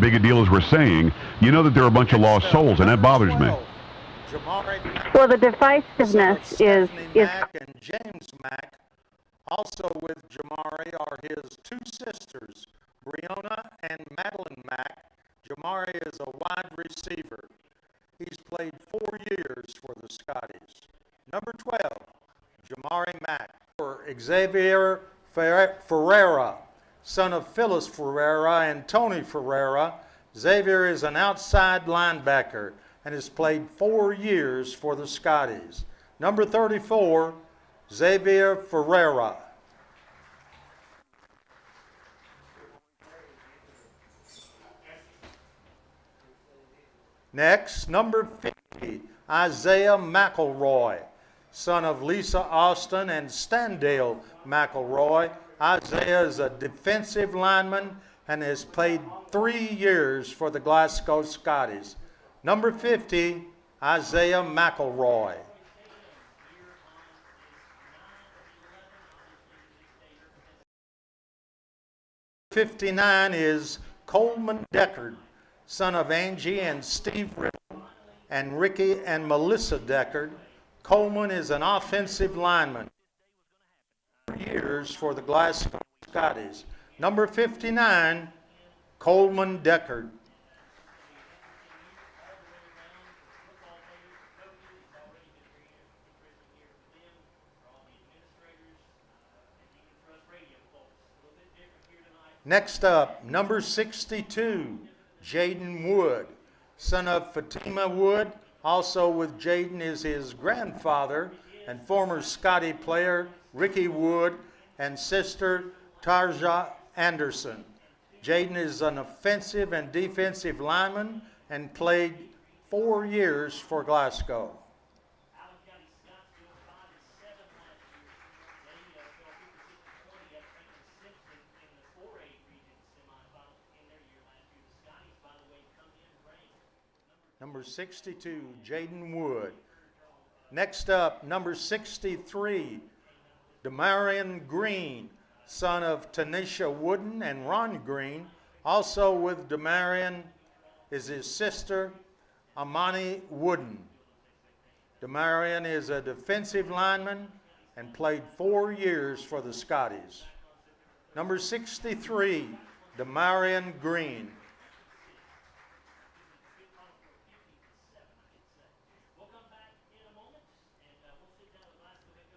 big a deal as we're saying, you know that there are a bunch of lost souls, and that bothers me. Well, the divisiveness is Mack and James Mack. Also with Jamari are his two sisters, Breonna and Madeline Mack. Jamari is a wide receiver. He's played 4 years for the Scotties. Number 12, Jamari Mack. For Xavier Ferreira, son of Phyllis Ferreira and Tony Ferreira. Xavier is an outside linebacker and has played 4 years for the Scotties. Number 34, Xavier Ferreira. Next, number 50, Isaiah McElroy, son of Lisa Austin and Standale McElroy. Isaiah is a defensive lineman and has played 3 years for the Glasgow Scotties. Number 50, Isaiah McElroy. Number 59 is Coleman Deckard, son of Angie and Steve Riddle and Ricky and Melissa Deckard. Coleman is an offensive lineman. 4 years for the Glasgow Scotties. Number 59, Coleman Deckard. Next up, number 62, Jaden Wood, son of Fatima Wood. Also with Jaden is his grandfather and former Scotty player Ricky Wood and sister Tarja Anderson. Jaden is an offensive and defensive lineman and played 4 years for Glasgow. Number 62, Jaden Wood. Next up, number 63, Demarion Green, son of Tanisha Wooden and Ron Green. Also with Demarion is his sister, Amani Wooden. Demarion is a defensive lineman and played 4 years for the Scotties. Number 63, Demarion Green.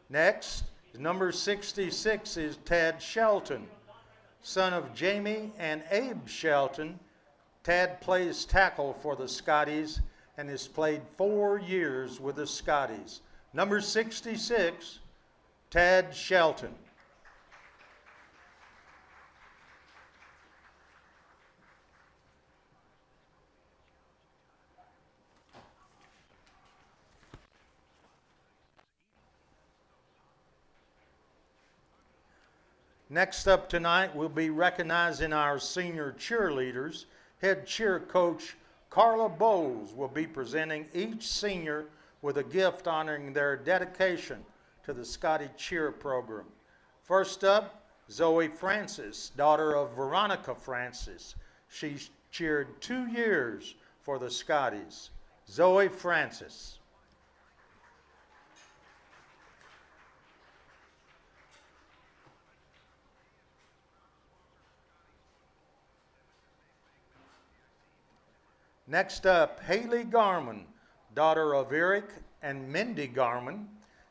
Next, number 66 is Tad Shelton, son of Jamie and Abe Shelton. Tad plays tackle for the Scotties and has played 4 years with the Scotties. Number 66, Tad Shelton. Next up tonight, we'll be recognizing our senior cheerleaders. Head cheer coach Carla Bowles will be presenting each senior with a gift honoring their dedication to the Scotty cheer program. First up, Zoe Francis, daughter of Veronica Francis. She's cheered 2 years for the Scotties. Zoe Francis. Next up, Haley Garman, daughter of Eric and Mindy Garman.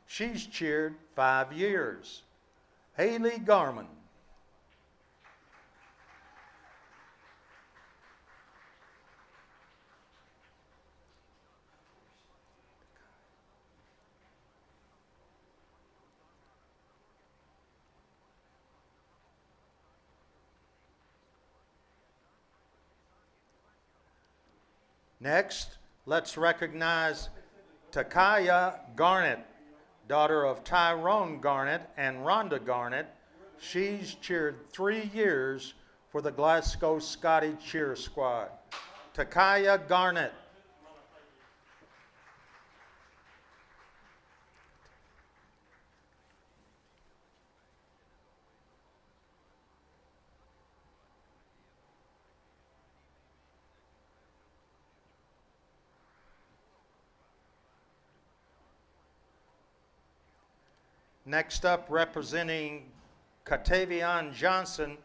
She's cheered 5 years. Haley Garman. Next, let's recognize Takaya Garnett, daughter of Tyrone Garnett and Rhonda Garnett. She's cheered 3 years for the Glasgow Scotty cheer squad. Takaya Garnett. Next up, representing Catavion Johnson,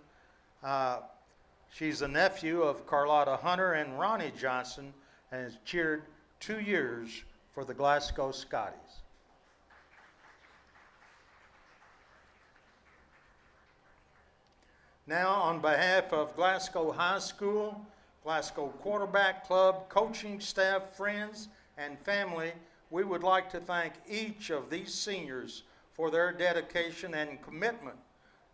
she's a nephew of Carlotta Hunter and Ronnie Johnson and has cheered 2 years for the Glasgow Scotties. Now, on behalf of Glasgow High School, Glasgow Quarterback Club, coaching staff, friends, and family, we would like to thank each of these seniors for their dedication and commitment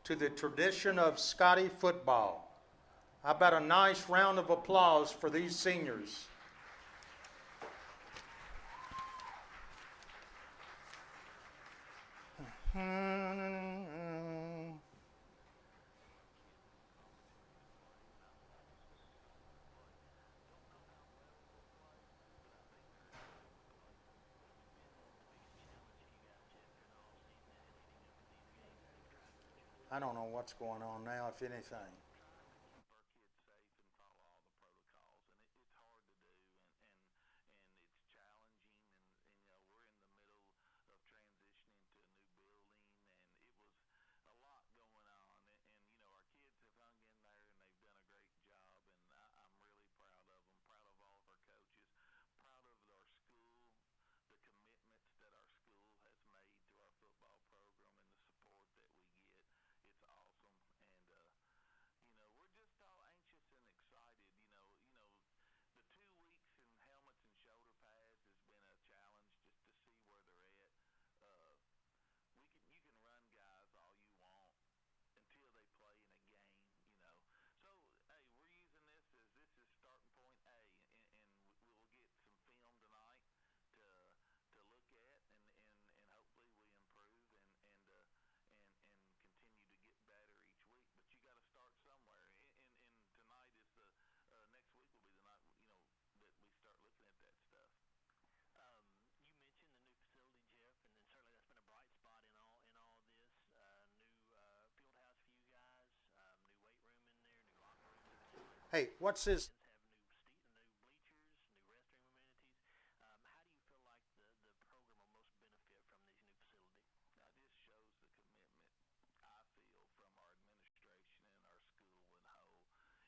to the tradition of Scotty football. How about a nice round of applause for these seniors? I don't know what's going on now, if anything. Hey, what's this?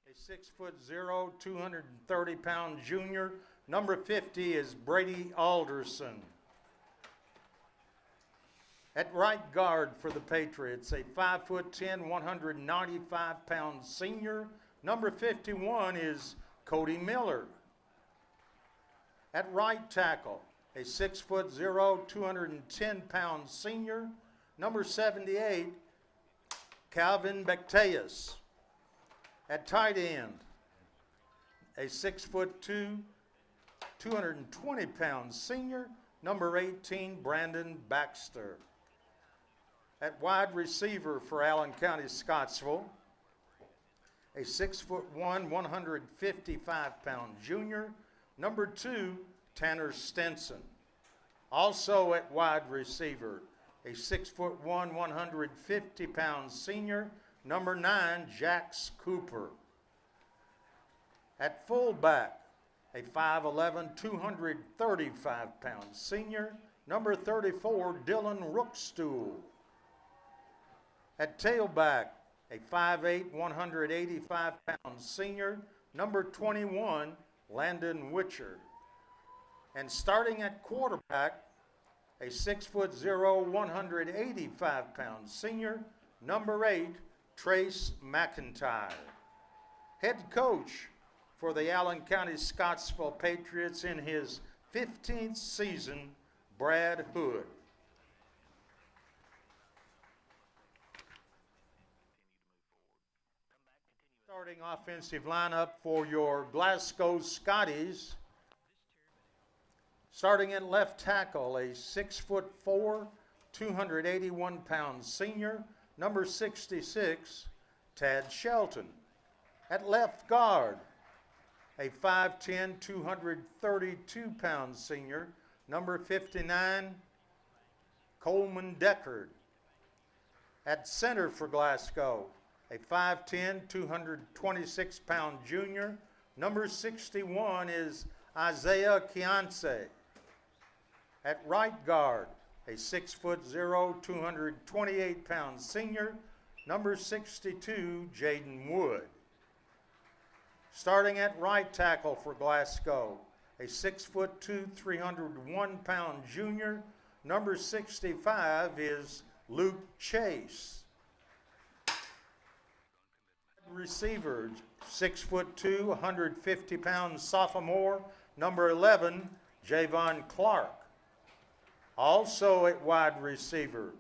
A 6'0", 230-pound junior. Number 50 is Brady Alderson. At right guard for the Patriots, a 5'10", 195-pound senior. Number 51 is Cody Miller. At right tackle, a 6'0", 210-pound senior. Number 78, Calvin Becteus. At tight end, a 6'2", 220-pound senior. Number 18, Brandon Baxter. At wide receiver for Allen County-Scottsville, a 6'1", 155-pound junior. Number 2, Tanner Stinson. Also at wide receiver, a 6'1", 150-pound senior. Number 9, Jax Cooper. At fullback, a 5'11", 235-pound senior. Number 34, Dylan Rookstool. At tailback, a 5'8", 185-pound senior. Number 21, Landon Witcher. And starting at quarterback, a 6'0", 185-pound senior. Number 8, Trace McIntyre. Head coach for the Allen County-Scottsville Patriots in his 15th season, Brad Hood. Starting offensive lineup for your Glasgow Scotties. Starting at left tackle, a 6'4", 281-pound senior. Number 66, Tad Shelton. At left guard, a 5'10", 232-pound senior. Number 59, Coleman Deckard. At center for Glasgow, a 5'10", 226-pound junior. Number 61 is Isaiah Kianse. At right guard, a 6'0", 228-pound senior, number 62, Jaden Wood. Starting at right tackle for Glasgow, a 6'2", 301-pound junior, number 65 is Luke Chase. Receiver, 6'2", 150-pound sophomore, number 11, Javon Clark. Also at wide receiver,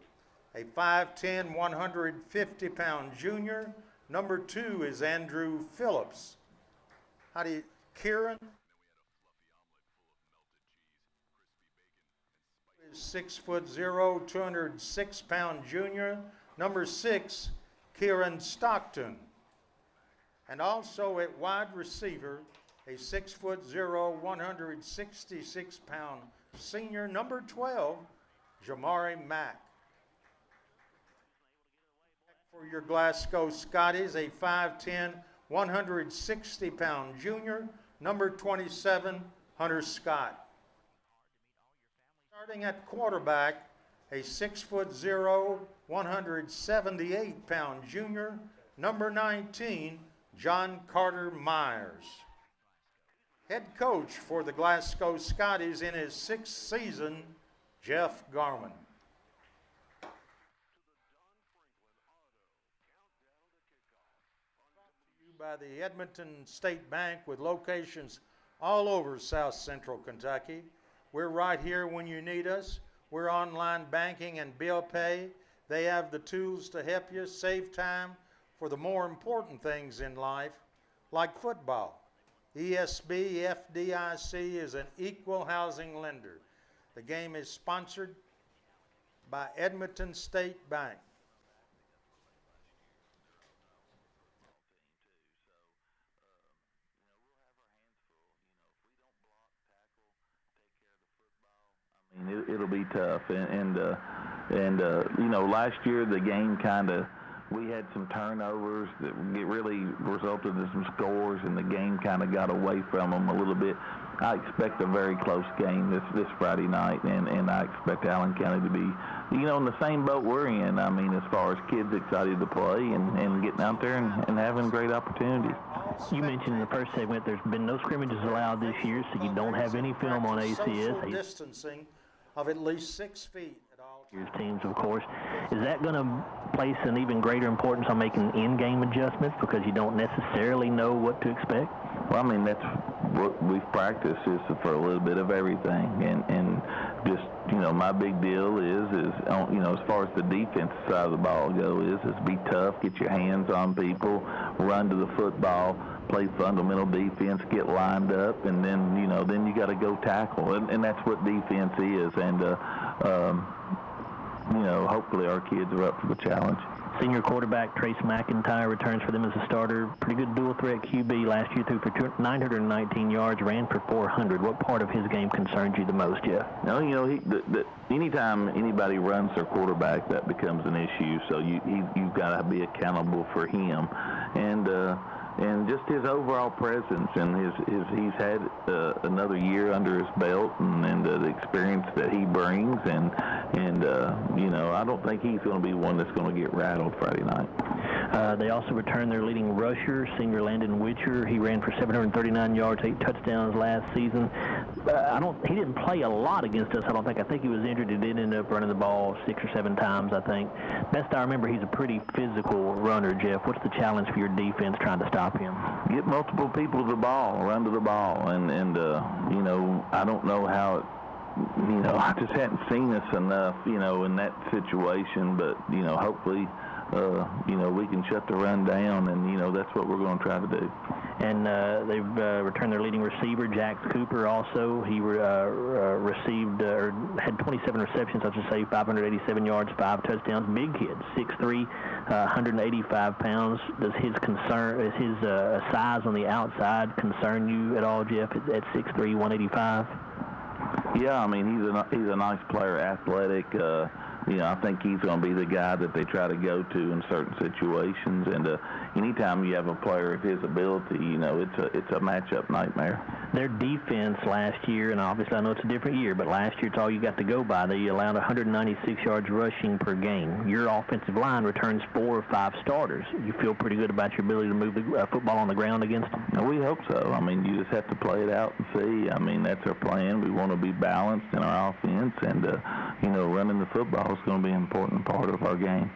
a 5'10", 150-pound junior, number 2 is Andrew Phillips. Kieran is 6'0", 206-pound junior, number 6, Kieran Stockton. And also at wide receiver, a 6'0", 166-pound senior, number 12, Jamari Mack. For your Glasgow Scotties, a 5'10", 160-pound junior, number 27, Hunter Scott. Starting at quarterback, a 6'0", 178-pound junior, number 19, John Carter Myers. Head coach for the Glasgow Scotties in his 6th season, Jeff Garman. By the Edmonton State Bank with locations all over South Central Kentucky. We're right here when you need us. We're online banking and bill pay. They have the tools to help you save time for the more important things in life, like football. ESB FDIC is an equal housing lender. The game is sponsored by Edmonton State Bank. It'll be tough, and you know, last year the game we had some turnovers that really resulted in some scores, and the game kind of got away from them a little bit. I expect a very close game this Friday night, and I expect Allen County to be, you know, in the same boat we're in. I mean, as far as kids excited to play and getting out there and having great opportunities. You mentioned in the first segment there's been no scrimmages allowed this year, so you don't have any film on ACS. Social distancing of at least 6 feet at all teams, of course. Is that going to place an even greater importance on making in-game adjustments because you don't necessarily know what to expect? Well, I mean, that's what we've practiced is for a little bit of everything, and just, you know, my big deal is you know, as far as the defense side of the ball is be tough, get your hands on people, run to the football, play fundamental defense, get lined up, and then, you know, then you got to go tackle, and that's what defense is, and you know, hopefully our kids are up for the challenge. Senior quarterback Trace McIntyre returns for them as a starter. Pretty good dual-threat QB last year, threw for 919 yards, ran for 400. What part of his game concerns you the most, Jeff? No, you know, anytime anybody runs their quarterback, that becomes an issue. So you've got to be accountable for him, and just his overall presence, and he's had another year under his belt, and the experience that he brings, and you know, I don't think he's going to be one that's going to get rattled Friday night. They also returned their leading rusher, senior Landon Witcher. He ran for 739 yards, 8 touchdowns last season. He didn't play a lot against us, I don't think. I think he was injured. He did end up running the ball 6 or 7 times, I think. Best I remember, he's a pretty physical runner, Jeff. What's the challenge for your defense trying to stop him? Get multiple people to the ball, run to the ball, and you know, I don't know how you know, I just hadn't seen us enough, you know, in that situation, but, you know, hopefully, you know, we can shut the run down, and, you know, that's what we're going to try to do. And they've returned their leading receiver, Jax Cooper, also. He received, or had 27 receptions, I should say, 587 yards, 5 touchdowns. Big kid, 6'3", 185 pounds. Does his size on the outside concern you at all, Jeff, at 6'3", 185? Yeah, I mean, he's a nice player, athletic. You know, I think he's going to be the guy that they try to go to in certain situations. And anytime you have a player of his ability, you know, it's a matchup nightmare. Their defense last year, and obviously I know it's a different year, but last year it's all you got to go by. They allowed 196 yards rushing per game. Your offensive line returns 4 or 5 starters. You feel pretty good about your ability to move the football on the ground against them? We hope so. I mean, you just have to play it out and see. I mean, that's our plan. We want to be balanced in our offense, and, running the football is going to be an important part of our game.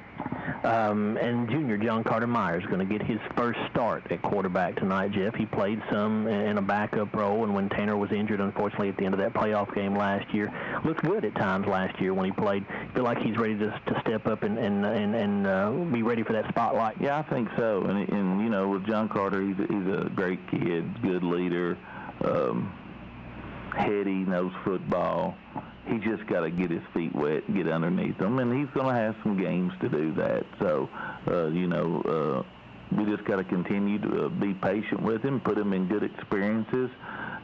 And junior John Carter Myers is going to get his first start at quarterback tonight, Jeff. He played some in a backup role, and when Tanner was injured, unfortunately, at the end of that playoff game last year, looked good at times last year when he played. Feel like he's ready to step up and be ready for that spotlight. Yeah, I think so. And with John Carter, he's a great kid, good leader, heady, knows football. He just got to get his feet wet and get underneath them, and he's going to have some games to do that. So, we just got to continue to be patient with him, put him in good experiences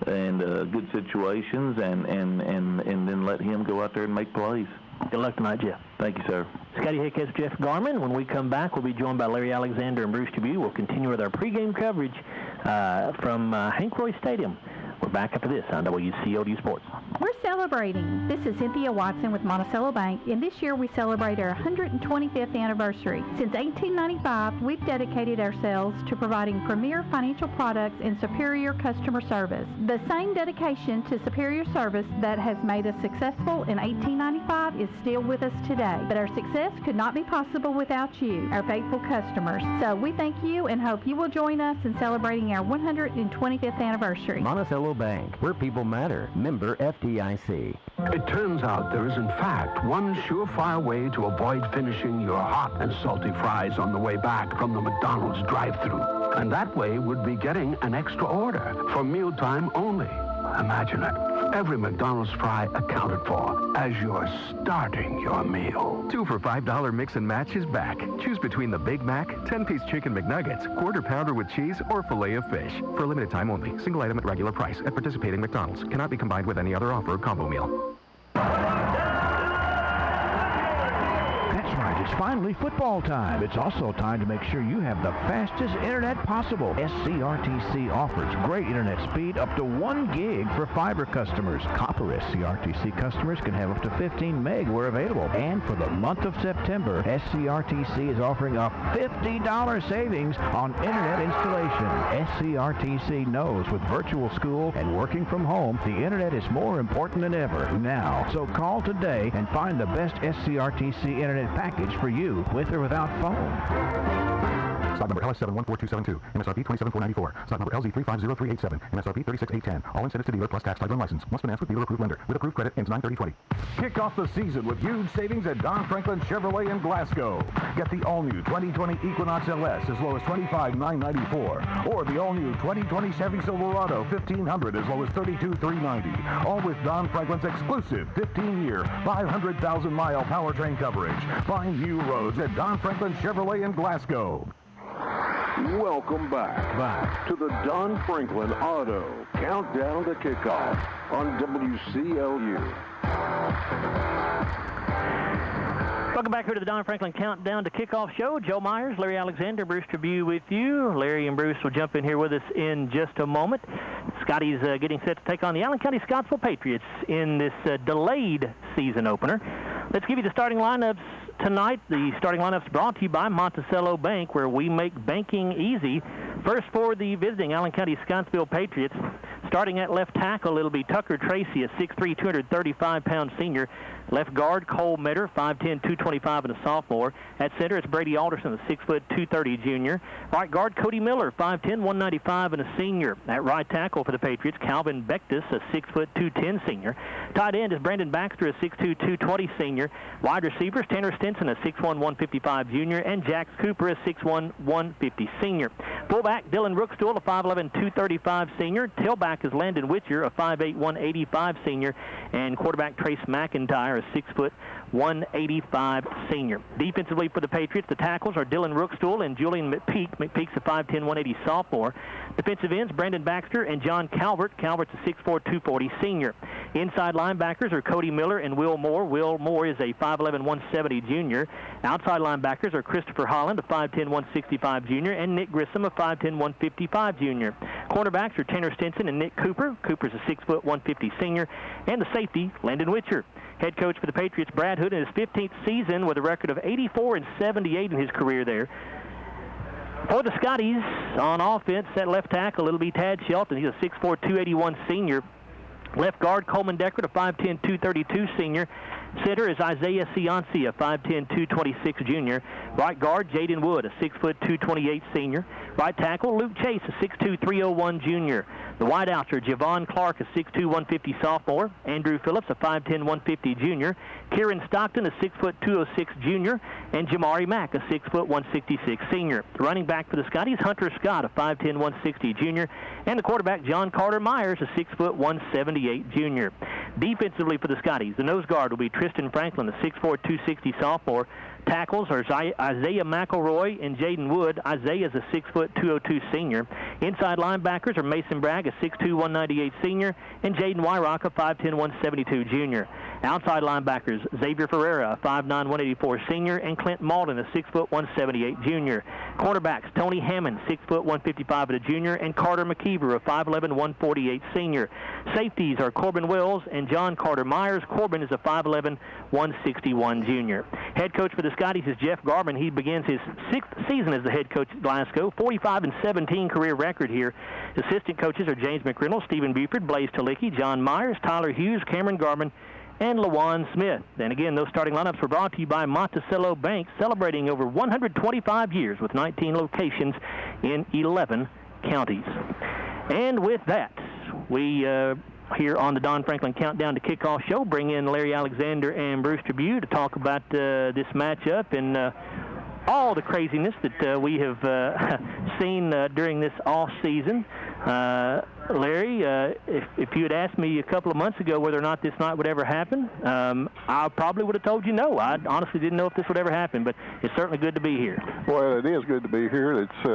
and good situations, and then let him go out there and make plays. Good luck tonight, Jeff. Thank you, sir. Scotty Head Coach Jeff Garman. When we come back, we'll be joined by Larry Alexander and Bruce Dubuque. We'll continue with our pregame coverage from Hank Roy Stadium. We're back after this on WCOD Sports. We're celebrating. This is Cynthia Watson with Monticello Bank, and this year we celebrate our 125th anniversary. Since 1895, we've dedicated ourselves to providing premier financial products and superior customer service. The same dedication to superior service that has made us successful in 1895 is still with us today. But our success could not be possible without you, our faithful customers. So we thank you and hope you will join us in celebrating our 125th anniversary. Monticello Bank, where people matter. Member FDIC. It turns out there is, in fact, one surefire way to avoid finishing your hot and salty fries on the way back from the McDonald's drive-thru. And that way would be getting an extra order for mealtime only. Imagine it. Every McDonald's fry accounted for as you're starting your meal. 2 for $5 mix and match is back. Choose between the Big Mac, 10-piece chicken McNuggets, quarter pounder with cheese, or filet of fish. For a limited time only. Single item at regular price at participating McDonald's. Cannot be combined with any other offer or combo meal. That's right, it's finally football time. It's also time to make sure you have the fastest internet possible. SCRTC offers great internet speed up to 1 gig for fiber customers. Copper SCRTC customers can have up to 15 meg where available. And for the month of September, SCRTC is offering a $50 savings on internet installation. SCRTC knows with virtual school and working from home, the internet is more important than ever now. So call today and find the best SCRTC internet package for you, with or without phone. Stock number LS714272, MSRP $27,494. Stock number LZ350387, MSRP $36,810. All incentives to dealer plus tax title and license. Must finance with dealer approved lender. With approved credit ends 9/30/20. Kick off the season with huge savings at Don Franklin Chevrolet in Glasgow. Get the all-new 2020 Equinox LS as low as $25,994, or the all-new 2020 Chevy Silverado 1500 as low as $32,390. All with Don Franklin's exclusive 15-year, 500,000-mile powertrain coverage. Find new roads at Don Franklin Chevrolet in Glasgow. Welcome back to the Don Franklin Auto Countdown to Kickoff on WCLU. Welcome back here to the Don Franklin Countdown to Kickoff show. Joe Myers, Larry Alexander, Bruce Dubuque with you. Larry and Bruce will jump in here with us in just a moment. Scotty's getting set to take on the Allen County-Scottsville Patriots in this delayed season opener. Let's give you the starting lineups tonight. The starting lineups brought to you by Monticello Bank, where we make banking easy. First for the visiting Allen County-Scottsville Patriots. Starting at left tackle, it'll be Tucker Tracy, a 6'3", 235-pound senior. Left guard, Cole Metter, 5'10", 225, and a sophomore. At center, it's Brady Alderson, a 6', 230 junior. Right guard, Cody Miller, 5'10", 195, and a senior. At right tackle for the Patriots, Calvin Bectus, a 6', 210 senior. Tight end is Brandon Baxter, a 6'2", 220 senior. Wide receivers, Tanner Stinson, a 6'1", 155 junior, and Jax Cooper, a 6'1", 150 senior. Fullback, Dylan Rookstool, a 5'11", 235 senior. Tailback is Landon Whittier, a 5'8", 185 senior. And quarterback Trace McIntyre, a 6', 185 senior. Defensively for the Patriots, the tackles are Dylan Rookstool and Julian McPeak. McPeak's a 5'10", 180 sophomore. Defensive ends, Brandon Baxter and John Calvert. Calvert's a 6'4", 240 senior. Inside linebackers are Cody Miller and Will Moore. Will Moore is a 5'11", 170 junior. Outside linebackers are Christopher Holland, a 5'10", 165 junior, and Nick Grissom, a 5'10", 155 junior. Cornerbacks are Tanner Stinson and Nick Cooper. Cooper's a 6', 150 senior. And the safety, Landon Witcher. Head coach for the Patriots, Brad Hood, in his 15th season with a record of 84-78 in his career there. For the Scotties, on offense, at left tackle, it'll be Tad Shelton. He's a 6'4", 281 senior. Left guard, Coleman Deckard, a 5'10", 232 senior. Center is Isaiah Cianci, a 5'10", 226 junior. Right guard, Jaden Wood, a 6', 228 senior. Right tackle, Luke Chase, a 6'2", 301 junior. The wideouts are Javon Clark, a 6'2", 150 sophomore. Andrew Phillips, a 5'10", 150 junior. Kieran Stockton, a 6', 206 junior. And Jamari Mack, a 6', 166 senior. The running back for the Scotties, Hunter Scott, a 5'10", 160 junior. And the quarterback, John Carter Myers, a 6', 178 junior. Defensively for the Scotties, the nose guard will be Tristan Franklin, a 6'4", 260 sophomore. Tackles are Isaiah McElroy and Jaden Wood. Isaiah is a 6', 202 senior. Inside linebackers are Mason Bragg, a 6'2", 198 senior, and Jaden Wyrock, a 5'10", 172 junior. Outside linebackers, Xavier Ferreira, a 5'9", 184 senior, and Clint Malden, a 6', 178 junior. Cornerbacks, Tony Hammond, 6', 155 and a junior, and Carter McKeever, a 5'11", 148 senior. Safeties are Corbin Wills and John Carter Myers. Corbin is a 5'11", 161 junior. Head coach for the Scotties is Jeff Garvin. He begins his 6th season as the head coach at Glasgow. 45-17 career record here. Assistant coaches are James McReynolds, Stephen Buford, Blaze Talicki, John Myers, Tyler Hughes, Cameron Garvin, and LaJuan Smith. And again, those starting lineups were brought to you by Monticello Bank, celebrating over 125 years with 19 locations in 11 counties. And with that, we here on the Don Franklin Countdown to Kickoff show bring in Larry Alexander and Bruce Tribune to talk about this matchup and all the craziness that we have seen during this off season. Larry, if you had asked me a couple of months ago whether or not this night would ever happen, I probably would have told you no. I honestly didn't know if this would ever happen, but it's certainly good to be here. Well, it is good to be here. It's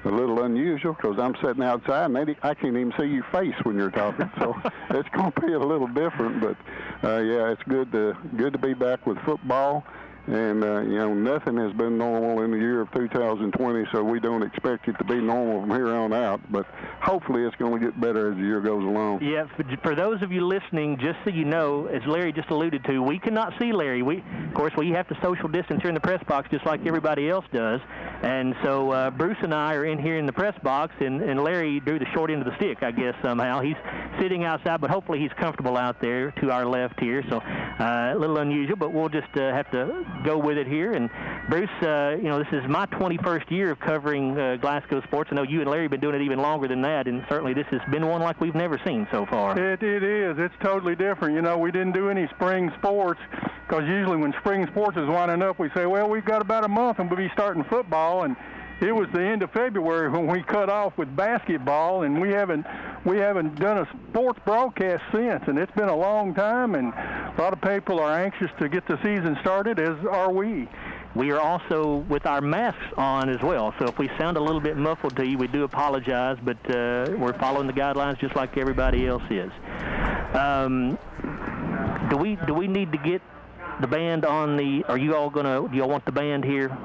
a little unusual because I'm sitting outside and I can't even see your face when you're talking, so it's going to be a little different. But yeah, it's good to be back with football. And, you know, nothing has been normal in the year of 2020, so we don't expect it to be normal from here on out. But hopefully it's going to get better as the year goes along. Yeah, for those of you listening, just so you know, as Larry just alluded to, we cannot see Larry. Of course, we have to social distance here in the press box just like everybody else does. And so Bruce and I are in here in the press box, and Larry drew the short end of the stick, I guess, somehow. He's sitting outside, but hopefully he's comfortable out there to our left here. So a little unusual, but we'll just have to go with it here. And Bruce, you know, this is my 21st year of covering Glasgow sports. I know you and Larry have been doing it even longer than that, and certainly this has been one like we've never seen so far. It is. It's totally different. You know, we didn't do any spring sports because usually when spring sports is winding up, we say, well, we've got about a month and we'll be starting football. And it was the end of February when we cut off with basketball, and we haven't done a sports broadcast since, and it's been a long time, and a lot of people are anxious to get the season started, as are we. We are also with our masks on as well, so if we sound a little bit muffled to you, we do apologize, but we're following the guidelines just like everybody else is. Do we need to get the band on the? Do y'all want the band here?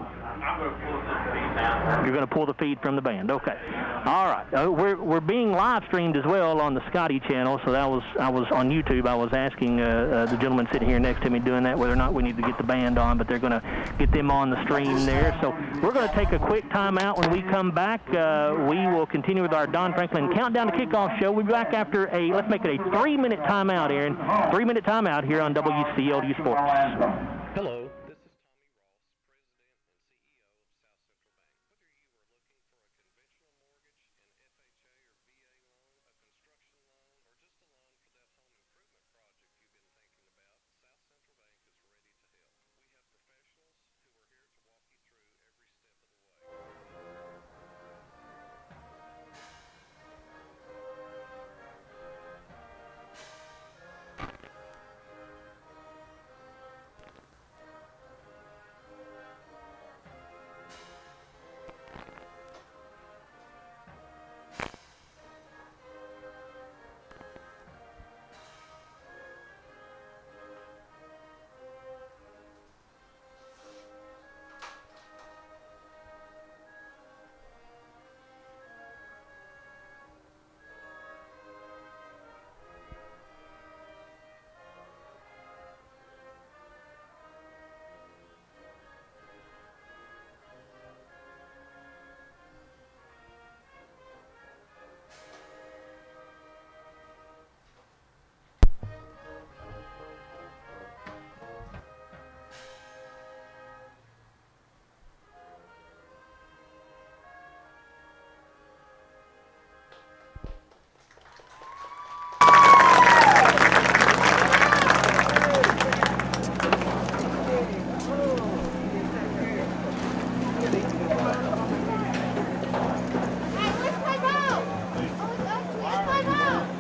I'm going to pull the feed now. You're going to pull the feed from the band. Okay. All right. We're being live streamed as well on the Scotty channel. So I was on YouTube. I was asking the gentleman sitting here next to me doing that whether or not we need to get the band on, but they're going to get them on the stream there. So we're going to take a quick time out. When we come back, we will continue with our Don Franklin Countdown to Kickoff show. We'll be back after let's make it a 3-minute timeout, Aaron. 3-minute timeout here on WCLU Sports. Hello.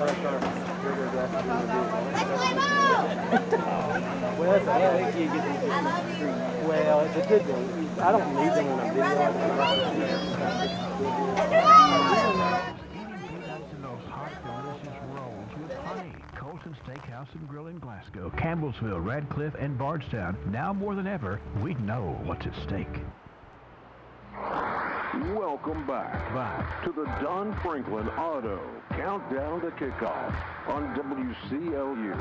Well, it's a you get these well, it's a good thing. I don't need them when I'm Colton Steakhouse and Grill in Glasgow, Campbellsville, Radcliffe, and Bardstown. Now more than ever, we know what's at stake. Welcome back to the Don Franklin Auto Countdown to Kickoff on WCLU.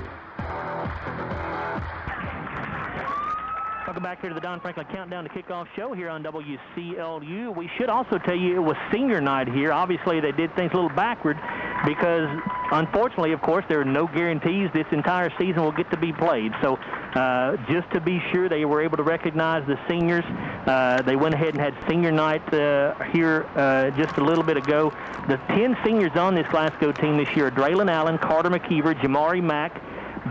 Welcome back here to the Don Franklin Countdown to Kickoff show here on WCLU. We should also tell you it was senior night here. Obviously, they did things a little backward because, unfortunately, of course, there are no guarantees this entire season will get to be played. So just to be sure they were able to recognize the seniors, they went ahead and had senior night here just a little bit ago. The 10 seniors on this Glasgow team this year are Draylon Allen, Carter McKeever, Jamari Mack,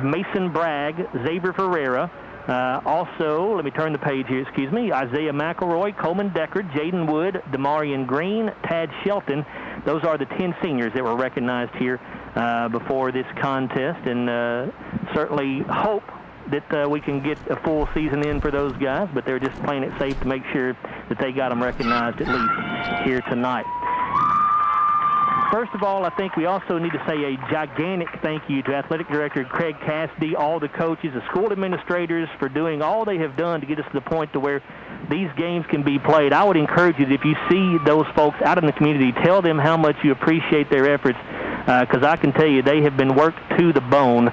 Mason Bragg, Xavier Ferreira. Also, let me turn the page here, excuse me, Isaiah McElroy, Coleman Deckard, Jaden Wood, Demarion Green, Tad Shelton. Those are the 10 seniors that were recognized here before this contest, and certainly hope that we can get a full season in for those guys, but they're just playing it safe to make sure that they got them recognized at least here tonight. First of all, I think we also need to say a gigantic thank you to Athletic Director Craig Cassidy, all the coaches, the school administrators for doing all they have done to get us to the point to where these games can be played. I would encourage you that if you see those folks out in the community, tell them how much you appreciate their efforts, because I can tell you they have been worked to the bone.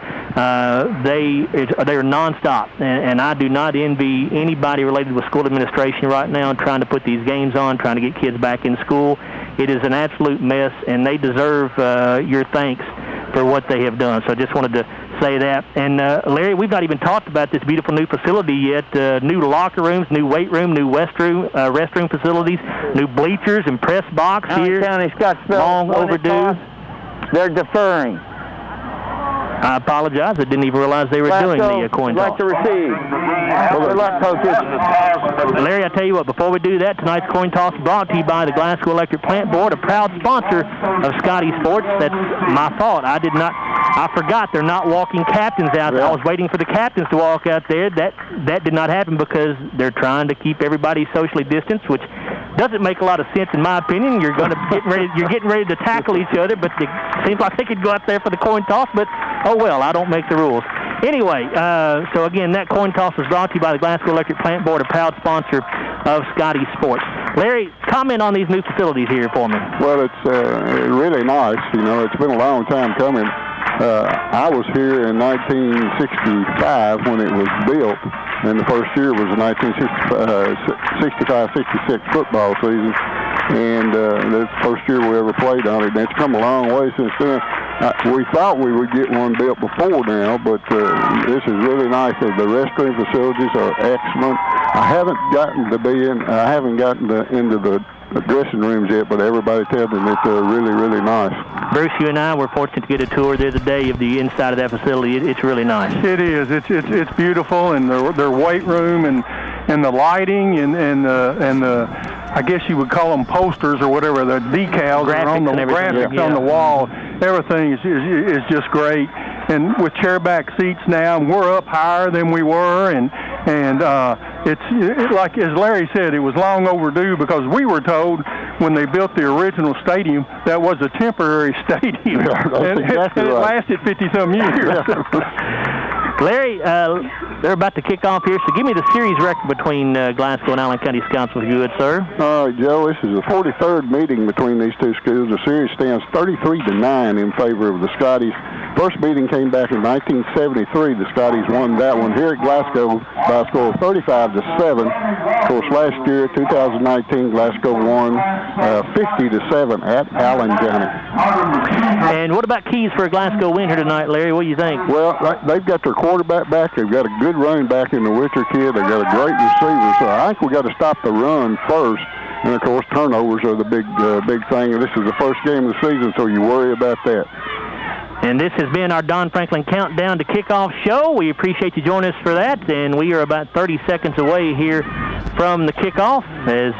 They're nonstop, and I do not envy anybody related with school administration right now trying to put these games on, trying to get kids back in school. It is an absolute mess, and they deserve your thanks for what they have done. So I just wanted to say that. And, Larry, we've not even talked about this beautiful new facility yet. New locker rooms, new weight room, new restroom facilities, new bleachers and press box here. County-Scottsville, long overdue. They're deferring. I apologize. I didn't even realize they were doing the coin toss. Like to receive. Good luck, coaches. Larry, I tell you what, before we do that, tonight's coin toss brought to you by the Glasgow Electric Plant Board, a proud sponsor of Scotties Sports. That's my fault. I forgot they're not walking captains out there. I was waiting for the captains to walk out there. That did not happen because they're trying to keep everybody socially distanced, which doesn't make a lot of sense in my opinion. You're getting ready to tackle each other, but it seems like they could go out there for the coin toss, but oh well, I don't make the rules. Anyway, so again, that coin toss was brought to you by the Glasgow Electric Plant Board, a proud sponsor of Scotties Sports. Larry, comment on these new facilities here for me. Well, it's really nice. You know, it's been a long time coming. I was here in 1965 when it was built, and the first year was the 1965-66 football season, and that's the first year we ever played on it, and it's come a long way since then. We thought we would get one built before now, but this is really nice. The restroom facilities are excellent. I haven't gotten into the dressing rooms yet, but everybody tells me that they're really, really nice. Bruce, you and I were fortunate to get a tour the other day of the inside of that facility. It's really nice. It is. It's beautiful, and their weight room and the lighting and the I guess you would call them posters or whatever, the decals on the graphics on the wall. Everything is just great. And with chairback seats now, and we're up higher than we were, and it's like as Larry said, it was long overdue because we were told when they built the original stadium that was a temporary stadium, and it lasted 50-some years. Larry, they're about to kick off here, so give me the series record between Glasgow and Allen County-Scottsville, if you would, sir. All right, Joe, this is the 43rd meeting between these two schools. The series stands 33-9 in favor of the Scotties. First meeting came back in 1973. The Scotties won that one here at Glasgow by a score of 35-7. Of course, last year, 2019, Glasgow won 50-7 at Allen County. And what about keys for a Glasgow win here tonight, Larry? What do you think? Well, they've got their quarterback back. They've got a good running back in the Witcher kid. They've got a great receiver. So I think we got to stop the run first. And, of course, turnovers are the big thing. And this is the first game of the season, so you worry about that. And this has been our Don Franklin Countdown to Kickoff show. We appreciate you joining us for that. And we are about 30 seconds away here from the kickoff as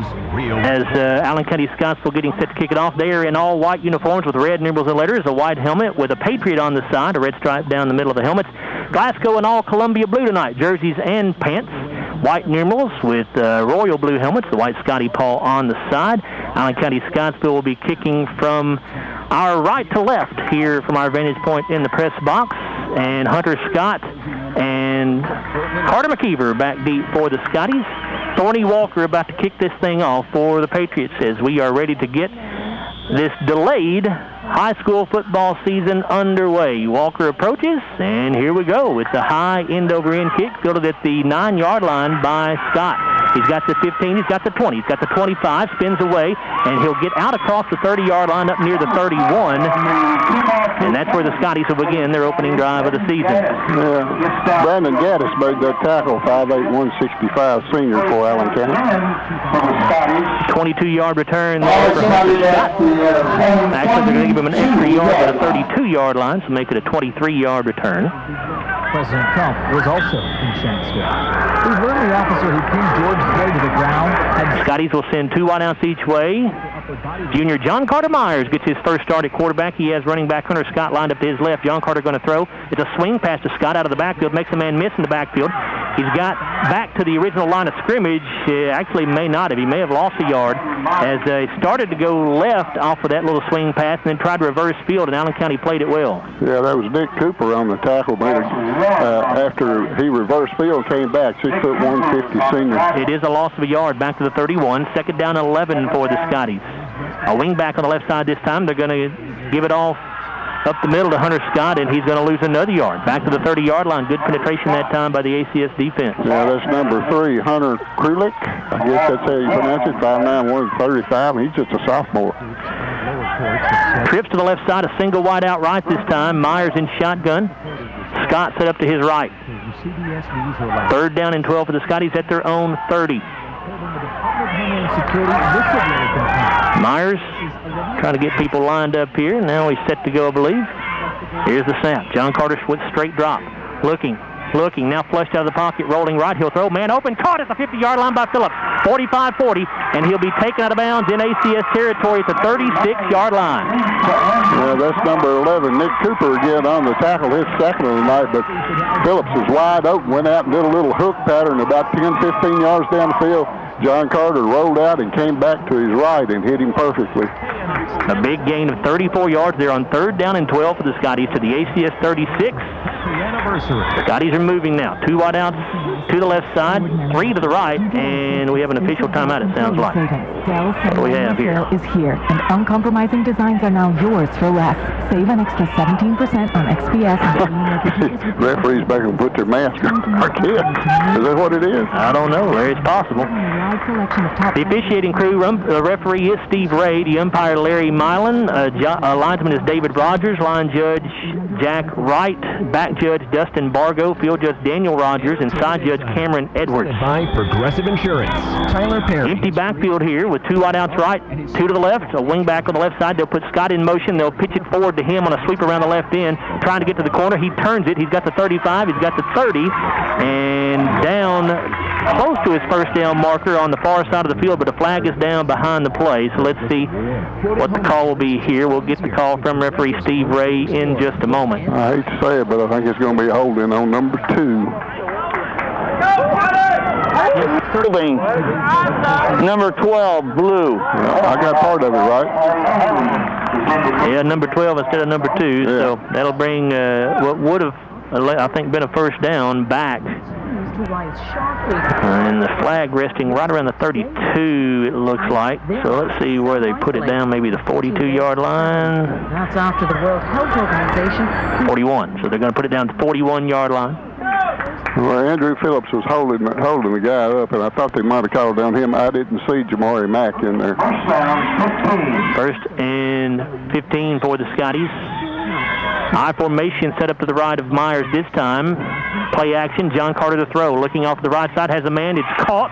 as Allen County-Scottsville getting set to kick it off. They are in all white uniforms with red numerals and letters, a white helmet with a Patriot on the side, a red stripe down the middle of the helmets. Glasgow in all Columbia blue tonight, jerseys and pants. White numerals with royal blue helmets, the white Scotty Paul on the side. Allen County-Scottsville will be kicking from our right to left here from our vantage point in the press box. And Hunter Scott and Carter McKeever back deep for the Scotties. Thorny Walker about to kick this thing off for the Patriots as we are ready to get this delayed high school football season underway. Walker approaches, and here we go. It's a high end-over-end kick, fielded at the 9-yard line by Scott. He's got the 15, he's got the 20, he's got the 25, spins away, and he'll get out across the 30-yard line up near the 31. And that's where the Scotties will begin their opening drive of the season. Yeah. Brandon Gaddis made that tackle, 5'8", 165 senior for Allen County. 22-yard return there for Hunter Scott. Actually, they're going to give him an extra yard at a 32-yard line, so make it a 23-yard return. President Trump was also in Shanksville. We've learned the officer who pinned George Floyd to the ground. Scotties will send 2 wideouts each way. Junior John Carter Myers gets his first start at quarterback. He has running back Hunter Scott lined up to his left. John Carter going to throw. It's a swing pass to Scott out of the backfield. Makes a man miss in the backfield. He's got back to the original line of scrimmage. Actually may not have. He may have lost a yard as he started to go left off of that little swing pass and then tried to reverse field, and Allen County played it well. Yeah, that was Nick Cooper on the tackle. After he reversed field, came back, 6'1", 150 senior. It is a loss of a yard back to the 31. Second down and 11 for the Scotties. A wing back on the left side this time. They're going to give it off up the middle to Hunter Scott, and he's going to lose another yard. Back to the 30-yard line. Good penetration that time by the ACS defense. Yeah, that's number 3, Hunter Krulik. I guess that's how you pronounce it, 5'9", 135, and he's just a sophomore. Trips to the left side, a single wide out right this time. Myers in shotgun. Scott set up to his right. Third down and 12 for the Scotties at their own 30. Myers trying to get people lined up here. Now he's set to go, I believe. Here's the snap. John Carter with straight drop. Looking. Now flushed out of the pocket, rolling right. He'll throw. Man open. Caught at the 50-yard line by Phillips. 45-40, and he'll be taken out of bounds in ACS territory at the 36-yard line. Yeah, that's number 11, Nick Cooper again on the tackle, his second of the night, but Phillips was wide open, went out and did a little hook pattern about 10, 15 yards down the field. John Carter rolled out and came back to his right and hit him perfectly. A big gain of 34 yards there on third down and 12 for the Scotties to the ACS 36. Scotties are moving now. 2 wide outs to the left side, 3 to the right, and we have an official timeout, it sounds like. What do we have here? Is here, and uncompromising designs are now yours for less. Save an extra 17% on XPS. Referees back and put their mask on our kids. Is that what it is? I don't know, Larry. It's possible. The officiating crew, referee is Steve Ray, the umpire Larry Milan, linesman is David Rogers, line judge Jack Wright, back judge Dustin Bargo, field judge Daniel Rogers, and side judge Cameron Edwards. By Progressive Insurance, Tyler Perry. Empty backfield here with 2 wideouts right, 2 to the left, a wing back on the left side. They'll put Scott in motion. They'll pitch it forward to him on a sweep around the left end, trying to get to the corner. He turns it. He's got the 35. He's got the 30, and down close to his first down marker on the far side of the field, but the flag is down behind the play. So let's see what the call will be here. We'll get the call from referee Steve Ray in just a moment. I hate to say it, but I think it's going to be holding on number 2. Holding. Number 12, blue. Yeah, I got part of it, right? Yeah, number 12 instead of number 2, so that'll bring what would have, I think, been a first down back. And the flag resting right around the 32, it looks like. So let's see where they put it down, maybe the 42-yard line. That's after the World Health Organization. 41, so they're going to put it down to the 41-yard line. Well, Andrew Phillips was holding the guy up, and I thought they might have called down him. I didn't see Jamari Mack in there. First and 15 for the Scotties. I formation set up to the right of Myers this time. Play action, John Carter to throw. Looking off the right side, has a man. It's caught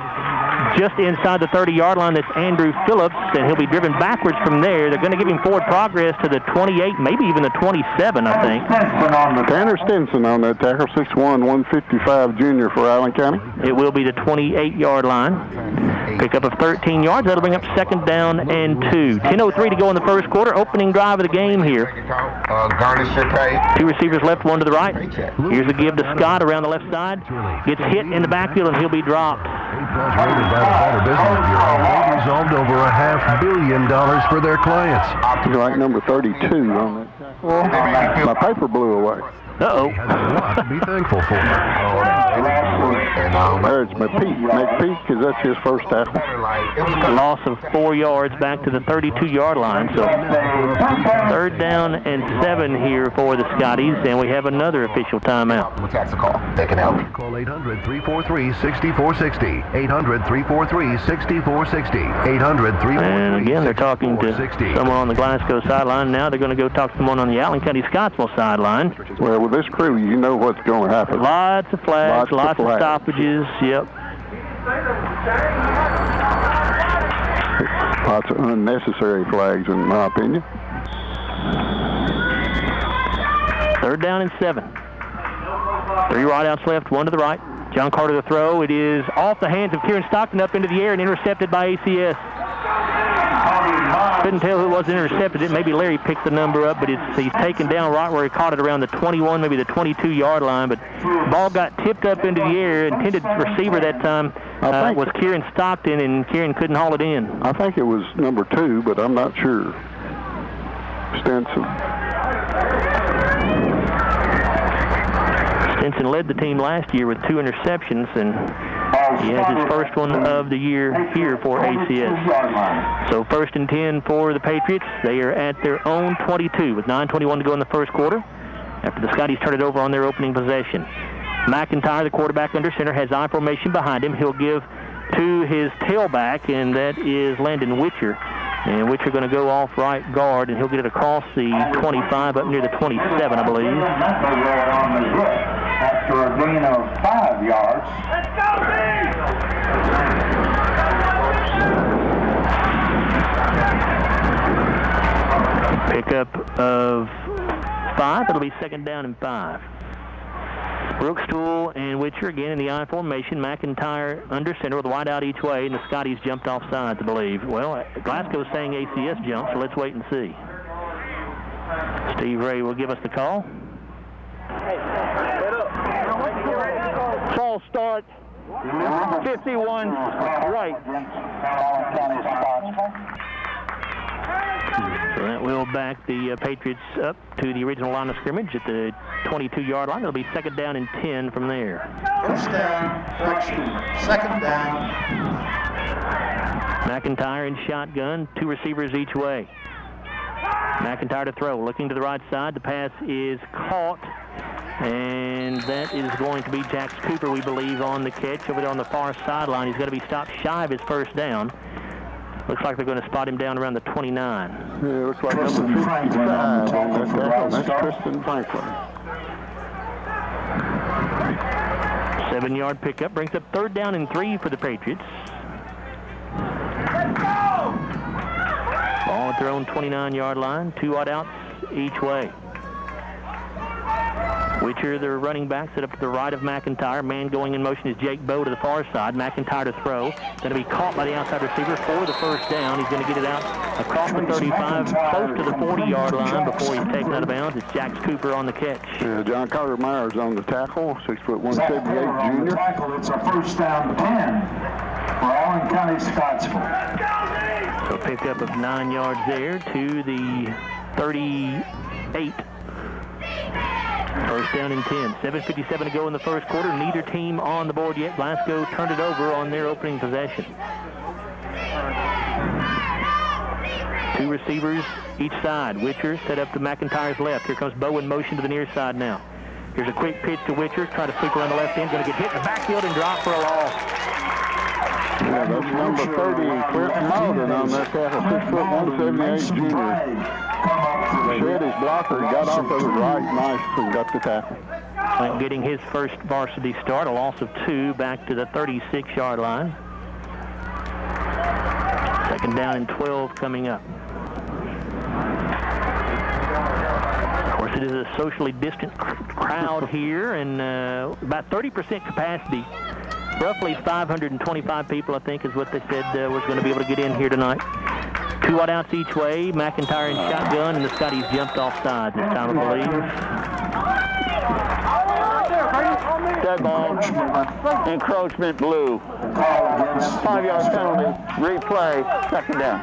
just inside the 30-yard line. That's Andrew Phillips, and he'll be driven backwards from there. They're going to give him forward progress to the 28, maybe even the 27, I think. Tanner Stinson on that tackle, 6'1", 155 junior for Allen County. It will be the 28-yard line. Pickup of 13 yards. That'll bring up second down and 2. 10:03 to go in the first quarter. Opening drive of the game here. Two receivers left, one to the right. Here's a give to Scott around the left side. Gets hit in the backfield, and he'll be dropped. Rated by the Better Business Bureau. They resolved over $500 million for their clients. You're like number 32 on that. My paper blew away. Uh-oh. He has a lot to be thankful for. There's McPeak, because that's his first tackle. Loss of 4 yards back to the 32-yard line. So third down and 7 here for the Scotties, and we have another official timeout. That's a call. They can help. Call 800-343-6460. 800-343-6460. 800-343-6460. And again, they're talking to someone on the Glasgow sideline. Now they're going to go talk to someone on the Allen County-Scottsville sideline. Well, with this crew, you know what's going to happen. Lots of flags, lots of stoppages, yep. Lots of unnecessary flags, in my opinion. Third down and 7. 3 wideouts left, 1 to the right. John Carter to throw. It is off the hands of Kieran Stockton up into the air and intercepted by ACS. Couldn't tell who was intercepted it. Maybe Larry picked the number up, but he's taken down right where he caught it around the 21, maybe the 22-yard line. But ball got tipped up into the air. Intended receiver that time was Kieran Stockton, and Kieran couldn't haul it in. I think it was number 2, but I'm not sure. Stinson led the team last year with 2 interceptions, and he has his first one of the year here for ACS. So first and 10 for the Patriots. They are at their own 22 with 9:21 to go in the first quarter after the Scotties turned it over on their opening possession. McIntyre, the quarterback under center, has I formation behind him. He'll give to his tailback, and that is Landon Witcher. And Witcher going to go off right guard, and he'll get it across the 25 up near the 27, I believe. After a gain of 5 yards. Pickup of 5. It'll be second down and 5. Brookstool and Witcher again in the I formation. McIntyre under center with a wide out each way, and the Scotties jumped off sides, I believe. Well, Glasgow's saying ACS jumped, so let's wait and see. Steve Ray will give us the call. False start. 51 right. So that will back the Patriots up to the original line of scrimmage at the 22-yard line. It'll be second down and 10 from there. First down, correction, second down. McIntyre in shotgun, 2 receivers each way. McIntyre to throw, looking to the right side. The pass is caught, and that is going to be Jax Cooper, we believe, on the catch over there on the far sideline. He's going to be stopped shy of his first down. Looks like they're going to spot him down around the 29. Yeah, it looks like number 55 on that tackle. That's Tristan Franklin. 7-yard pickup brings up third down and 3 for the Patriots. Ball at their own 29-yard line. 2 wideouts each way. Witcher, their running back, set up to the right of McIntyre. Man going in motion is Jake Bowe to the far side. McIntyre to throw. Going to be caught by the outside receiver for the first down. He's going to get it out across the 35, close to the 40-yard line before he's taken out of bounds. It's Jax Cooper on the catch. Yeah, John Carter Myers on the tackle, 6'178" junior. It's a first down 10 for Allen County-Scottsville. So pickup of 9 yards there to the 38. First down and 10. 7:57 to go in the first quarter. Neither team on the board yet. Glasgow turned it over on their opening possession. 2 receivers each side. Witcher set up to McIntyre's left. Here comes Bowe in motion to the near side now. Here's a quick pitch to Witcher. Try to sweep around the left end. Going to get hit in the backfield and drop for a loss. Yeah, that's number 30, Clint Malden on that tackle, 6'178" junior. Shed his blocker, got off of it right nice and got the tackle. Getting his first varsity start, a loss of 2 back to the 36-yard line. Second down and 12 coming up. Of course, it is a socially distant crowd here, and about 30% capacity roughly 525 people, I think, is what they said was going to be able to get in here tonight. 2 wideouts each way. McIntyre in shotgun, and the Scotties jumped off sides this time, I believe. Dead ball. Encroachment blue. 5-yard penalty. Replay. Second down.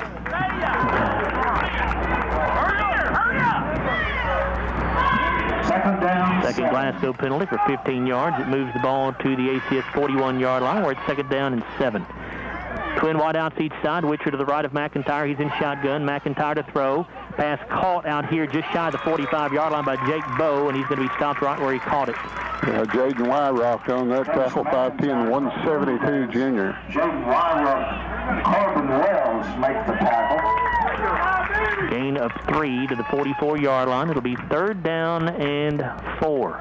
Second Glasgow penalty for 15 yards. It moves the ball to the ACS 41-yard line, where it's second down and 7. Twin wideouts each side. Witcher to the right of McIntyre. He's in shotgun. McIntyre to throw. Pass caught out here just shy of the 45-yard line by Jake Bowe, and he's going to be stopped right where he caught it. Yeah, Jaden Wyrock on that tackle, 5'10", 172 junior. Jaden Wyrock, Corbin Wells make the tackle. Gain of 3 to the 44-yard line. It'll be third down and 4.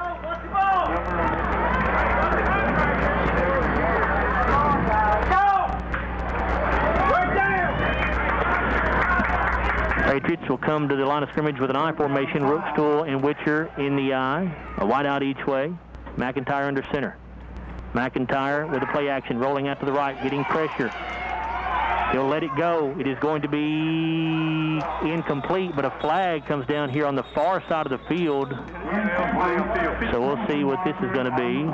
Patriots will come to the line of scrimmage with an I formation. Rookstool and Witcher in the I. A wideout each way. McIntyre under center. McIntyre with a play action, rolling out to the right, getting pressure. He'll let it go. It is going to be incomplete, but a flag comes down here on the far side of the field. So we'll see what this is going to be.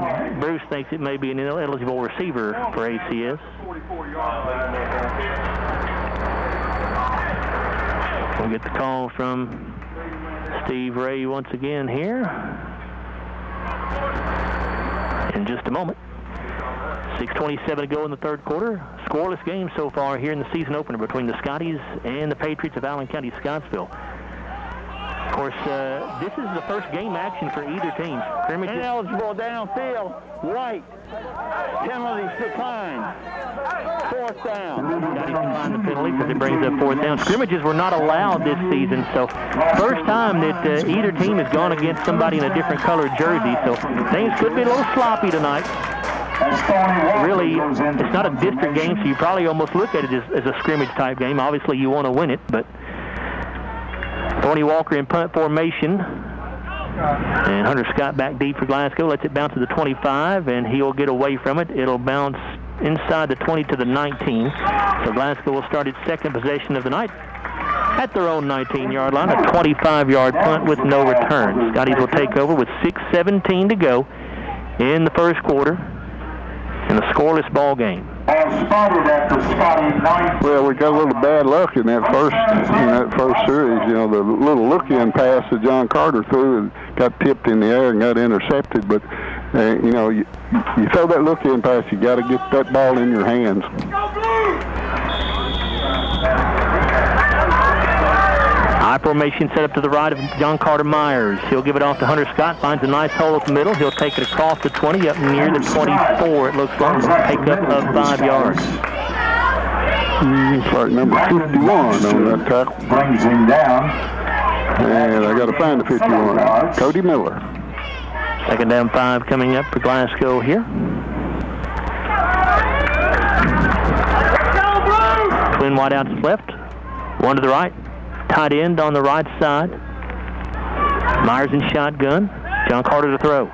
Bruce thinks it may be an ineligible receiver for ACS. We'll get the call from Steve Ray once again here in just a moment. 6:27 to go in the third quarter. Scoreless game so far here in the season opener between the Scotties and the Patriots of Allen County-Scottsville. Of course, this is the first game action for either team. Ineligible downfield, right. Penalty declined. Fourth down. Scotties declined the penalty because it brings up fourth down. Scrimmages were not allowed this season, so first time that either team has gone against somebody in a different colored jersey, so things could be a little sloppy tonight. Really, it's not a district game, so you probably almost look at it as a scrimmage type game. Obviously, you want to win it, but Tony Walker in punt formation. And Hunter Scott back deep for Glasgow. Lets it bounce to the 25, and he'll get away from it. It'll bounce inside the 20 to the 19. So Glasgow will start its second possession of the night at their own 19-yard line, a 25-yard punt with no return. Scotties will take over with 6:17 to go in the first quarter in a scoreless ball game. Well, we got a little bad luck in that first series. You know, the little look-in pass that John Carter threw and got tipped in the air and got intercepted. But you know, you throw that look-in pass, you got to get that ball in your hands. High formation set up to the right of John Carter Myers. He'll give it off to Hunter Scott, finds a nice hole at the middle. He'll take it across the 20, up near the 24. It looks like a pickup of 5 yards. It's like number 51 on that tackle. Brings him down. And I got to find the 51. Cody Miller. Second down 5 coming up for Glasgow here. Twin wideouts left, one to the right. Tight end on the right side. Myers in shotgun. John Carter to throw.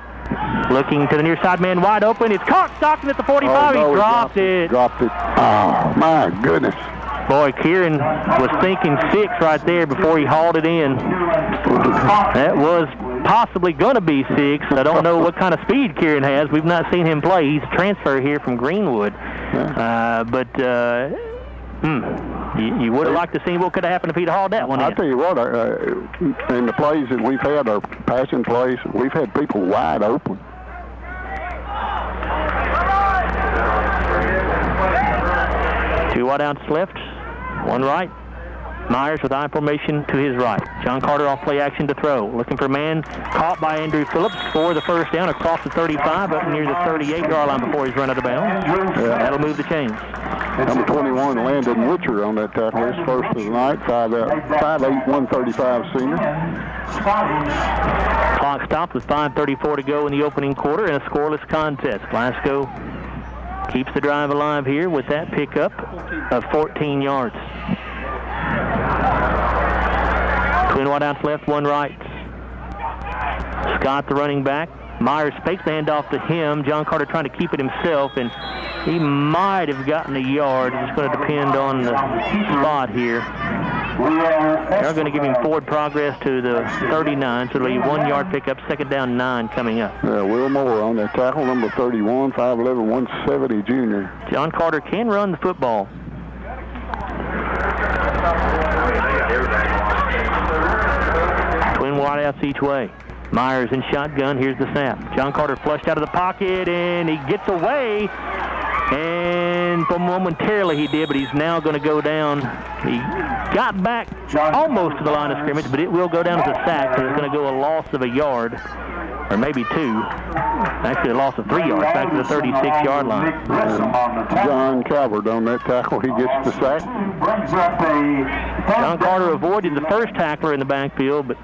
Looking to the near side, man wide open. It's caught, Stockton at the 45. Oh, no, he dropped it. Dropped it. Oh, my goodness. Boy, Kieran was thinking 6 right there before he hauled it in. That was possibly going to be 6. I don't know what kind of speed Kieran has. We've not seen him play. He's a transfer here from Greenwood. You would have liked to see what could have happened if he'd hauled that one in. I'll tell you what, in the plays that we've had, our passing plays, we've had people wide open. Two wideouts left, one right. Myers with I formation to his right. John Carter off play action to throw. Looking for a man caught by Andrew Phillips for the first down across the 35 up near the 38-yard line before he's run out of bounds. That'll move the chains. Number 21, Landon Witcher on that tackle. His first of the night, 5'8", 135 senior. Clock stopped with 5:34 to go in the opening quarter in a scoreless contest. Glasgow keeps the drive alive here with that pickup of 14 yards. Twin wideouts left, one right. Scott, the running back, Myers fakes the handoff to him. John Carter trying to keep it himself, and he might have gotten a yard. It's going to depend on the spot here. They're going to give him forward progress to the 39, so it'll be 1 yard pickup, second down 9 coming up. Will Moore on that tackle, number 31, 5'11", 170 junior. John Carter can run the football. Twin wideouts each way. Myers in shotgun. Here's the snap. John Carter flushed out of the pocket, and he gets away. And for momentarily he did, but he's now going to go down. He got back almost to the line of scrimmage, but it will go down as a sack, so it's going to go a loss of a yard, or maybe 2. Actually, a loss of 3 yards back to the 36-yard line. John Calvert on that tackle. He gets the sack. John Carter avoided the first tackler in the backfield, but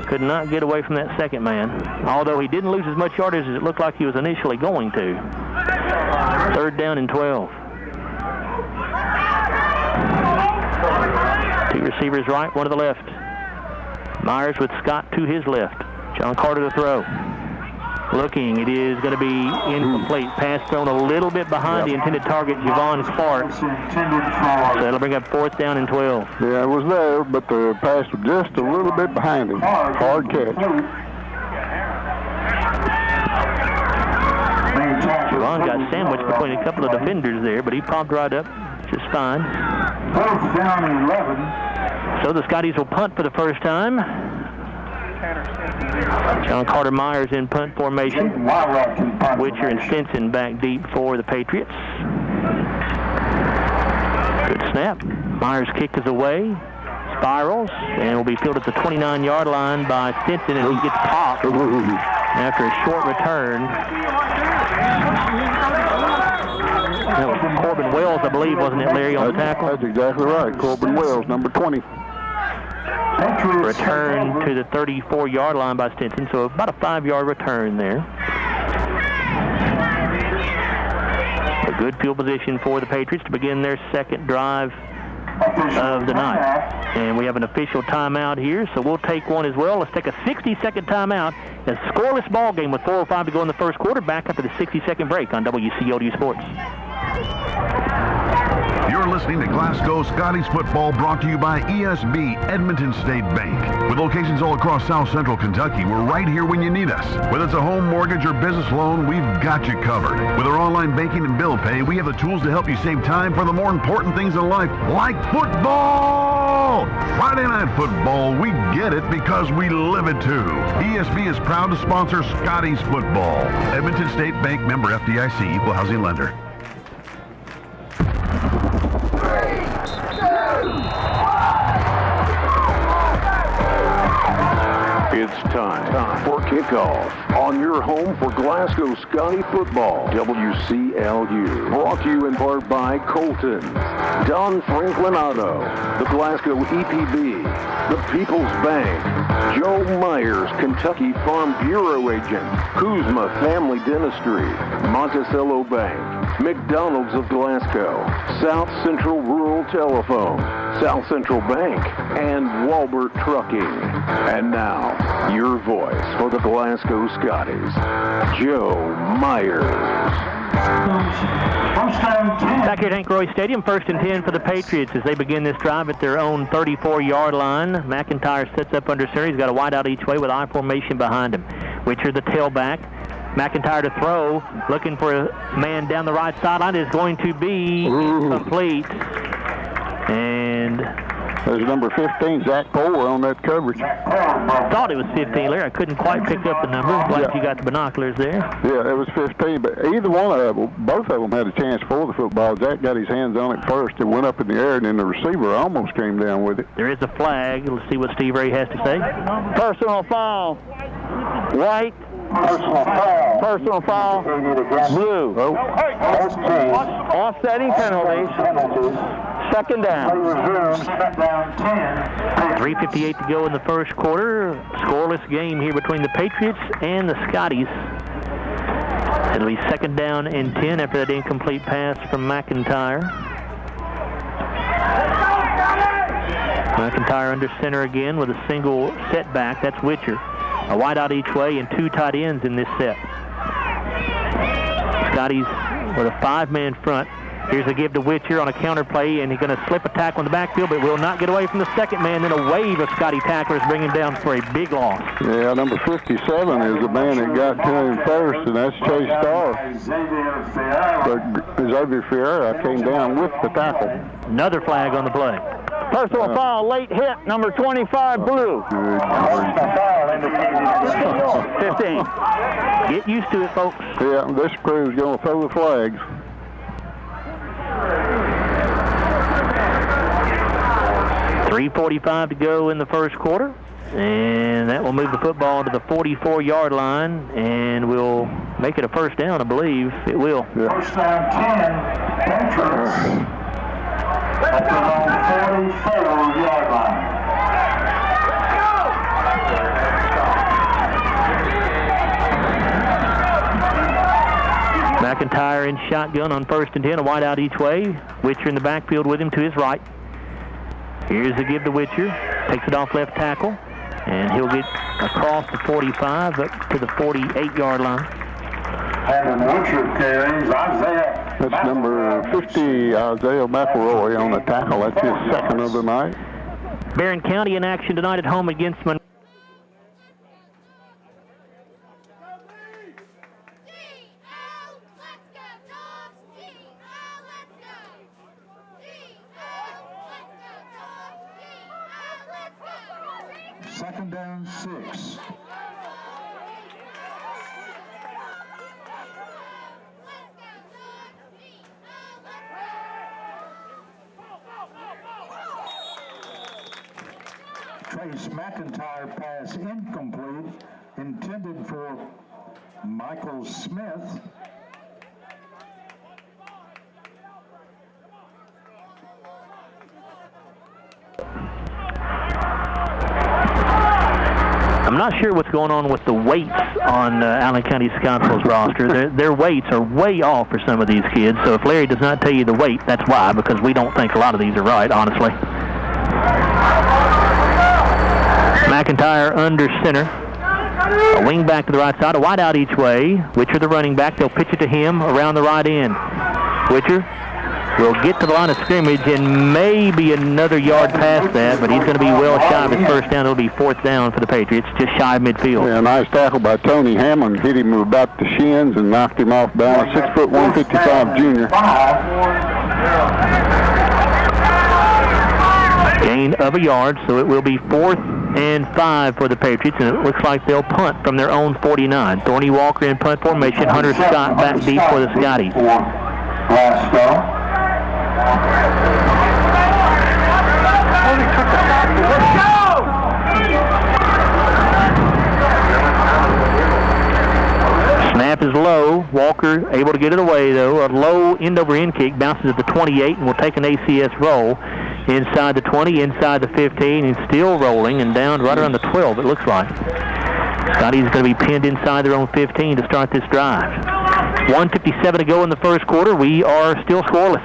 could not get away from that second man, although he didn't lose as much yardage as it looked like he was initially going to. Third down and 12. 2 receivers right, 1 to the left. Myers with Scott to his left. John Carter to throw. Looking, it is going to be incomplete. Pass thrown a little bit behind the intended target, Javon Clark. So that'll bring up 4th down and 12. Yeah, it was there, but the pass was just a little bit behind him. Hard catch. Javon got sandwiched between a couple of defenders there, but he popped right up just fine. 4th down and 11. So the Scotties will punt for the first time. John Carter Myers in punt formation. Witcher and Stinson back deep for the Patriots. Good snap. Myers' kick is away. Spirals and will be fielded at the 29-yard line by Stinson, and he gets popped after a short return. That was Corbin Wells, I believe, wasn't it, Larry, on the tackle? That's exactly right. Corbin Wells, number 20. Return to the 34-yard line by Stinson, so about a 5-yard return there. A good field position for the Patriots to begin their second drive of the night. And we have an official timeout here, so we'll take one as well. Let's take a 60-second timeout. A scoreless ball game with 4:05 to go in the first quarter. Back after the 60-second break on WCLU Sports. You're listening to Glasgow Scotties football, brought to you by ESB Edmonton State Bank. With locations all across South Central Kentucky, we're right here when you need us. Whether it's a home mortgage or business loan, we've got you covered. With our online banking and bill pay, we have the tools to help you save time for the more important things in life, like football! Friday Night Football, we get it because we live it too. ESB is proud to sponsor Scotties football. Edmonton State Bank, member FDIC, equal housing lender. It's time for kickoff on your home for Glasgow Scotty football. WCLU. Brought to you in part by Colton's, Don Franklin Auto, the Glasgow EPB, the People's Bank, Joe Myers, Kentucky Farm Bureau Agent, Kuzma Family Dentistry, Monticello Bank, McDonald's of Glasgow, South Central Rural Telephone, South Central Bank, and Walbert Trucking. And now, your voice for the Glasgow Scotties, Joe Myers. Back here at Hank Roy Stadium, 1st and 10 for the Patriots as they begin this drive at their own 34-yard line. McIntyre sets up under center. He's got a wide out each way with I formation behind him. Witcher, the tailback. McIntyre to throw, looking for a man down the right sideline, is going to be incomplete. And there's number 15, Zach Power, on that coverage. I thought it was 15, Larry. I couldn't quite pick up the number. Glad you got the binoculars there. Yeah, it was 15, but either one of them, both of them had a chance for the football. Zach got his hands on it first. It went up in the air, and then the receiver almost came down with it. There is a flag. Let's see what Steve Ray has to say. Personal foul. White. Personal foul. Blue. Oh. Offsetting penalties. Second down. 3:58 to go in the first quarter. Scoreless game here between the Patriots and the Scotties. It'll be second down and 10 after that incomplete pass from McIntyre. McIntyre under center again with a single setback. That's Witcher. A wide out each way and 2 tight ends in this set. Scotties with a 5-man front. Here's a give to Witcher on a counter play, and he's going to slip a tackle in the backfield, but will not get away from the second man. Then a wave of Scotty tacklers bring him down for a big loss. Yeah, number 57 is the man that got to him first, and that's Chase Starr. But Xavier Ferreira came down with the tackle. Another flag on the play. Personal foul, late hit, number 25, Blue. 15. Get used to it, folks. Yeah, this crew's going to throw the flags. .345 to go in the first quarter, and that will move the football to the 44-yard line, and will make it a first down, I believe. It will. Yeah. First down 10, Patriots at their own 44-yard line. McIntyre in shotgun on 1st and 10, a wide out each way. Witcher in the backfield with him to his right. Here's the give to Witcher. Takes it off left tackle, and he'll get across the 45 up to the 48-yard line. And Witcher carries Isaiah. That's number 50, Isaiah McElroy on the tackle. That's his second of the night. Barron County in action tonight at home against Monroe. Second down 6. Trace McIntyre pass incomplete, intended for Michael Smith. I'm not sure what's going on with the weights on Allen County-Scottsville's roster. Their weights are way off for some of these kids, so if Larry does not tell you the weight, that's why, because we don't think a lot of these are right, honestly. McIntyre under center. A wing back to the right side, a wide out each way. Witcher the running back. They'll pitch it to him around the right end. Witcher will get to the line of scrimmage and maybe another yard past that, but he's going to be well shy of his first down. It'll be 4th down for the Patriots, just shy of midfield. Yeah, nice tackle by Tony Hammond. Hit him about the shins and knocked him off balance. 6 foot 155 junior. Gain of a yard, so it will be 4th and 5 for the Patriots, and it looks like they'll punt from their own 49. Thorny Walker in punt formation. Hunter Scott back deep for the Scotties. Glasgow. Snap is low. Walker able to get it away, though. A low end-over-end kick bounces at the 28 and will take an ACS roll inside the 20, inside the 15, and still rolling and down right around the 12, it looks like. Scotties going to be pinned inside their own 15 to start this drive. 1:57 to go in the first quarter. We are still scoreless.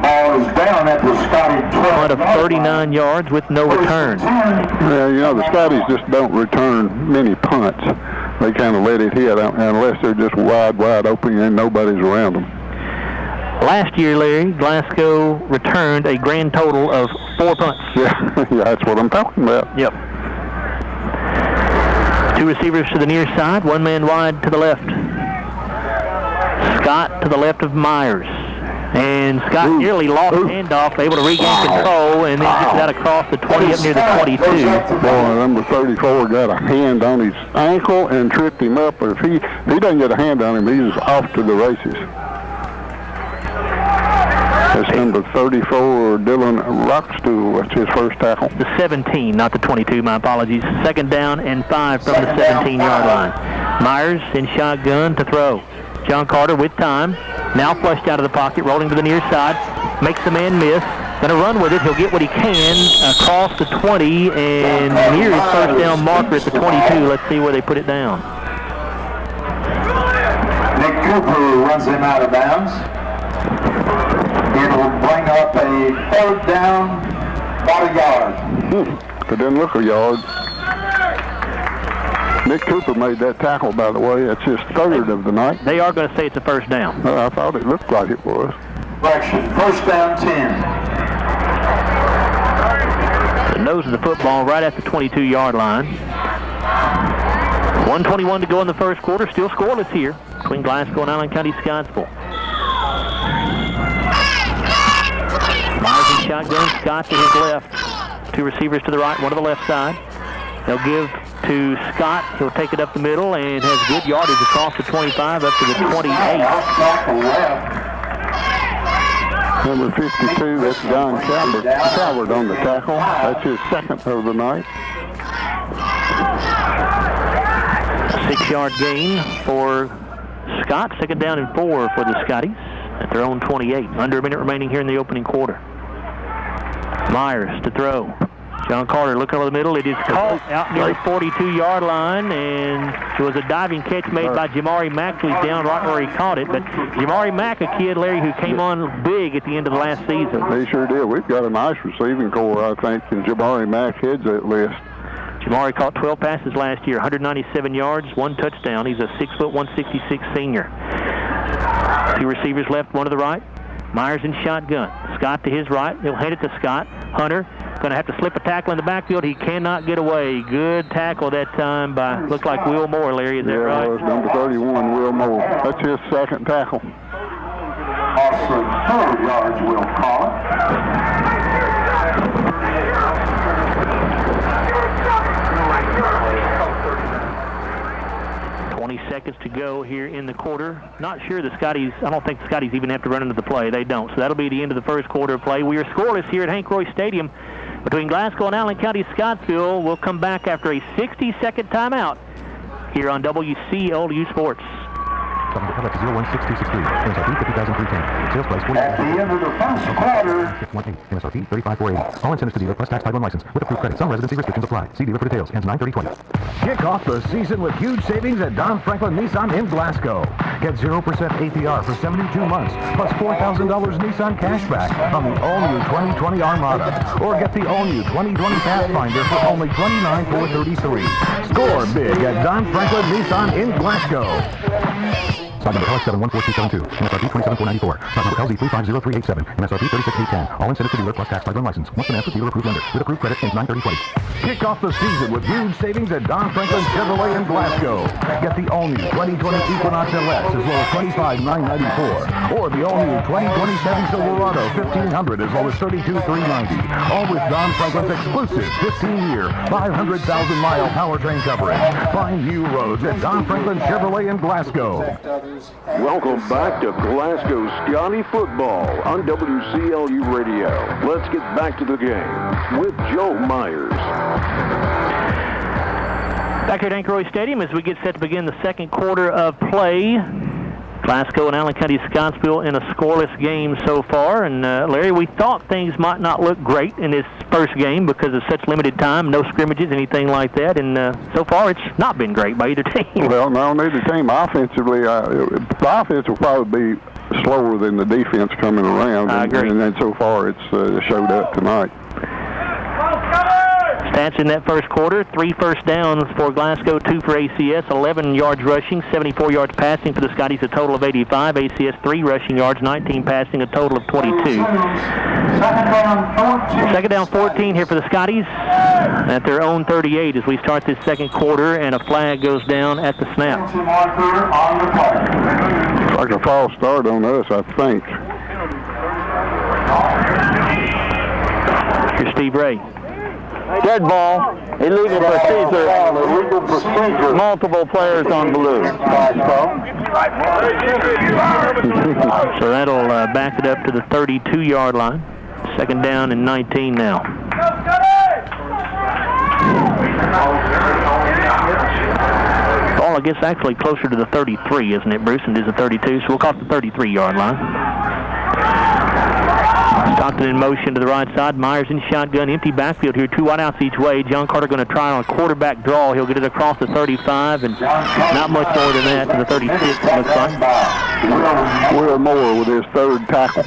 Ball is down at the Scotty 12. Punt of 39 yards with no return. Yeah, you know, the Scotties just don't return many punts. They kind of let it hit unless they're just wide open and nobody's around them. Last year, Larry, Glasgow returned a grand total of 4 punts. Yeah, that's what I'm talking about. Yep. 2 receivers to the near side, 1 man wide to the left. Scott to the left of Myers. And Scott nearly lost handoff, able to regain control, and then gets that across the 20 up near the 22. Boy, number 34 got a hand on his ankle and tripped him up. If he doesn't get a hand on him, he's off to the races. That's number 34, Dylan Rockstool. That's his first tackle. The 17, not the 22, my apologies. 2nd down and 5 from the 17-yard line. Myers in shotgun to throw. John Carter with time. Now flushed out of the pocket, rolling to the near side. Makes the man miss. Going to run with it. He'll get what he can across the 20 and near his first down marker at the 22. Let's see where they put it down. Nick Cooper runs him out of bounds. It'll bring up a 3rd down, about a yard. It didn't look a yard. Nick Cooper made that tackle, by the way. That's his third of the night. They are going to say it's a first down. I thought it looked like it was. First down 10. The nose of the football right at the 22-yard line. 1:21 to go in the first quarter. Still scoreless here between Glasgow and Allen County-Scottsville. Myers in shotgun. Scott to his left. Two receivers to the right, one to the left side. They'll give to Scott. He'll take it up the middle and has good yardage across the 25 up to the 28. Number 52, that's Don Calvert on the tackle. That's his second of the night. 6-yard gain for Scott. Second down and 4 for the Scotties at their own 28. Under a minute remaining here in the opening quarter. Myers to throw. John Carter looking over the middle. It is caught out near the 42-yard line, and it was a diving catch made by Jamari Mack, who's down right where he caught it. But Jamari Mack, a kid, Larry, who came on big at the end of the last season. They sure did. We've got a nice receiving core, I think, and Jamari Mack heads that list. Jamari caught 12 passes last year, 197 yards, 1 touchdown. He's a 6', 166 senior. 2 receivers left, one to the right. Myers in shotgun. Scott to his right. He'll hand it to Scott. Hunter going to have to slip a tackle in the backfield. He cannot get away. Good tackle that time by, looked like Will Moore, Larry. Is that right? Yeah, it was number 31, Will Moore. That's his second tackle. Also, 30 yards, we'll call it. 20 seconds to go here in the quarter. Not sure the Scotties, I don't think the Scotties even have to run into the play. They don't. So that'll be the end of the first quarter of play. We are scoreless here at Hank Roy Stadium between Glasgow and Allen County-Scottsville. We'll come back after a 60-second timeout here on WCLU Sports. 01663. MSRP 50,310. Sales price 40. At the end of the first quarter. 18. MSRP 35,480. All incentives to dealer plus tax title and license with approved credit. Some residency restrictions apply. See dealer for details. Ends 9/30/20. Kick off the season with huge savings at Don Franklin Nissan in Glasgow. Get 0% APR for 72 months, plus $4,000 Nissan cashback on the all-new 2020 Armada. Or get the all-new 2020 Pathfinder for only $29,433. Score big at Don Franklin Nissan in Glasgow. Stock number LX714272. MSRP 27,494. Stock number LZ350387. MSRP 36,810. All incentives to dealer plus tax title and license. Once financed with dealer approved lender. With approved credit ends 9/30/20. Kick off the season with huge savings at Don Franklin Chevrolet in Glasgow. Get the all-new 2020 Equinox LS as low as $25,994. Or the all-new 2027 Silverado 1500 as low as $32,390. All with Don Franklin's exclusive 15-year, 500,000-mile powertrain coverage. Find new roads at Don Franklin Chevrolet in Glasgow. Welcome back to Glasgow Scotty football on WCLU Radio. Let's get back to the game with Joe Myers. Back here at Hank Roy Stadium as we get set to begin the second quarter of play. Glasgow and Allen County-Scottsville in a scoreless game so far. And Larry, we thought things might not look great in this first game because of such limited time, no scrimmages, anything like that. And so far it's not been great by either team. Well, no, neither team. Offensively, the offense will probably be slower than the defense coming around. I agree. And then so far it's showed up tonight. Stats in that first quarter: 3 first downs for Glasgow, 2 for ACS, 11 yards rushing, 74 yards passing for the Scotties, a total of 85. ACS 3 rushing yards, 19 passing, a total of 22. Second down 14 here for the Scotties at their own 38 as we start this second quarter, and a flag goes down at the snap. It's like a false start on us, I think. Here's Steve Ray. Dead ball, illegal procedure, multiple players on blue. So that'll back it up to the 32-yard line. Second down and 19 now. Ball, I guess, actually closer to the 33, isn't it, Bruce? And is the 32, so we'll call it the 33-yard line. Stockton in motion to the right side. Myers in shotgun. Empty backfield here. 2 wideouts each way. John Carter going to try on a quarterback draw. He'll get it across the 35 and not much more than that to the 36, it looks like. Will Moore with his third tackle.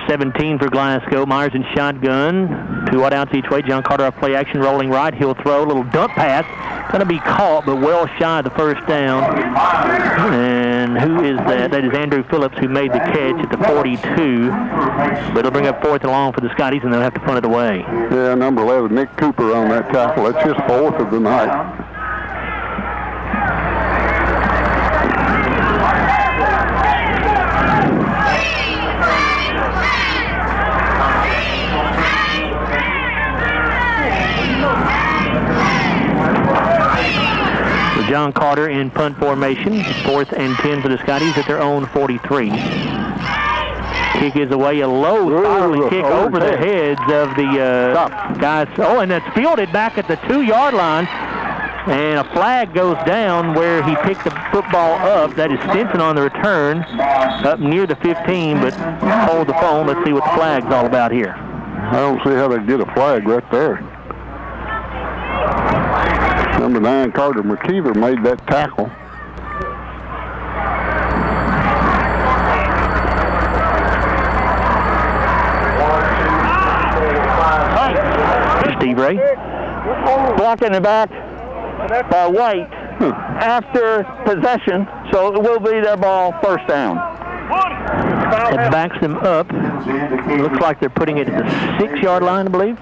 17 for Glasgow. Myers in shotgun. 2 wide outs each way. John Carter off play action, rolling right. He'll throw a little dump pass. Going to be caught, but well shy of the first down. And who is that? That is Andrew Phillips, who made the catch at the 42. But it'll bring up 4th and long for the Scotties, and they'll have to punt it away. Yeah, number 11, Nick Cooper on that tackle. That's his 4th of the night. John Carter in punt formation. 4th and 10 for the Scotties at their own 43. Kick is away, a low spiraling kick over the heads of the guys. Oh, and that's fielded back at the 2-yard line. And a flag goes down where he picked the football up. That is Stinson on the return up near the 15, but hold the phone. Let's see what the flag's all about here. I don't see how they get a flag right there. Number 9, Carter McKeever, made that tackle. Steve Ray. Block in the back by White after possession, so it will be their ball, first down. It backs them up. Looks like they're putting it at the 6-yard line, I believe.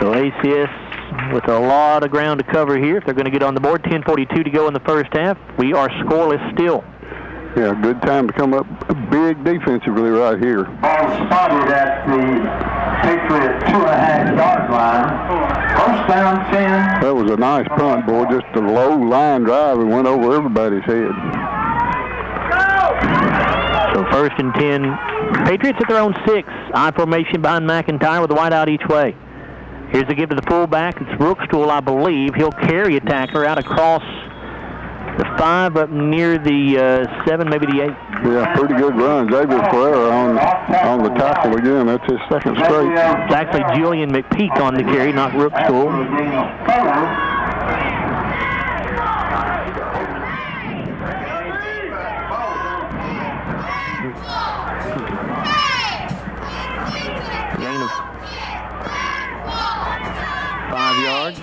So ACS with a lot of ground to cover here if they're going to get on the board. 10:42 to go in the first half. We are scoreless still. Yeah, good time to come up big defensively right here. Ball spotted at the Patriots 2.5-yard line. First down 10. That was a nice punt, boy. Just a low line drive and went over everybody's head. So 1st and 10. Patriots at their own 6. I formation behind McIntyre with a wide out each way. Here's the give to the fullback. It's Brookstool, I believe. He'll carry a tackler out across the 5 up near the 7, maybe the 8. Yeah, pretty good run. Xavier Ferreira on the tackle again. That's his 2nd straight. It's actually Julian McPeak on the carry, not Brookstool. Gain of 5 yards.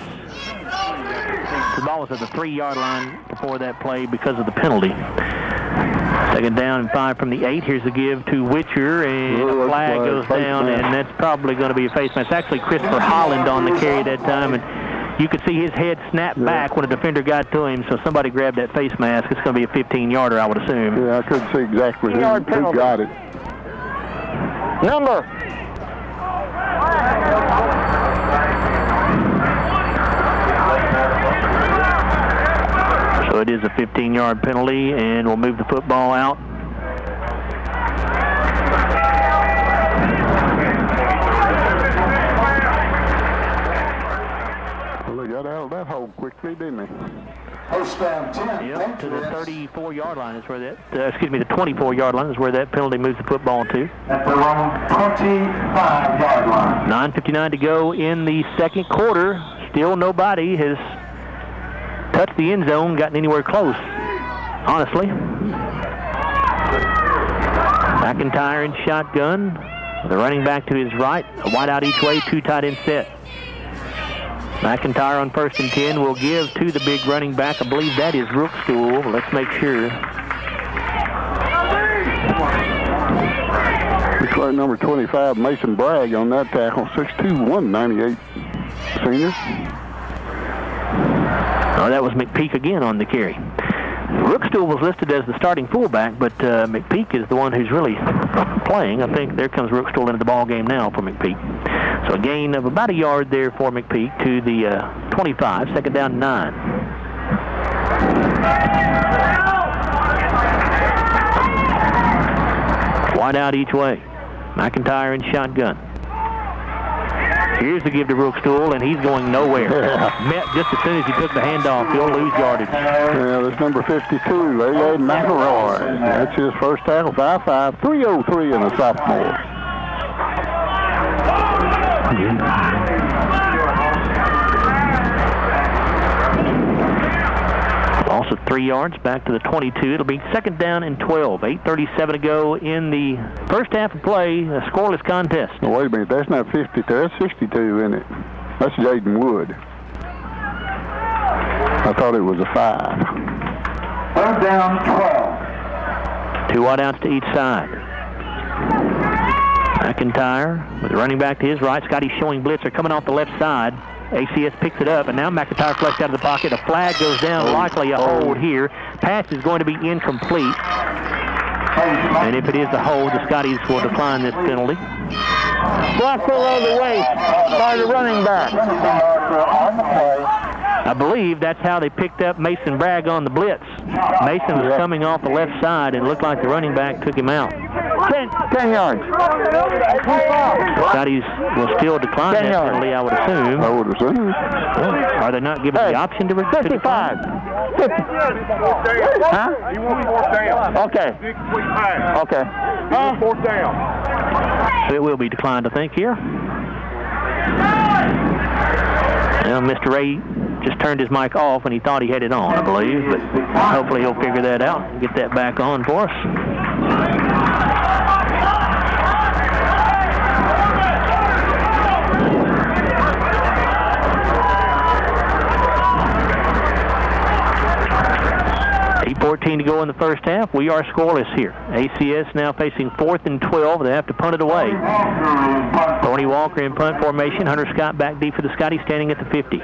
The ball was at the 3-yard line before that play because of the penalty. 2nd down and 5 from the 8. Here's the give to Witcher, and a flag goes down, and that's probably going to be a face mask. It's actually Christopher Holland on the carry that time, and you could see his head snap back when a defender got to him, so somebody grabbed that face mask. It's going to be a 15-yarder, I would assume. Yeah, I couldn't see exactly who got it. Number. So it is a 15-yard penalty, and we'll move the football out. Well, they got out of that hole quickly, didn't they? First down 10. Yep, to the 34-yard line is where that, the 24-yard line is where that penalty moves the football to. At the wrong 25-yard line. 9:59 to go in the second quarter. Still nobody has touched the end zone, gotten anywhere close, honestly. McIntyre in shotgun. The running back to his right. A wide out each way, 2 tight end set. McIntyre on 1st and 10 will give to the big running back. I believe that is Brookstool. Let's make sure. Looks like number 25, Mason Bragg on that tackle. 6'2", 198 senior. Oh, that was McPeak again on the carry. Brookstool was listed as the starting fullback, but McPeak is the one who's really playing. I think there comes Brookstool into the ball game now for McPeak. So a gain of about a yard there for McPeak to the 25, 2nd down 9. Wide out each way. McIntyre in shotgun. Here's the give to Brookstool, and he's going nowhere. Met just as soon as he took the handoff. He'll lose yardage. Yeah, that's number 52, A.A. McElroy. That's his first tackle, 5'5", 303 and a sophomore. Loss of 3 yards, back to the 22. It'll be second down and 12. 8:37 to go in the first half of play, a scoreless contest. Oh, wait a minute, that's not 52, that's 62, isn't it? That's Jaden Wood. I thought it was a 5. Third down, 12. 2 wideouts to each side. McIntyre with the running back to his right. Scotty showing blitz. They're coming off the left side. ACS picks it up, and now McIntyre flushed out of the pocket. A flag goes down, likely a hold here. Pass is going to be incomplete. And if it is a hold, the Scotties will decline this penalty. Block below the waist by the running back. I believe that's how they picked up Mason Bragg on the blitz. Mason was coming off the left side, and it looked like the running back took him out. 10 yards. Scotties will still decline that penalty, I would assume. I would assume. Are they not given the option to 55. 50. Huh? He wants 4th down. Okay. Okay. He wants 4th down. So it will be declined, I think, here. Well, Mr. Ray just turned his mic off when he thought he had it on, I believe, but hopefully he'll figure that out and get that back on for us. .14 to go in the first half. We are scoreless here. ACS now facing 4th and 12. They have to punt it away. Tony Walker in punt formation. Hunter Scott back deep for the Scotties, standing at the 50.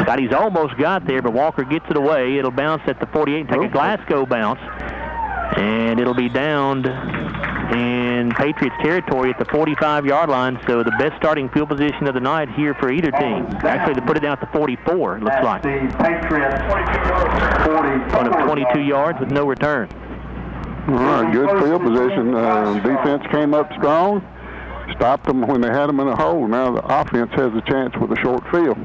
Scotties almost got there, but Walker gets it away. It'll bounce at the 48 and take a Glasgow bounce. And it'll be downed in Patriots territory at the 45-yard line, so the best starting field position of the night here for either team. Actually, they put it down at the 44, it looks like. The Patriots 40. Of 22 yards with no return. All right, good field position. Defense came up strong, stopped them when they had them in a hole. Now the offense has a chance with a short field.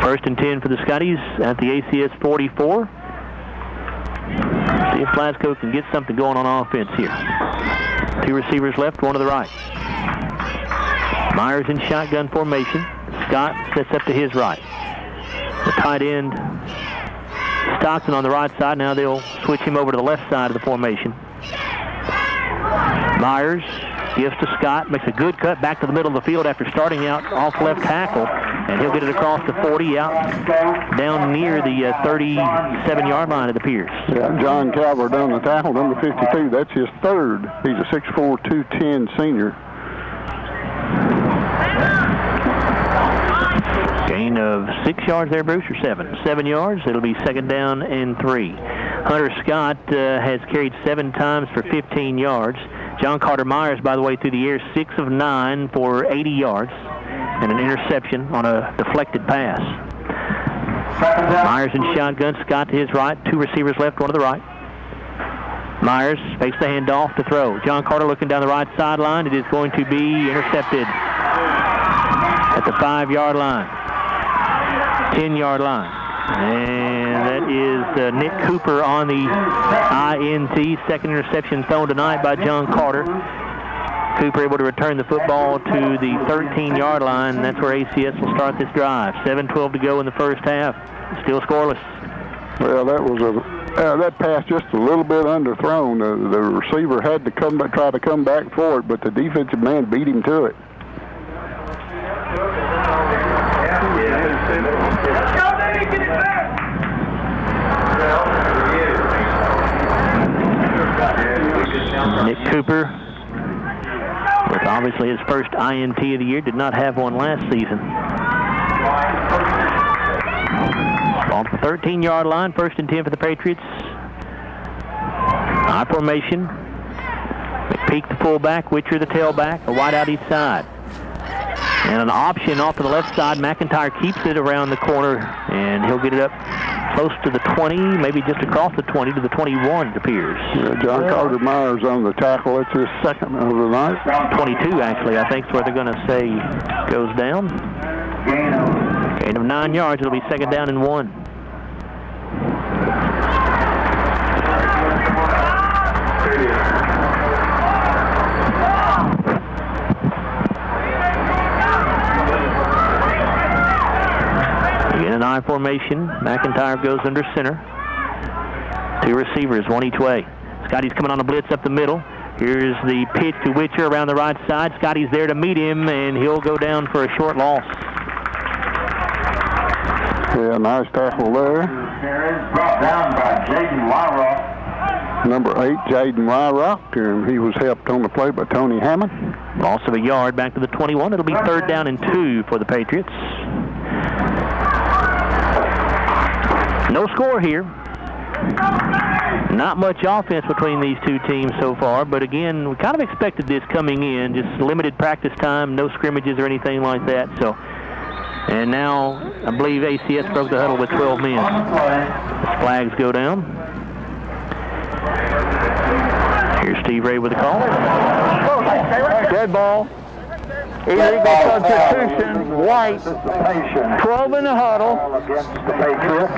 First and 10 for the Scotties at the ACS 44. See if Glasgow can get something going on offense here. 2 receivers left, 1 to the right. Myers in shotgun formation. Scott sets up to his right. The tight end, Stockton on the right side. Now they'll switch him over to the left side of the formation. Myers gives to Scott, makes a good cut back to the middle of the field after starting out off left tackle, and he'll get it across the 40 out down near the 37-yard line, it appears. Yeah, John Calver down the tackle, number 52. That's his 3rd. He's a 6'4", 210 senior. Gain of 6 yards there, Bruce, or 7? 7 yards. It'll be second down and 3. Hunter Scott has carried 7 times for 15 yards. John Carter Myers, by the way, through the air, 6 of 9 for 80 yards and an interception on a deflected pass. Myers in shotgun, Scott to his right, 2 receivers left, 1 to the right. Myers fakes the handoff to throw. John Carter looking down the right sideline. It is going to be intercepted at the 5-yard line, 10-yard line. And that is Nick Cooper on the INT. Second interception thrown tonight by John Carter. Cooper able to return the football to the 13-yard line. And that's where ACS will start this drive. 7:12 to go in the first half. Still scoreless. Well, that was that pass just a little bit underthrown. The receiver had to try to come back for it, but the defensive man beat him to it. Nick Cooper, with obviously his first INT of the year, did not have one last season. On the 13-yard line, first and 10 for the Patriots. High formation. McPeak the fullback, Witcher the tailback, a wide out each side. And an option off to the left side. McIntyre keeps it around the corner, and he'll get it up close to the 20, maybe just across the 20 to the 21, it appears. Yeah, John Carter Myers on the tackle. It's his second of the night. 22, actually, I think is where they're going to say goes down. Gain of 9 yards. It'll be second down and 1. I formation. McIntyre goes under center. 2 receivers, 1 each way. Scotty's coming on a blitz up the middle. Here's the pitch to Witcher around the right side. Scotty's there to meet him, and he'll go down for a short loss. Yeah, nice tackle there. Brought down by Jaden Wyrock. Number 8, Jaden Wyrock. He was helped on the play by Tony Hammond. Loss of a yard back to the 21. It'll be 3rd down and 2 for the Patriots. No score here. Not much offense between these two teams so far, but again, we kind of expected this coming in. Just limited practice time, no scrimmages or anything like that. So, and now I believe ACS broke the huddle with 12 men. The flags go down. Here's Steve Ray with the call. Dead ball. Illegal substitution. White. 12 in the huddle. Against the Patriots.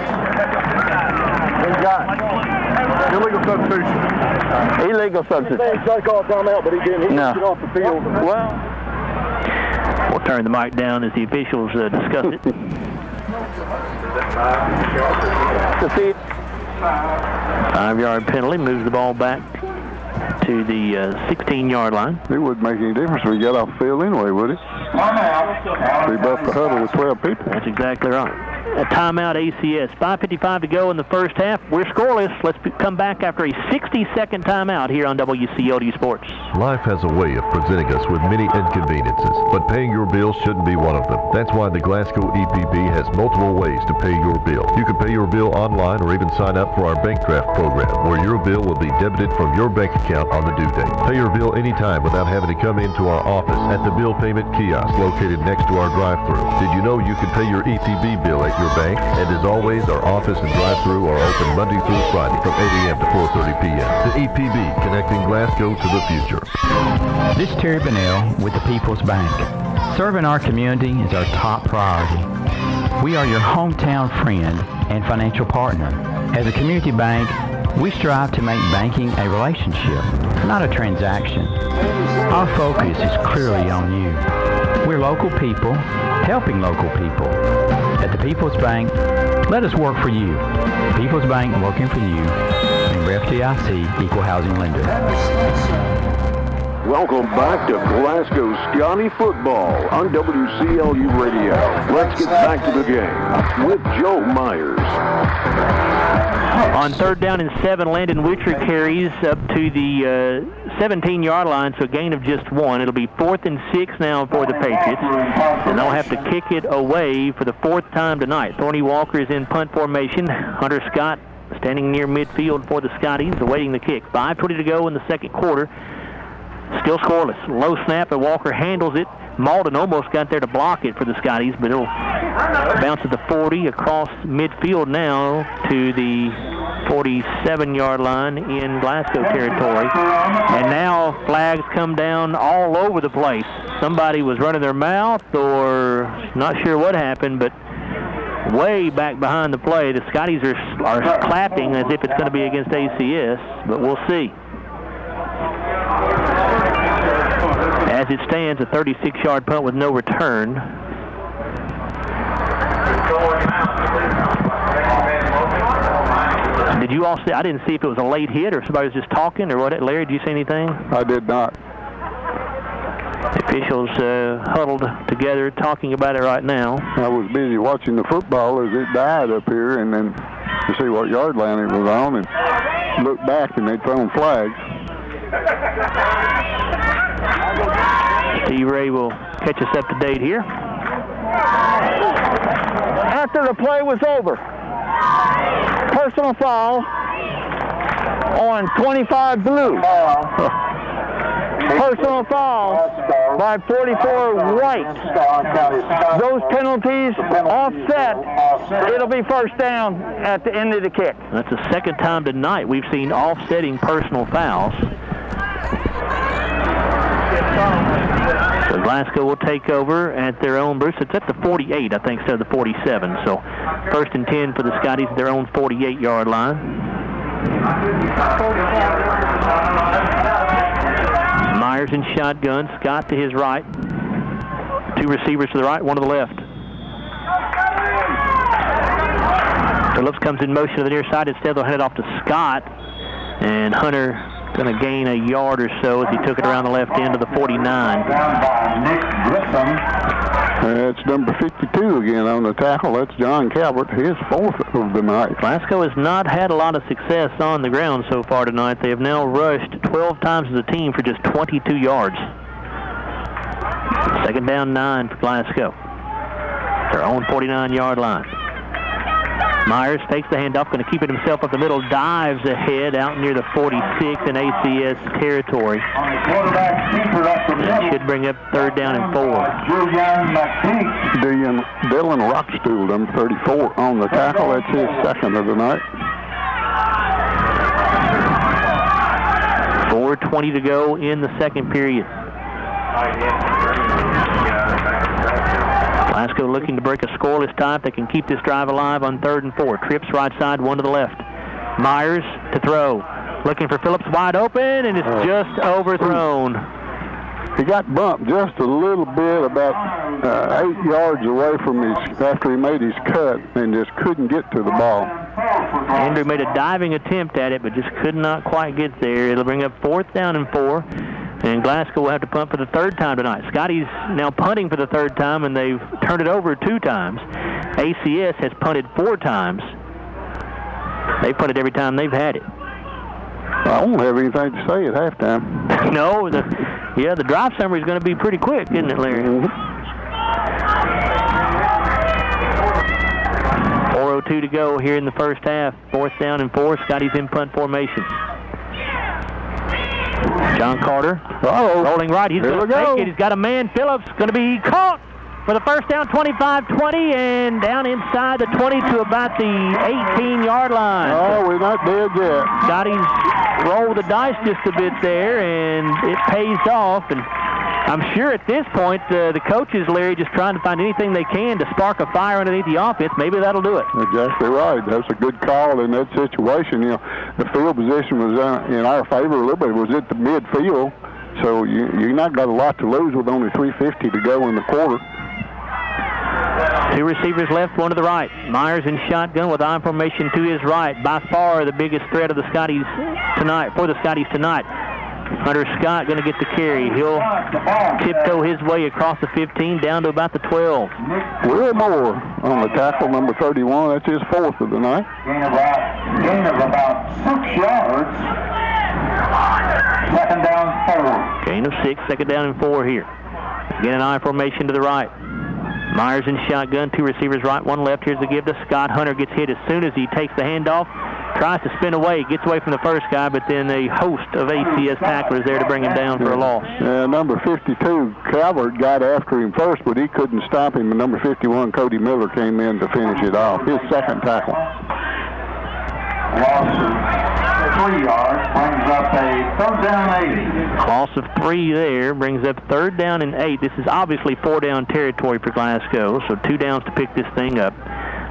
Illegal substitution. Illegal substitution. He called timeout, but he didn't. He get off the field. Well, we'll turn the mic down as the officials discuss it. Defeat. 5-yard penalty moves the ball back to the 16-yard line. It wouldn't make any difference if we got off the field anyway, would it? We buffed the huddle with 12 people. That's exactly right. A timeout ACS. 5:55 to go in the first half. We're scoreless. Let's come back after a 60-second timeout here on WCLD Sports. Life has a way of presenting us with many inconveniences, but paying your bills shouldn't be one of them. That's why the Glasgow EPB has multiple ways to pay your bill. You can pay your bill online or even sign up for our bank draft program, where your bill will be debited from your bank account on the due date. Pay your bill anytime without having to come into our office at the bill payment kiosk located next to our drive-thru. Did you know you can pay your EPB bill at your bank? And as always, our office and drive-thru are open Monday through Friday from 8 a.m. to 4:30 p.m. The EPB, connecting Glasgow to the future. This is Terry Bennell with the People's Bank. Serving our community is our top priority. We are your hometown friend and financial partner. As a community bank, we strive to make banking a relationship, not a transaction. Our focus is clearly on you. We're local people, helping local people. At the People's Bank, let us work for you. People's Bank working for you. Member FDIC, Equal Housing Lender. Welcome back to Glasgow Scotty football on WCLU Radio. Let's get back to the game with Joe Myers. On 3rd down and 7, Landon Witcher carries up to the 17-yard line, so a gain of just 1. It'll be 4th and 6 now for the Patriots, and they'll have to kick it away for the 4th time tonight. Thorny Walker is in punt formation. Hunter Scott standing near midfield for the Scotties, awaiting the kick. 5:20 to go in the second quarter. Still scoreless. Low snap, and Walker handles it. Malden almost got there to block it for the Scotties, but it'll bounce at the 40 across midfield now to the 47-yard line in Glasgow territory. And now flags come down all over the place. Somebody was running their mouth, or not sure what happened, but way back behind the play, the Scotties are clapping as if it's going to be against ACS, but we'll see. As it stands, a 36-yard punt with no return. Did you all see? I didn't see if it was a late hit or somebody was just talking or what. Larry, did you see anything? I did not. The officials huddled together talking about it right now. I was busy watching the football as it died up here, and then to see what yard line it was on, and looked back and they'd thrown flags. Steve Ray will catch us up to date here. After the play was over, personal foul on 25 blue. Personal foul by 44 white. Those penalties offset. It'll be 1st down at the end of the kick. That's the 2nd time tonight we've seen offsetting personal fouls. So Glasgow will take over at their own, Bruce, it's at the 48, I think, instead of the 47. So 1st and 10 for the Scotties at their own 48-yard line. Myers in shotgun, Scott to his right. 2 receivers to the right, 1 to the left. Phillips comes in motion to the near side. Instead, they'll hand it off to Scott. And Hunter going to gain a yard or so as he took it around the left end of the 49. Down by Nick Grissom. That's number 52 again on the tackle. That's John Calvert, his 4th of the night. Glasgow has not had a lot of success on the ground so far tonight. They have now rushed 12 times as a team for just 22 yards. Second down 9 for Glasgow. Their own 49-yard line. Myers takes the handoff, going to keep it himself up the middle, dives ahead out near the 46 in ACS territory. That should bring up third down and 4. Dylan Rockstool, number 34, on the tackle. That's his 2nd of the night. 4:20 to go in the second period. Glasgow looking to break a scoreless tie if they can keep this drive alive on 3rd and 4. Trips right side, 1 to the left. Myers to throw. Looking for Phillips wide open, and it's just overthrown. He got bumped just a little bit, about 8 yards away from after he made his cut, and just couldn't get to the ball. Andrew made a diving attempt at it, but just could not quite get there. It'll bring up 4th down and 4. And Glasgow will have to punt for the 3rd time tonight. Scotties now punting for the 3rd time, and they've turned it over 2 times. ACS has punted 4 times. They've punted every time they've had it. I won't have anything to say at halftime. No, the drive summary is going to be pretty quick, isn't it, Larry? 4:02 to go here in the first half. 4th down and 4. Scotties in punt formation. John Carter rolling right. He's going to take it. He's got a man. Phillips going to be caught for the first down, 25-20, and down inside the 20 to about the 18-yard line. Oh, we're not dead yet. Scotties rolled the dice just a bit there, and it pays off. And I'm sure at this point the coaches, Larry, just trying to find anything they can to spark a fire underneath the offense. Maybe that'll do it. Exactly right. That's a good call in that situation. You know, the field position was in our favor a little bit. It was at the midfield, so you not got a lot to lose with only 3:50 to go in the quarter. 2 receivers left, 1 to the right. Myers in shotgun with eye formation to his right. By far the biggest threat of the Scotties tonight, for the Scotties tonight. Hunter Scott going to get the carry. He'll tiptoe his way across the 15 down to about the 12. Will Moore on the tackle, number 31. That's his 4th of the night. Gain of about 6 yards. 2nd down, 4. Gain of 6, 2nd down and 4 here. Again, an eye formation to the right. Myers in shotgun, 2 receivers right, 1 left. Here's the give to Scott. Hunter gets hit as soon as he takes the handoff. Tries to spin away, gets away from the first guy, but then a host of ACS tacklers there to bring him down for a loss. Number 52, Calvert, got after him first, but he couldn't stop him. And number 51, Cody Miller, came in to finish it off. His 2nd tackle. Loss of 3 yards brings up a 3rd down 8. Loss of 3 there brings up 3rd down and 8. This is obviously 4-down territory for Glasgow, so 2 downs to pick this thing up.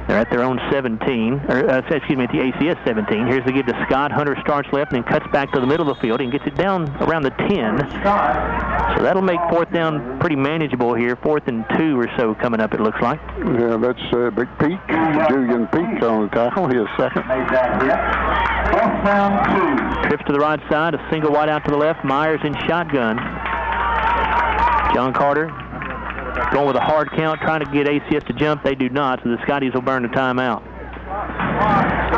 They're at their own 17, at the ACS 17. Here's the give to Scott. Hunter starts left and then cuts back to the middle of the field and gets it down around the 10. So that'll make 4th down pretty manageable here. 4th and 2 or so coming up, it looks like. Yeah, that's Big Peak, Julian Peak on the tackle. His 2nd. 4th down 2. Trips to the right side, a single wide out to the left. Myers in shotgun. John Carter going with a hard count, trying to get ACS to jump. They do not, so the Scotties will burn the timeout.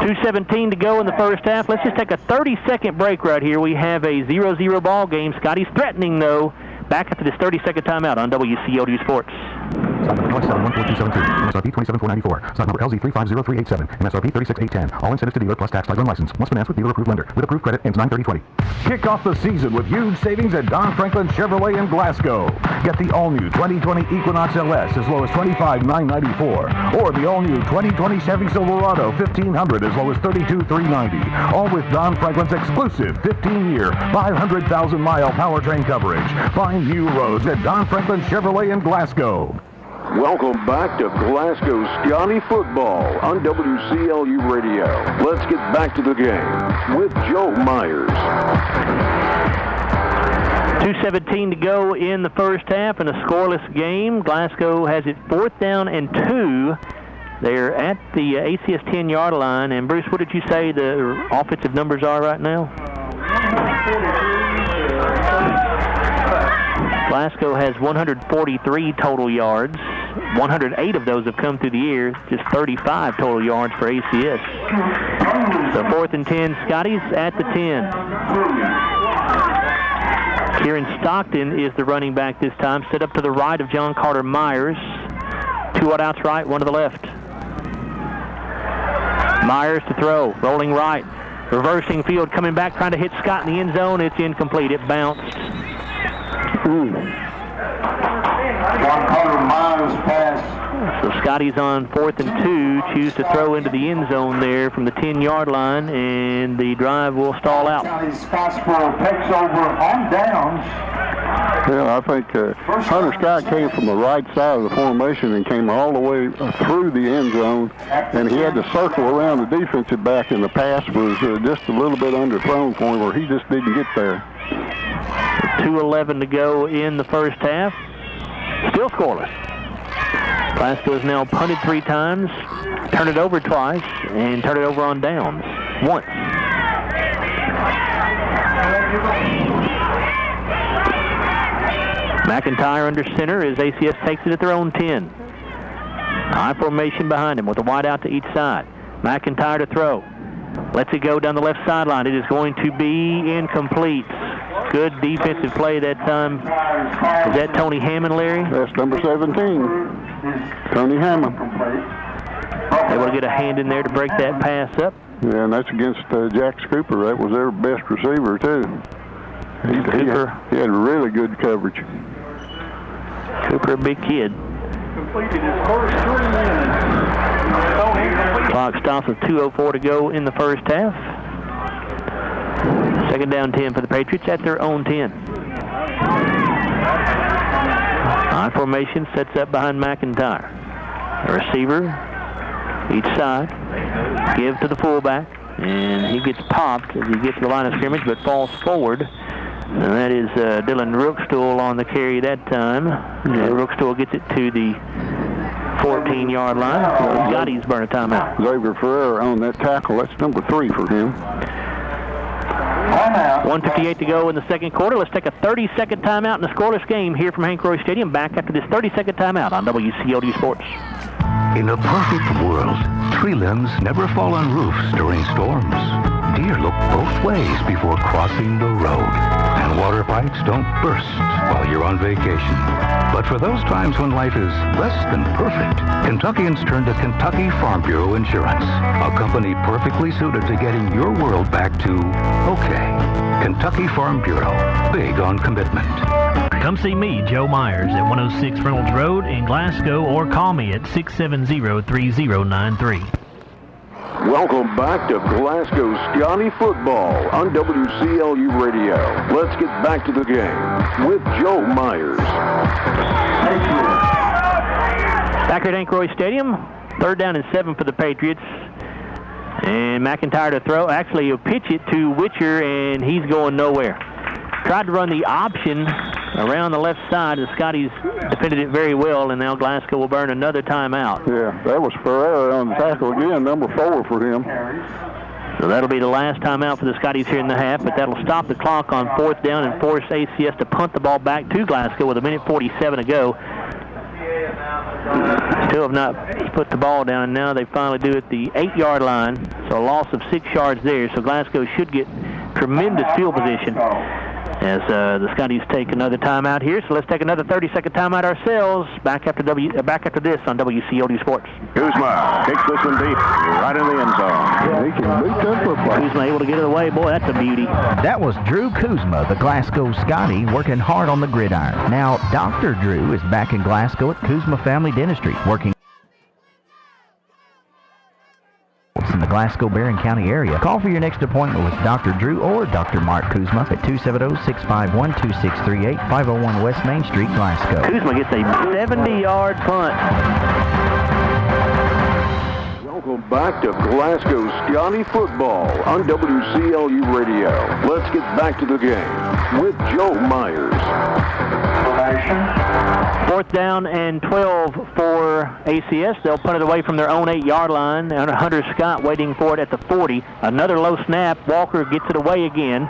2:17 to go in the first half. Let's just take a 30-second break right here. We have a 0-0 ball game. Scotties threatening, though. Back after this 30-second timeout on WCLU Sports. Stock number 271472. MSRP 27494. Stock number LZ350387. MSRP 36810. All incentives to dealer plus tax title and license. Must finance with dealer approved lender. With approved credit ends 9/30/20. Kick off the season with huge savings at Don Franklin Chevrolet in Glasgow. Get the all-new 2020 Equinox LS as low as $25,994, or the all-new 2020 Chevy Silverado 1500 as low as $32,390. All with Don Franklin's exclusive 15-year, 500,000-mile powertrain coverage. Find new roads at Don Franklin Chevrolet in Glasgow. Welcome back to Glasgow Scotty football on WCLU Radio. Let's get back to the game with Joe Myers. 2:17 to go in the first half in a scoreless game. Glasgow has it 4th down and 2 They're at the ACS 10-yard line. And, Bruce, what did you say the offensive numbers are right now? Glasgow has 143 total yards. 108 of those have come through the air, just 35 total yards for ACS. So 4th and 10, Scotties at the 10. Kieran Stockton is the running back this time, set up to the right of John Carter Myers. 2 wideouts right, 1 to the left. Myers to throw, rolling right, reversing field, coming back, trying to hit Scott in the end zone. It's incomplete. It bounced. John Carter Myers pass. So Scotty's on 4th and 2, choose to throw into the end zone there from the 10-yard line, and the drive will stall out. County-Scottsville takes over on downs. Yeah, I think Hunter Scott came from the right side of the formation and came all the way through the end zone, and he had to circle around the defensive back, and the pass was just a little bit underthrown for him, or he just didn't get there. 2:11 to go in the first half. Still scoreless. Glasgow has now punted 3 times, turned it over twice, and turned it over on downs once. McIntyre under center as ACS takes it at their own 10. High formation behind him with a wide out to each side. McIntyre to throw. Lets it go down the left sideline. It is going to be incomplete. Good defensive play that time. Is that Tony Hammond, Larry? That's number 17, Tony Hammond. Able to get a hand in there to break that pass up. Yeah, and that's against Jack Cooper. That was their best receiver, too. Cooper. He had really good coverage. Cooper, a big kid. Clock stops with 2:04 to go in the first half. 2nd down 10 for the Patriots at their own 10. High formation sets up behind McIntyre. A receiver each side. Give to the fullback. And he gets popped as he gets to the line of scrimmage, but falls forward. And that is Dylan Rookstool on the carry that time. Rookstool gets it to the 14-yard line. Scotties burn a timeout. Xavier Ferrer on that tackle. That's number 3 for him. 1:58 to go in the second quarter. Let's take a 30-second timeout in a scoreless game here from Hank Roy Stadium. Back after this 30-second timeout on WCLD Sports. In a perfect world, tree limbs never fall on roofs during storms. Deer look both ways before crossing the road. And water pipes don't burst while you're on vacation. But for those times when life is less than perfect, Kentuckians turn to Kentucky Farm Bureau Insurance, a company perfectly suited to getting your world back to okay. Kentucky Farm Bureau, big on commitment. Come see me, Joe Myers, at 106 Reynolds Road in Glasgow, or call me at 670-3093. Welcome back to Glasgow Scotty football on WCLU Radio. Let's get back to the game with Joe Myers. Back here at Hank Roy Stadium, 3rd down and 7 for the Patriots. And McIntyre to throw. Actually, he'll pitch it to Witcher, and he's going nowhere. Tried to run the option around the left side. The Scotties defended it very well, and now Glasgow will burn another timeout. Yeah, that was Ferrer on the tackle again, number 4 for him. So that'll be the last timeout for the Scotties here in the half, but that'll stop the clock on 4th down and force ACS to punt the ball back to Glasgow with 1:47 to go. Still have not put the ball down, and now they finally do at the 8-yard line. So a loss of 6 yards there. So Glasgow should get tremendous field position as the Scotties take another timeout here. So let's take another 30-second timeout ourselves. Back after this on WCLD Sports. Kuzma kicks this one deep, right in the end zone. He can boot that football. Kuzma able to get it away. Boy, that's a beauty. That was Drew Kuzma, the Glasgow Scotty, working hard on the gridiron. Now, Dr. Drew is back in Glasgow at Kuzma Family Dentistry, working in the Glasgow Barron County area. Call for your next appointment with Dr. Drew or Dr. Mark Kuzma at 270-651-2638, 501 West Main Street, Glasgow. Kuzma gets a 70-yard punt. Welcome back to Glasgow Scotty football on WCLU Radio. Let's get back to the game with Joe Myers. 4th down and 12 for ACS. They'll punt it away from their own 8-yard line. And Hunter Scott waiting for it at the 40. Another low snap. Walker gets it away again.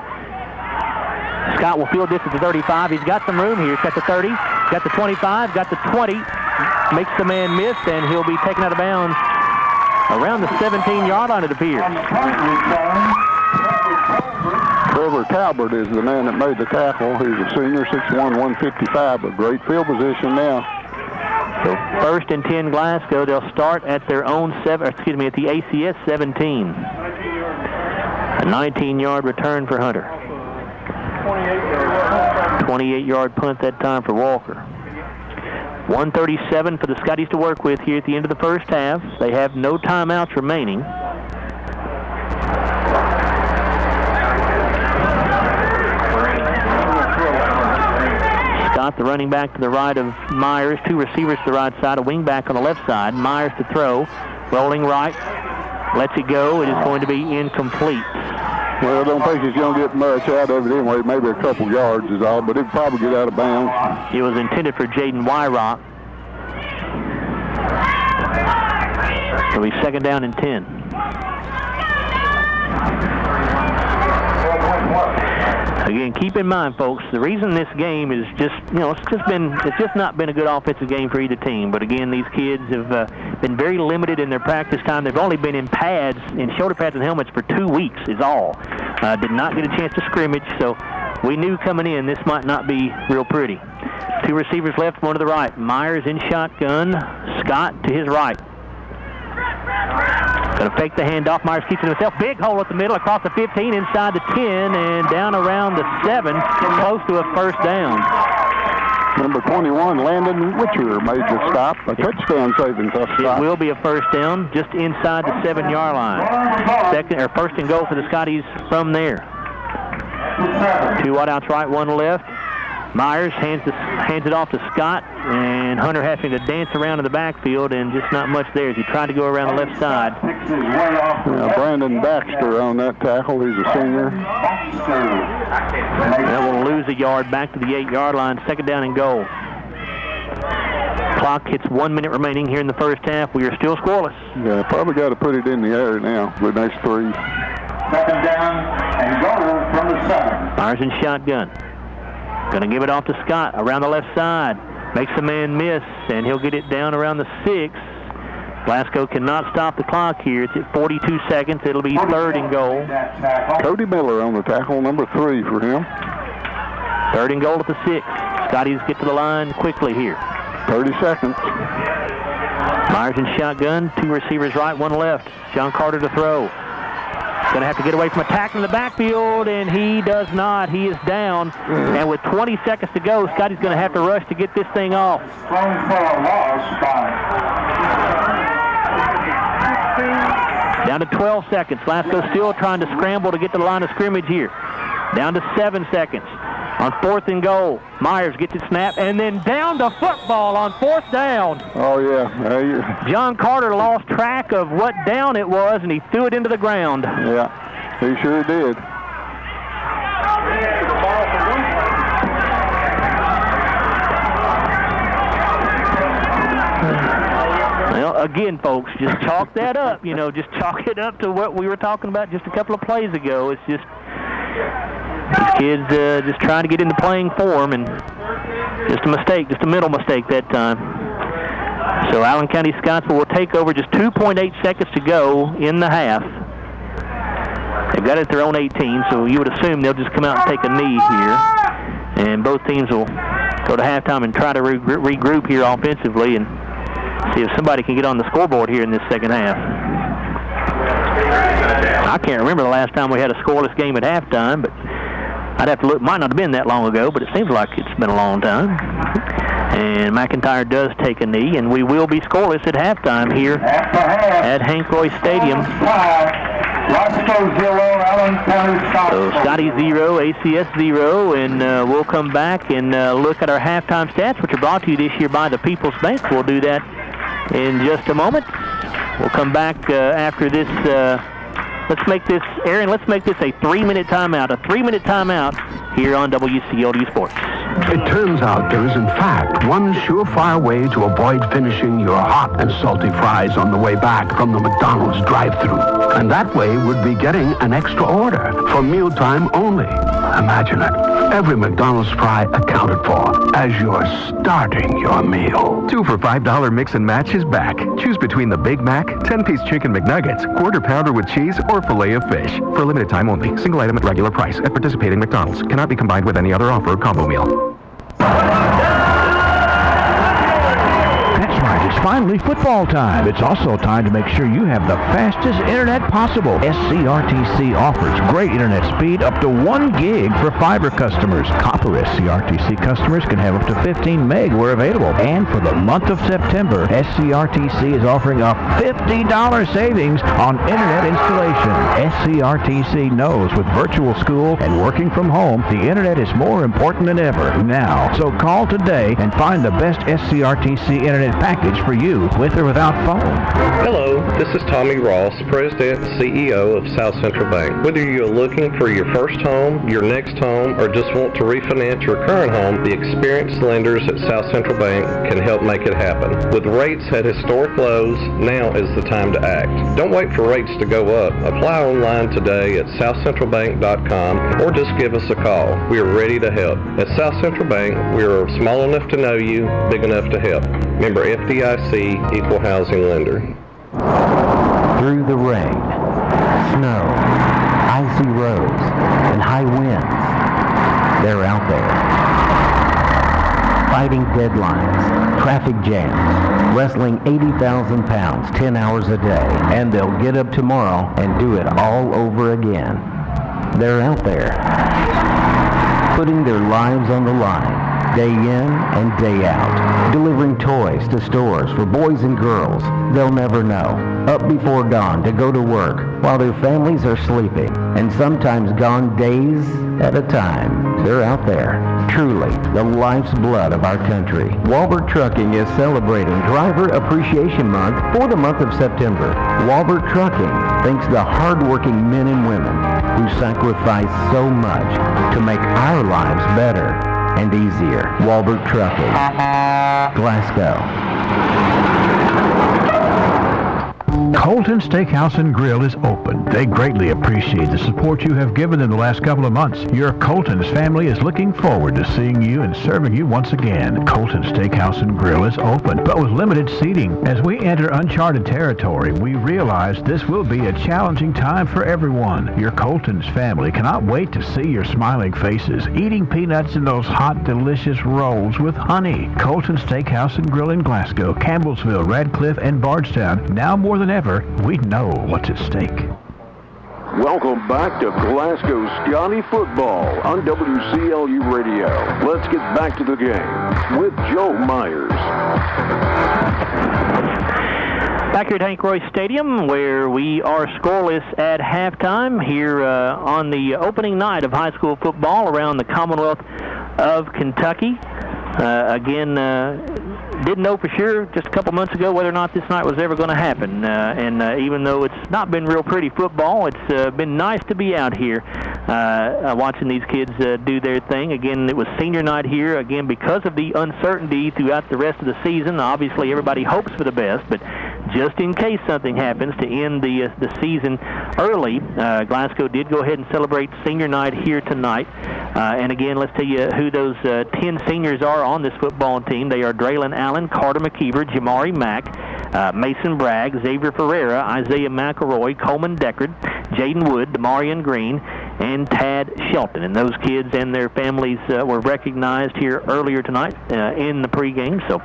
Scott will field this at the 35. He's got some room here. He's got the 30, got the 25, got the 20. Makes the man miss, and he'll be taken out of bounds around the 17-yard line, it appears. Trevor Talbert is the man that made the tackle. He's a senior, 6'1", 155, but great field position now. So 1st and 10 Glasgow. They'll start at their own at the ACS 17. A 19-yard return for Hunter. 28-yard punt that time for Walker. 1:37 for the Scotties to work with here at the end of the first half. They have no timeouts remaining. Scott, the running back to the right of Myers. 2 receivers to the right side, a wing back on the left side. Myers to throw. Rolling right. Lets it go. It is going to be incomplete. Well, I don't think he's going to get much out of it anyway. Maybe a couple yards is all, but he'll probably get out of bounds. It was intended for Jaden Wyrock. It'll be 2nd down and 10. Again, keep in mind, folks, the reason this game is just, it's just not been a good offensive game for either team. But again, these kids have been very limited in their practice time. They've only been in pads, in shoulder pads and helmets for 2 weeks is all. Did not get a chance to scrimmage, so we knew coming in this might not be real pretty. 2 receivers left, 1 to the right. Myers in shotgun, Scott to his right. Going to fake the handoff. Myers keeps it himself. Big hole at the middle, across the 15, inside the 10, and down around the 7, close to a 1st down. Number 21, Landon Witcher, made the stop. A touchdown saving tough stop. It will be a 1st down, just inside the 7-yard line. 1st and goal for the Scotties from there. 2 wideouts right, 1 left. Myers hands it off to Scott, and Hunter having to dance around in the backfield, and just not much there as he tried to go around the left side. Brandon Baxter on that tackle. He's a senior. That will lose a yard back to the 8-yard line. 2nd down and goal. Clock hits 1 minute remaining here in the first half. We are still scoreless. Yeah, probably got to put it in the air now. The next 3. 2nd down and goal from the 7. Myers in shotgun. Going to give it off to Scott around the left side. Makes the man miss, and he'll get it down around the 6. Glasgow cannot stop the clock here. It's at 42 seconds. It'll be 3rd and goal. Cody Miller on the tackle, number 3 for him. 3rd and goal at the 6. Scotties get to the line quickly here. 30 seconds. Myers in shotgun. 2 receivers right, 1 left. John Carter to throw. Going to have to get away from a tackle in the backfield, and he does not. He is down. And with 20 seconds to go, Scotty's going to have to rush to get this thing off. Down to 12 seconds. Glasgow still trying to scramble to get to the line of scrimmage here. Down to 7 seconds. On 4th and goal, Myers gets it snapped, and then down to football on 4th down. Oh, yeah. John Carter lost track of what down it was, and he threw it into the ground. Yeah, he sure did. Well, again, folks, just chalk that up. Just chalk it up to what we were talking about just a couple of plays ago. It's just... these kids just trying to get into playing form, and just a mistake, just a mental mistake that time. So Allen County-Scottsville will take over, just 2.8 seconds to go in the half. They've got it at their own 18, so you would assume they'll just come out and take a knee here. And both teams will go to halftime and try to regroup here offensively and see if somebody can get on the scoreboard here in this second half. I can't remember the last time we had a scoreless game at halftime, but I'd have to look. Might not have been that long ago, but it seems like it's been a long time. And McIntyre does take a knee, and we will be scoreless at halftime here at Hank Roy Stadium. So Scotty 0, ACS 0, and we'll come back and look at our halftime stats, which are brought to you this year by the People's Bank. We'll do that in just a moment. We'll come back after this. Let's make this, Aaron, let's make this a 3-minute timeout. A 3-minute timeout here on WCLD Sports. It turns out there is, in fact, one surefire way to avoid finishing your hot and salty fries on the way back from the McDonald's drive-thru. And that way would be getting an extra order for mealtime only. Imagine it. Every McDonald's fry accounted for as you're starting your meal. 2 for $5 mix and match is back. Choose between the Big Mac, 10-piece chicken McNuggets, Quarter Pounder with cheese, or filet of fish. For a limited time only. Single item at regular price at participating McDonald's. Cannot be combined with any other offer or combo meal. That's right, it's finally football time. It's also time to make sure you have the fastest internet possible. SCRTC offers great internet speed up to 1 gig for fiber customers. Copper SCRTC customers can have up to 15 meg where available. And for the month of September, SCRTC is offering a $50 savings on internet installation. SCRTC knows with virtual school and working from home, the internet is more important than ever now. So call today and find the best SCRTC internet package for you, with or without phone. Hello, this is Tommy Ross, President and CEO of South Central Bank. Whether you're looking for your first home, your next home, or just want to refinance your current home, the experienced lenders at South Central Bank can help make it happen. With rates at historic lows, now is the time to act. Don't wait for rates to go up. Apply online today at southcentralbank.com or just give us a call. We are ready to help. At South Central Bank, we are small enough to know you, big enough to help. Member FDIC, Equal Housing Lender. Through the rain, snow, icy roads, and high winds, they're out there. Fighting deadlines, traffic jams, wrestling 80,000 pounds 10 hours a day, and they'll get up tomorrow and do it all over again. They're out there, putting their lives on the line, day in and day out, delivering toys to stores for boys and girls they'll never know, up before dawn to go to work while their families are sleeping, and sometimes gone days at a time. They're out there, truly the life's blood of our country. Walbert Trucking is celebrating Driver Appreciation Month for the month of September. Walbert Trucking thanks the hard-working men and women who sacrifice so much to make our lives better and easier. Walbert Trucking, Glasgow. Colton Steakhouse and Grill is open. They greatly appreciate the support you have given them the last couple of months. Your Colton's family is looking forward to seeing you and serving you once again. Colton Steakhouse and Grill is open, but with limited seating. As we enter uncharted territory, we realize this will be a challenging time for everyone. Your Colton's family cannot wait to see your smiling faces, eating peanuts in those hot, delicious rolls with honey. Colton Steakhouse and Grill in Glasgow, Campbellsville, Radcliffe, and Bardstown. Now more than ever, we know what's at stake. Welcome back to Glasgow Scotty football on WCLU Radio. Let's get back to the game with Joe Myers. Back here at Hank Royce Stadium, where we are scoreless at halftime here on the opening night of high school football around the Commonwealth of Kentucky. Didn't know for sure just a couple months ago whether or not this night was ever going to happen. And even though it's not been real pretty football, it's been nice to be out here watching these kids do their thing. Again, it was senior night here. Again, because of the uncertainty throughout the rest of the season, obviously everybody hopes for the best, but just in case something happens to end the season early, Glasgow did go ahead and celebrate senior night here tonight. And again, let's tell you who those 10 seniors are on this football team. They are Draylon Allen, Carter McKeever, Jamari Mack, Mason Bragg, Xavier Ferreira, Isaiah McElroy, Coleman Deckard, Jaden Wood, Demarion Green, and Tad Shelton. And those kids and their families were recognized here earlier tonight in the pregame. So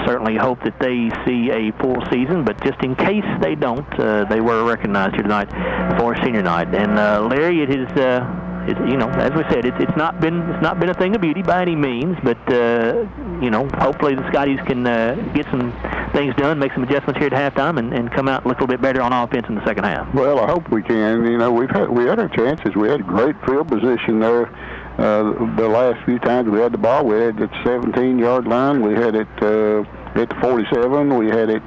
certainly hope that they see a full season. But just in case they don't, they were recognized here tonight for senior night. And Larry, it is. You know, as we said, it's not been a thing of beauty by any means, but you know, hopefully the Scotties can get some things done, make some adjustments here at halftime, and come out and look a little bit better on offense in the second half. Well, I hope we can. You know, we had our chances. We had great field position there. The last few times we had the ball, we had it at the 17-yard line. We had it at the 47. We had it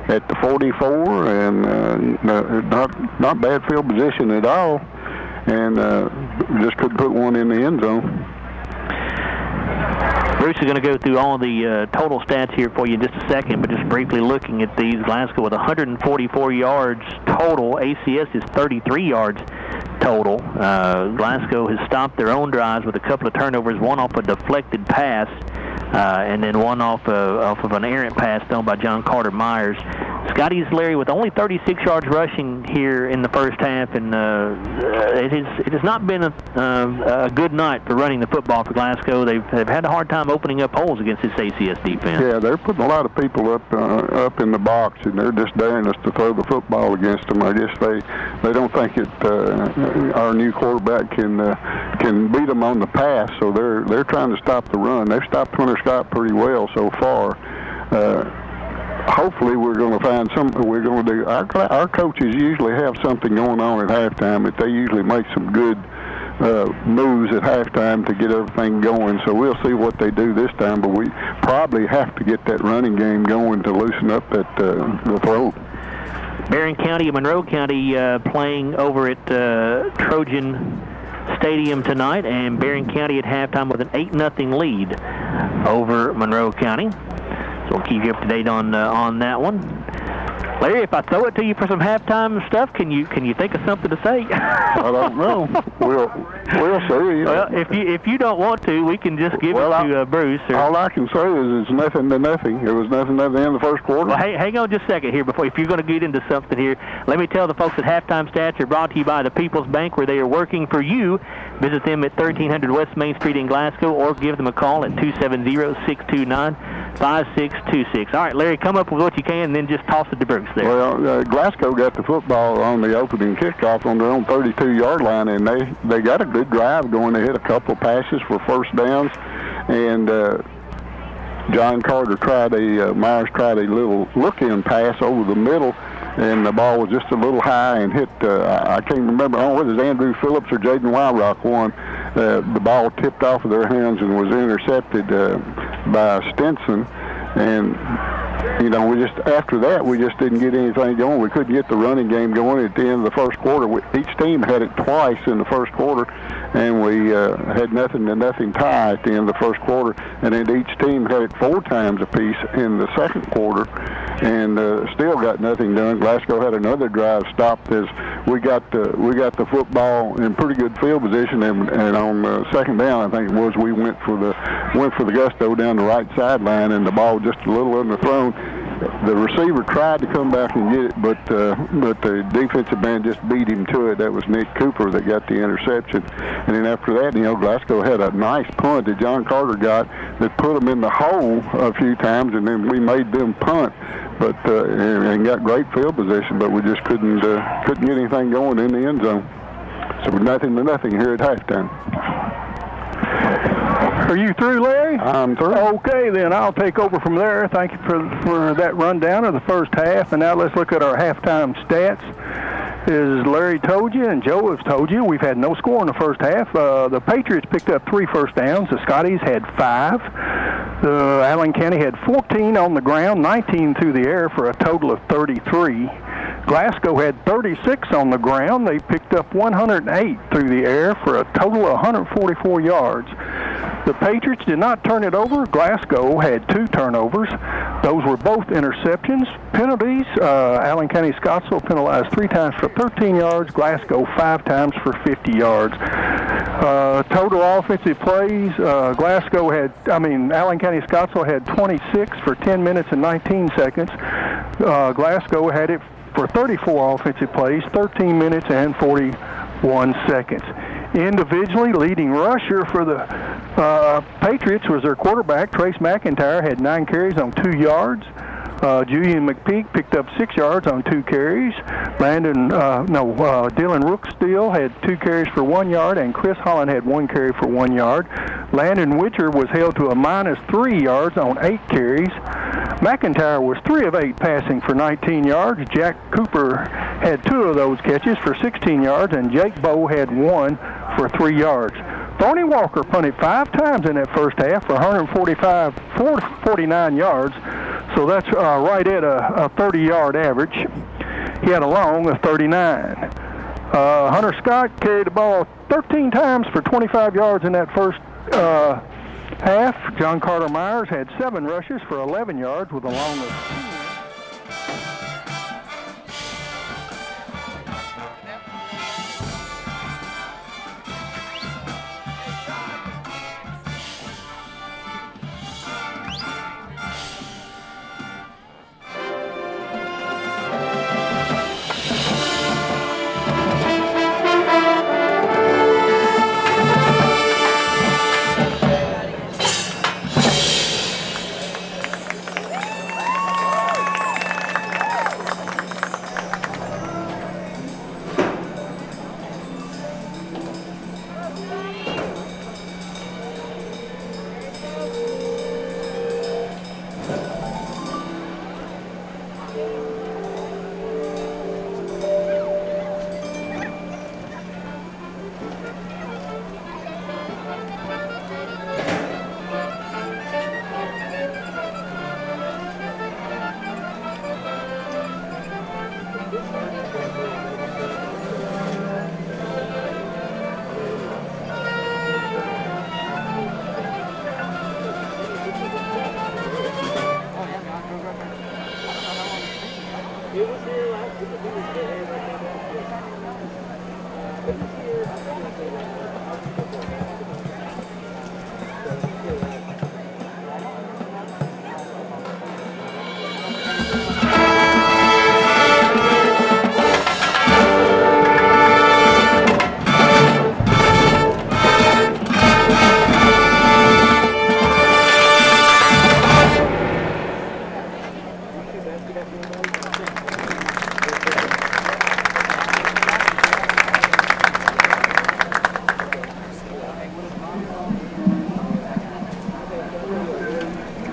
at the 44, and not bad field position at all, and just couldn't put one in the end zone. Bruce is going to go through all the total stats here for you in just a second, but just briefly looking at these, Glasgow with 144 yards total. ACS is 33 yards total. Glasgow has stopped their own drives with a couple of turnovers, one off a deflected pass, and then one off of an errant pass thrown by John Carter Myers. Scotties, Larry, with only 36 yards rushing here in the first half, and it has not been a good night for running the football for Glasgow. They've had a hard time opening up holes against this ACS defense. Yeah, they're putting a lot of people up in the box, and they're just daring us to throw the football against them. I guess they don't think our new quarterback can beat them on the pass, so they're trying to stop the run. They've stopped Hunter Scott pretty well so far. Hopefully we're going to find something we're going to do. Our coaches usually have something going on at halftime, but they usually make some good moves at halftime to get everything going. So we'll see what they do this time, but we probably have to get that running game going to loosen up the throat. Barron County and Monroe County playing over at Trojan Stadium tonight, and Barron County at halftime with an 8-0 lead over Monroe County. So we'll keep you up to date on that one. Larry, if I throw it to you for some halftime stuff, can you think of something to say? I don't know. We'll see. Well, if you don't want to, we can just give it to Bruce. All I can say is it's nothing to nothing. It was nothing at the end of the first quarter. Well, hang on just a second here. If you're going to get into something here, let me tell the folks that halftime stats are brought to you by the People's Bank, where they are working for you. Visit them at 1300 West Main Street in Glasgow, or give them a call at 270-629-5626. All right, Larry, come up with what you can, and then just toss it to Bruce there. Well, Glasgow got the football on the opening kickoff on their own 32-yard line, and they got a good drive going. They hit a couple of passes for first downs, and John Carter Myers tried a little look-in pass over the middle, and the ball was just a little high and hit, I can't remember, I don't know whether it was Andrew Phillips or Jaden Wyrock won. The ball tipped off of their hands and was intercepted by Stinson. And, after that, we just didn't get anything going. We couldn't get the running game going at the end of the first quarter. Each team had it twice in the first quarter, and we had nothing to nothing tie at the end of the first quarter. And then each team had it 4 times apiece in the second quarter, and still got nothing done. Glasgow had another drive stopped as we got the football in pretty good field position, and on second down, I think it was, we went for the gusto down the right sideline, and the ball just a little underthrown. The receiver tried to come back and get it, but the defensive man just beat him to it. That was Nick Cooper that got the interception. And then after that, Glasgow had a nice punt that John Carter got that put them in the hole a few times, and then we made them punt, but and got great field position, but we just couldn't get anything going in the end zone. So nothing to nothing here at halftime. Are you through, Larry? I'm through. Okay, then I'll take over from there. Thank you for that rundown of the first half. And now let's look at our halftime stats. As Larry told you and Joe has told you, we've had no score in the first half. The Patriots picked up 3 first downs. The Scotties had 5. Allen County had 14 on the ground, 19 through the air for a total of 33. Glasgow had 36 on the ground. They picked up 108 through the air for a total of 144 yards. The Patriots did not turn it over. Glasgow had 2 turnovers. Those were both interceptions. Penalties, Allen County-Scottsville penalized 3 times for 13 yards. Glasgow 5 times for 50 yards. Total offensive plays, Allen County-Scottsville had 26 for 10 minutes and 19 seconds. Glasgow had it for 34 offensive plays, 13 minutes and 41 seconds. Individually, leading rusher for the Patriots was their quarterback, Trace McIntyre, had 9 carries on 2 yards. Julian McPeak picked up 6 yards on 2 carries. Dylan Rookstill had 2 carries for 1 yard, and Chris Holland had 1 carry for 1 yard. Landon Witcher was held to a -3 yards on 8 carries. McIntyre was 3 of 8 passing for 19 yards. Jack Cooper had 2 of those catches for 16 yards, and Jake Bowe had 1 for 3 yards. Thorny Walker punted 5 times in that first half for 49 yards. So that's right at a 30-yard average. He had a long of 39. Hunter Scott carried the ball 13 times for 25 yards in that first half. John Carter Myers had 7 rushes for 11 yards with a long of 10.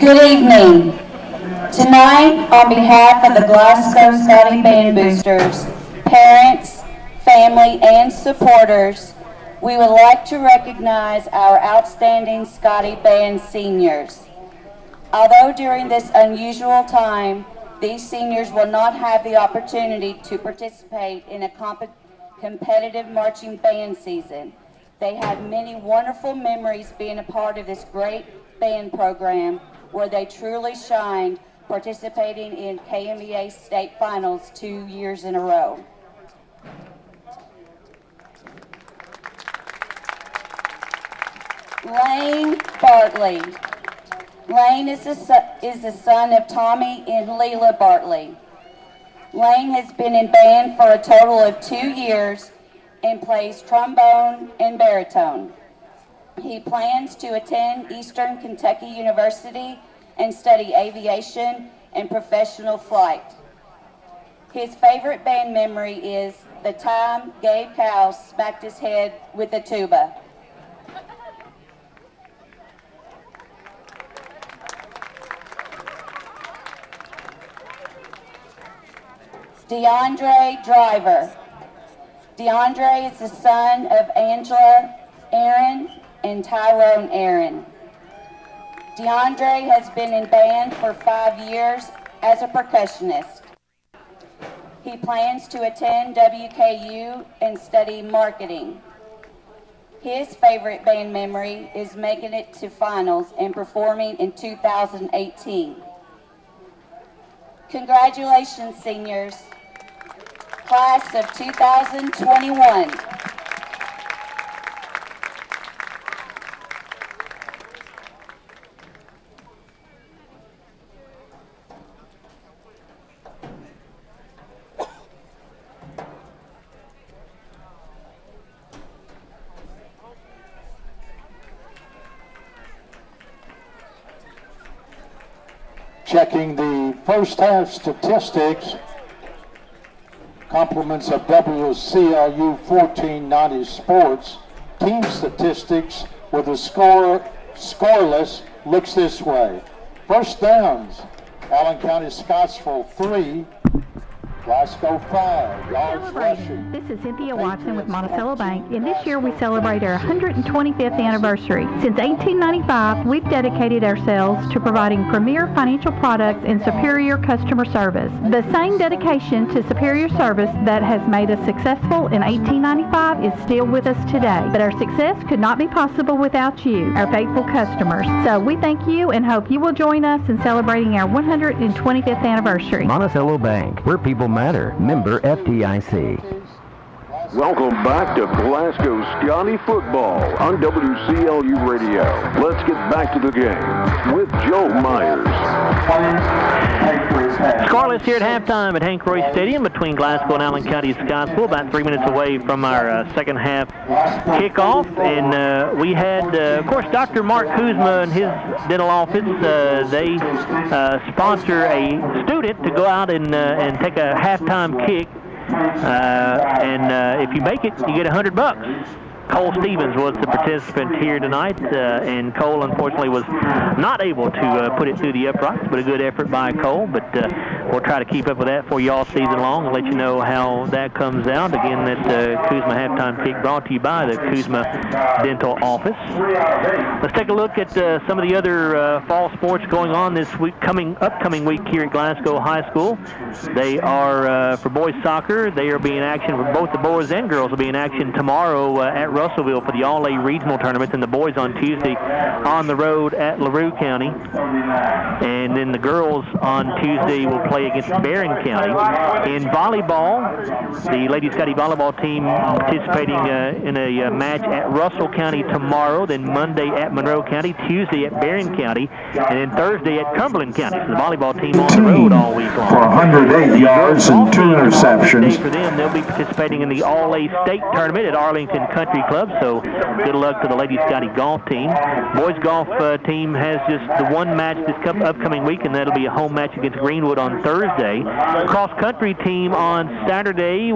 Good evening. Tonight, on behalf of the Glasgow Scotty Band Boosters, parents, family, and supporters, we would like to recognize our outstanding Scotty Band seniors. Although during this unusual time, these seniors will not have the opportunity to participate in a competitive marching band season, they have many wonderful memories being a part of this great band program where they truly shined, participating in KMEA state finals 2 years in a row. Lane Bartley. Lane is the son of Tommy and Leela Bartley. Lane has been in band for a total of 2 years and plays trombone and baritone. He plans to attend Eastern Kentucky University and study aviation and professional flight. His favorite band memory is the time Gabe Cowles smacked his head with a tuba. DeAndre Driver. DeAndre is the son of Angela Aaron and Tyrone Aaron. DeAndre has been in band for 5 years as a percussionist. He plans to attend WKU and study marketing. His favorite band memory is making it to finals and performing in 2018. Congratulations, seniors. Class of 2021. Checking the first half statistics, compliments of WCLU 1490 Sports. Team statistics with a scoreless looks this way. First downs, Allen County-Scottsville 3, Glasgow 5 yards Celebrating. rushing. This is Cynthia Watson with Monticello Bank, and this year we celebrate our 125th anniversary. Since 1895, we've dedicated ourselves to providing premier financial products and superior customer service. The same dedication to superior service that has made us successful in 1895 is still with us today. But our success could not be possible without you, our faithful customers. So we thank you and hope you will join us in celebrating our 125th anniversary. Monticello Bank, where people matter. Member FDIC. Welcome back to Glasgow Scotty football on WCLU Radio. Let's get back to the game with Joe Myers. Scoreless here at halftime at Hank Roy Stadium between Glasgow and Allen County-Scottsville, about 3 minutes away from our second half kickoff. And we had, of course, Dr. Mark Kuzma and his dental office. They sponsor a student to go out and take a halftime kick. And if you make it, you get $100. Cole Stevens was the participant here tonight, and Cole unfortunately was not able to put it through the uprights, but a good effort by Cole. But we'll try to keep up with that for you all season long and let you know how that comes out. Again, that Kuzma halftime kick brought to you by the Kuzma Dental Office. Let's take a look at some of the other fall sports going on this week, upcoming week here at Glasgow High School. They are, for boys soccer, they are being action for both the boys and girls will be in action tomorrow at Russellville for the All-A regional tournaments, and the boys on Tuesday on the road at LaRue County. And then the girls on Tuesday will play against Barron County. In volleyball, the Lady Scotty volleyball team participating in a match at Russell County tomorrow, then Monday at Monroe County, Tuesday at Barron County, and then Thursday at Cumberland County. So the volleyball team on the road all week long. For 108 yards and 2 interceptions. For them, they'll be participating in the All-A state tournament at Arlington Country Club, so good luck to the Lady Scotty golf team. Boys golf team has just the one match this upcoming week, and that'll be a home match against Greenwood on Thursday. Cross country team on Saturday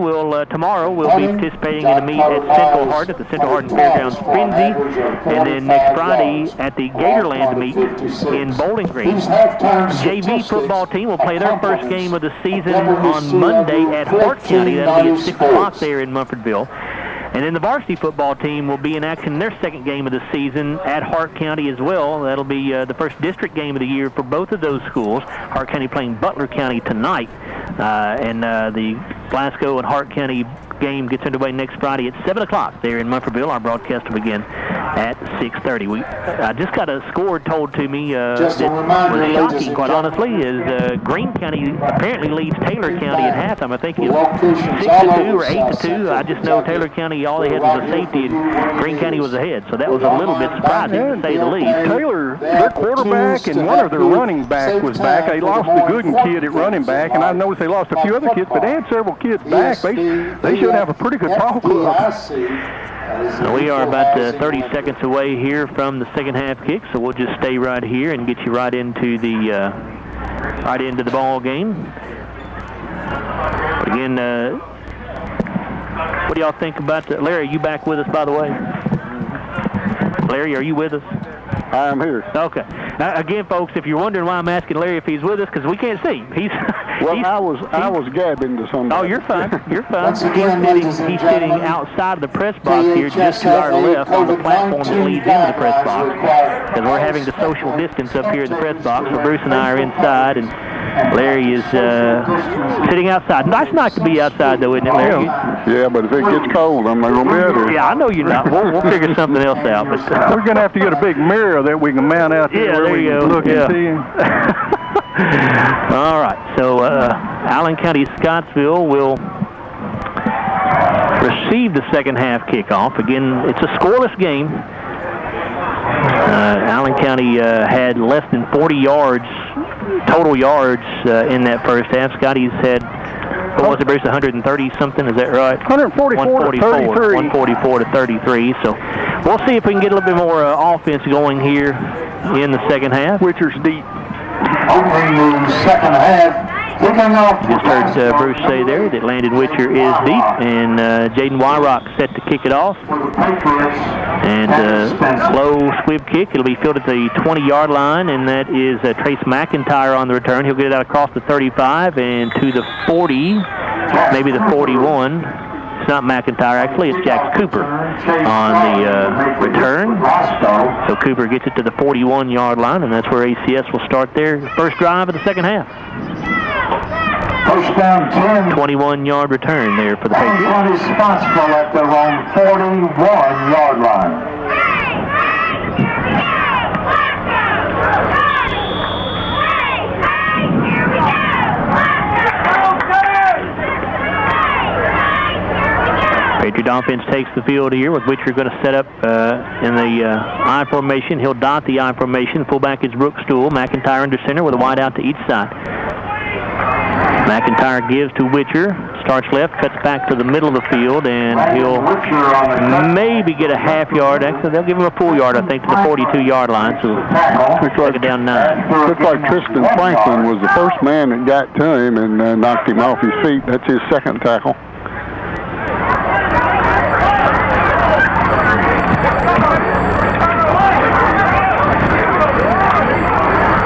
tomorrow will be participating in a meet at Central Hardin at the Central Hardin Fairgrounds Frenzy, and then next Friday at the Gatorland meet in Bowling Green. JV football team will play their first game of the season on Monday at Hart County. That'll be at 6 o'clock there in Munfordville. And then the varsity football team will be in action in their second game of the season at Hart County as well. That'll be the first district game of the year for both of those schools. Hart County playing Butler County tonight. And the Glasgow and Hart County game gets underway next Friday at 7 o'clock there in Munfordville. Our broadcast will begin at 6:30. I just got a score told to me that was shocking, quite honestly, is Greene County apparently leads Taylor County at halftime. I think it's 6-2 or 8-2. I just know Taylor County, all they had was a safety, and Greene County was ahead. So that was a little bit surprising, to say the least. Taylor, their quarterback and one of their running back was back. They lost the Gooden kid at running back, and I noticed they lost a few other kids, but they had several kids back. They should have a pretty good ball club. So we are about 30 seconds away here from the second half kick, so we'll just stay right here and get you right into the ball game. But again, what do y'all think about that? Larry, are you back with us, by the way? Larry, are you with us? I'm here. Okay. Again, folks, if you're wondering why I'm asking Larry if he's with us, because we can't see him. I was gabbing to somebody. Oh, you're fine. You're fine. Once again, he's sitting outside of the press box here, just to our left on the platform that leads into the press box. Because we're having the social distance up here in the press box, so Bruce and I are inside, and Larry is sitting outside. Nice not to be outside, though, isn't it, Larry? Yeah, but if it gets cold, I'm not going to be out here. Yeah, I know you're not. We'll figure something else out. But we're going to have to get a big mirror that we can mount out there where we can look and see. All right, so Allen County-Scottsville will receive the second half kickoff. Again, it's a scoreless game. Allen County had less than 40 yards, total yards in that first half. Scotties had, what was it, Bruce, 130-something, is that right? 144 to 33. 144 to 33, so we'll see if we can get a little bit more offense going here in the second half. Witcher's deep. Opening the second half, kicking off. Just heard Bruce say there that Landon Witcher is deep, and Jaden Wyrock set to kick it off. And slow squib kick. It'll be fielded at the 20-yard line, and that is Trace McIntyre on the return. He'll get it out across the 35 and to the 40. maybe the 41. It's not McIntyre, actually. It's Jax Cooper on the return. So Cooper gets it to the 41-yard line, and that's where ACS will start their first drive of the second half. First down 10. 21-yard return there for the Patriots. County-Scottsville at their own 41-yard line. Patriot offense takes the field here with Witcher going to set up in the I formation. He'll dot the I formation. Fullback is Brookstool. McIntyre under center with a wide out to each side. McIntyre gives to Witcher. Starts left, cuts back to the middle of the field, and he'll maybe get a half yard. Actually, they'll give him a full yard, I think, to the 42-yard line. So take it down 9. Looks like Tristan Franklin was the first man that got to him and knocked him off his feet. That's his second tackle.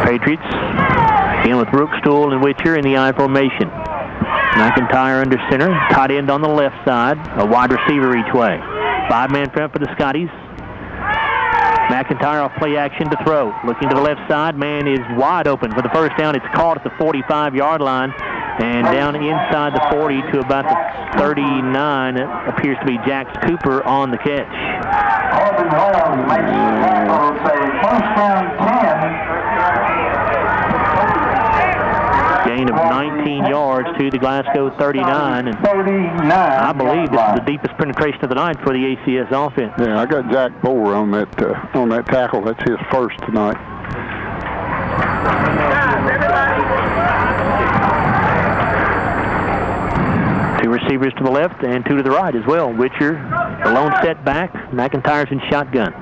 Patriots in with Brookstool and Witcher in the I formation. McIntyre under center, tight end on the left side, a wide receiver each way. 5-man front for the Scotties. McIntyre off play action to throw. Looking to the left side, man is wide open for the first down. It's caught at the 45-yard line and down inside the 40 to about the 39. It appears to be Jax Cooper on the catch. First down 10. Gain of 19 yards to the Glasgow 39. And I believe this is the deepest penetration of the night for the ACS offense. Yeah, I got Jack Boer on that tackle. That's his first tonight. Two receivers to the left and two to the right as well. Witcher, the lone setback. McIntyre's in shotgun.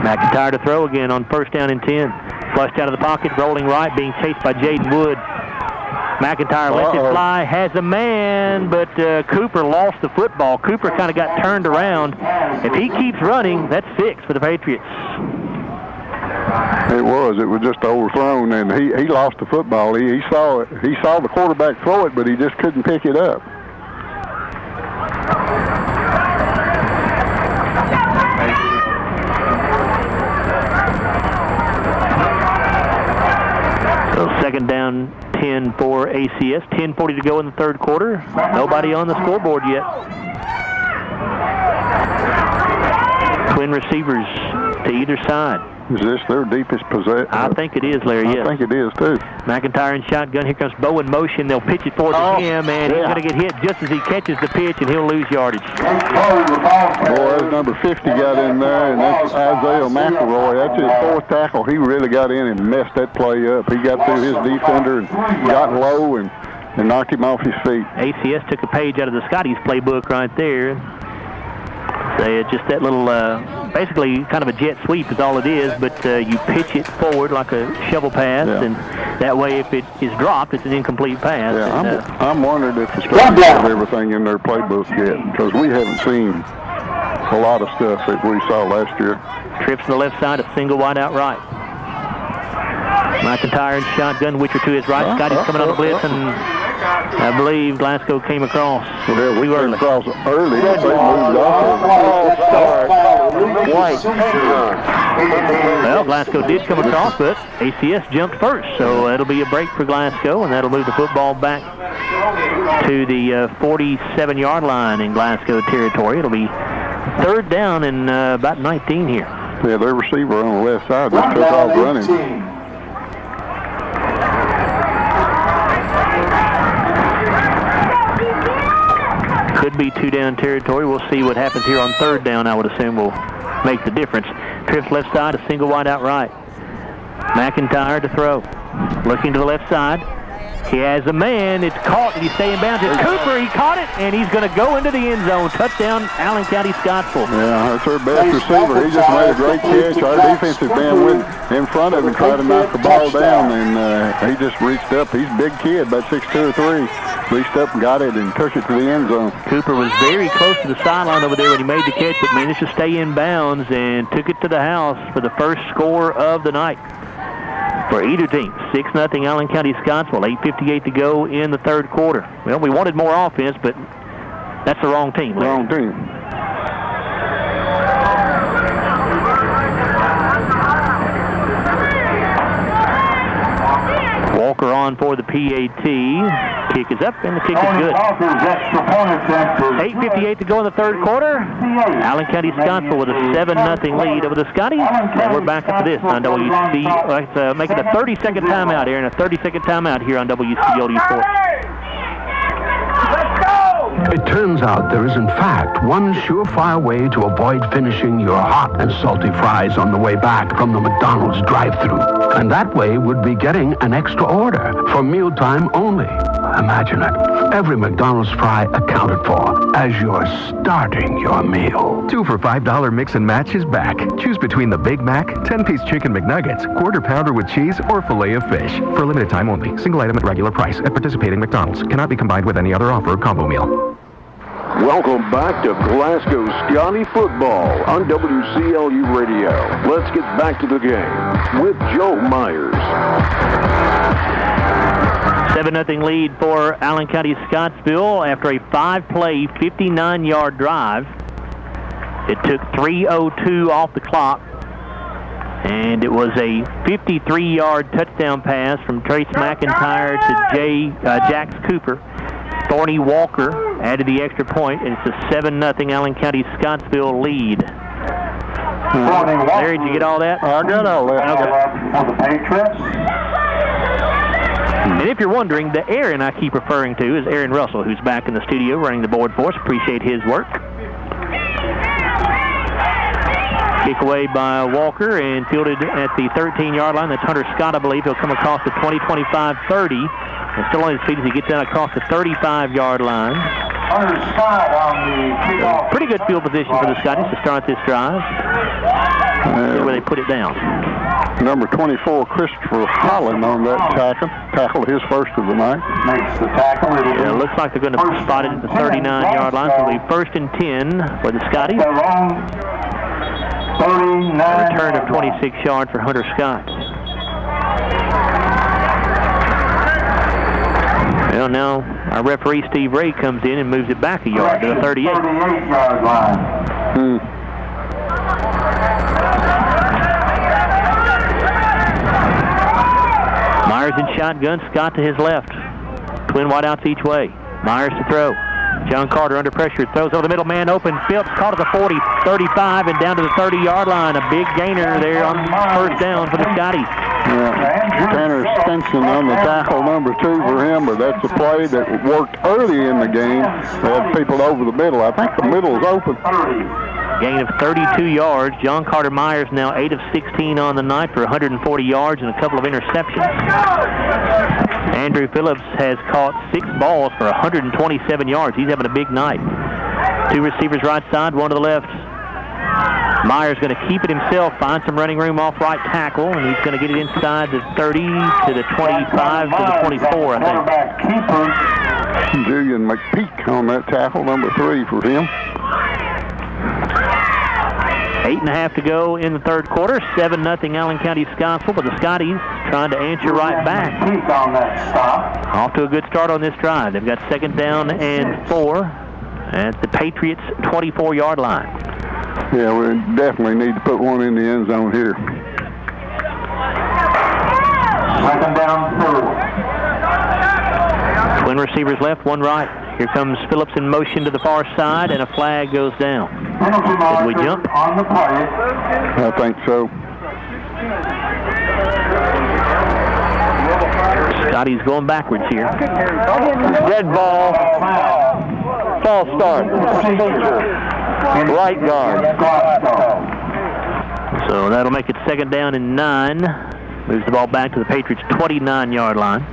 McIntyre to throw again on first down and 10. Flushed out of the pocket, rolling right, being chased by Jaden Wood. McIntyre lets it fly, has a man, but Cooper lost the football. Cooper kind of got turned around. If he keeps running, that's 6 for the Patriots. It was just overthrown, and he lost the football. He saw it. He saw the quarterback throw it, but he just couldn't pick it up. So second down 10 for ACS. 10:40 to go in the third quarter. Nobody on the scoreboard yet. Twin receivers to either side. Is this their deepest possession? I think it is, Larry, yes. I think it is, too. McIntyre in shotgun. Here comes Bo in motion. They'll pitch it forward to him, and he's going to get hit just as he catches the pitch, and he'll lose yardage. Boy, that's number 50 got in there, and that's Isaiah McElroy. That's his fourth tackle. He really got in and messed that play up. He got through his defender and got low and knocked him off his feet. ACS took a page out of the Scotties playbook right there. So it's just that little, basically kind of a jet sweep is all it is, but you pitch it forward like a shovel pass, and that way if it is dropped, it's an incomplete pass. Yeah, and, I'm wondering if the Scotties have everything in their playbook yet, because we haven't seen a lot of stuff that we saw last year. Trips to the left side, a single wide out right. McIntyre in shotgun, Witcher to his right. Scotty's coming on the blitz, and I believe Glasgow came across. Yeah, we were across early, but they moved off. Well, Glasgow did come across, but ACS jumped first, so it'll be a break for Glasgow, and that'll move the football back to the 47-yard line in Glasgow territory. It'll be third down and about 19 here. Yeah, their receiver on the left side just took off running. Could be two-down territory. We'll see what happens here on third down. I would assume will make the difference. Trips left side, a single wide out right. McIntyre to throw. Looking to the left side. He has a man. It's caught. Did he stay in bounds? It's Cooper. He caught it, and he's going to go into the end zone. Touchdown, Allen County-Scottsville. Yeah, that's our best receiver. He just made a great catch. Our defensive man went in front of him and tried to knock the ball down, and he just reached up. He's a big kid, about 6'2" or 3. Reached up and got it and took it to the end zone. Cooper was very close to the sideline over there when he made the catch, but managed to stay in bounds and took it to the house for the first score of the night. for either team. 6-0 Allen County-Scottsville. 8:58 to go in the third quarter. Well, we wanted more offense, but that's the wrong team. Wrong team. Walker on for the PAT. Kick is up, and the kick is good. 8:58 to go in the third quarter. Allen County-Scottsville with a 7-0 lead over the Scotties. And we're back after this on WC. Let's make it a 30-second timeout here, and a 30-second timeout here on WCOD Sports. It turns out there is, in fact, one surefire way to avoid finishing your hot and salty fries on the way back from the McDonald's drive-thru. And that way would be getting an extra order for mealtime only. Imagine it. Every McDonald's fry accounted for as you're starting your meal. 2 for $5 mix and match is back. Choose between the Big Mac, 10-piece chicken McNuggets, Quarter Pounder with cheese, or filet of fish. For a limited time only. Single item at regular price at participating McDonald's. Cannot be combined with any other offer or combo meal. Welcome back to Glasgow Scotty football on WCLU Radio. Let's get back to the game with Joe Myers. 7-0 lead for Allen County-Scottsville after a 5-play, 59-yard drive. It took 3:02 off the clock, and it was a 53-yard touchdown pass from Trace McIntyre to Jax Cooper. Thorny Walker added the extra point, and it's a 7-0 Allen County-Scottsville lead. Larry, did you get all that? I got all that. For the Patriots. And if you're wondering, the Aaron I keep referring to is Aaron Russell, who's back in the studio running the board for us. Appreciate his work. Kick away by Walker and fielded at the 13-yard line. That's Hunter Scott, I believe. He'll come across the 20, 25, 30. And still on his feet as he gets down across the 35-yard line. Hunter Scott on the kickoff. Pretty good field position for the Scotties to start this drive. See where they put it down. Number 24, Christopher Holland on that tackle. Tackled his first of the night. Makes the tackle. Yeah, it looks like they're going to spot it at the 39-yard line. So it'll be 1st and 10 for the Scotties. 39. A return of 26 yards for Hunter Scott. Well, now our referee Steve Ray comes in and moves it back a yard to the 38. 38-yard line. Myers in shotgun, Scott to his left. Twin wideouts each way. Myers to throw. John Carter under pressure, throws over the middle, man open. Phillips caught at the 40, 35, and down to the 30-yard line. A big gainer there on first down for the Scotties. Yeah, Tanner Stinson on the tackle, number 2 for him, but that's a play that worked early in the game. They had people over the middle. I think the middle is open. Gain of 32 yards. John Carter Myers now 8 of 16 on the night for 140 yards and a couple of interceptions. Andrew Phillips has caught 6 balls for 127 yards. He's having a big night. 2 receivers right side, 1 to the left. Myers going to keep it himself, find some running room off right tackle, and he's going to get it inside the 30 to the 25 to the 24, I think. Julian McPeak on that tackle, number 3 for him. 8.5 to go in the third quarter. 7-0 Allen County-Scottsville, but the Scotties trying to answer right back. Off to a good start on this drive. They've got 2nd down and 4 at the Patriots' 24-yard line. Yeah, we definitely need to put one in the end zone here. 2nd down, 4. Twin receivers left, 1 right. Here comes Phillips in motion to the far side, and a flag goes down. Did we jump? On the play. I think so. Scotty's going backwards here. Dead ball. False start. Right guard. So that'll make it 2nd down and 9. Moves the ball back to the Patriots' 29-yard line.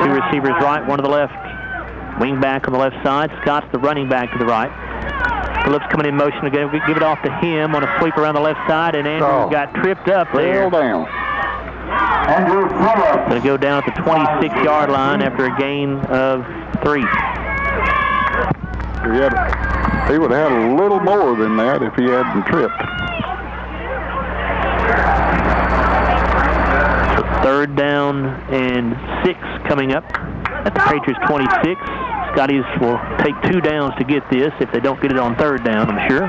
Two receivers right, 1 to the left. Wing back on the left side. Scott's the running back to the right. Phillips coming in motion to give it off to him on a sweep around the left side, and Andrew got tripped up there. Down. Andrew Phillips. Going to go down at the 26-yard line after a gain of 3. He would have had a little more than that if he hadn't tripped. So 3rd down and 6 coming up at the Patriots 26. Scotties will take 2 downs to get this if they don't get it on 3rd down, I'm sure.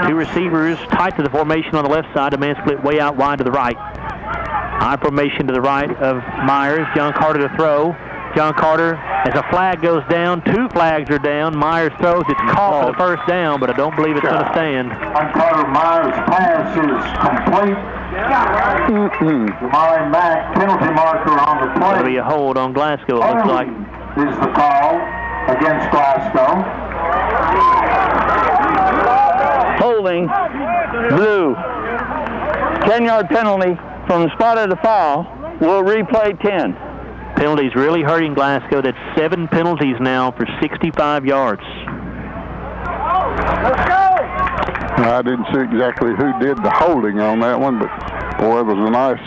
2 receivers tight to the formation on the left side. A man split way out wide to the right. High formation to the right of Myers. John Carter to throw. John Carter, as a flag goes down, 2 flags are down. Myers throws. It's caught for the 1st down, but I don't believe it's going to stand. John Carter Myers' pass is complete. Jamari Mack, penalty marker on the play. That'll be a hold on Glasgow, it looks like. Is the call against Glasgow. Holding, blue. 10-yard penalty from the spot of the foul. We'll replay 10. Penalties really hurting Glasgow. That's 7 penalties now for 65 yards. I didn't see exactly who did the holding on that one, but boy, it was a nice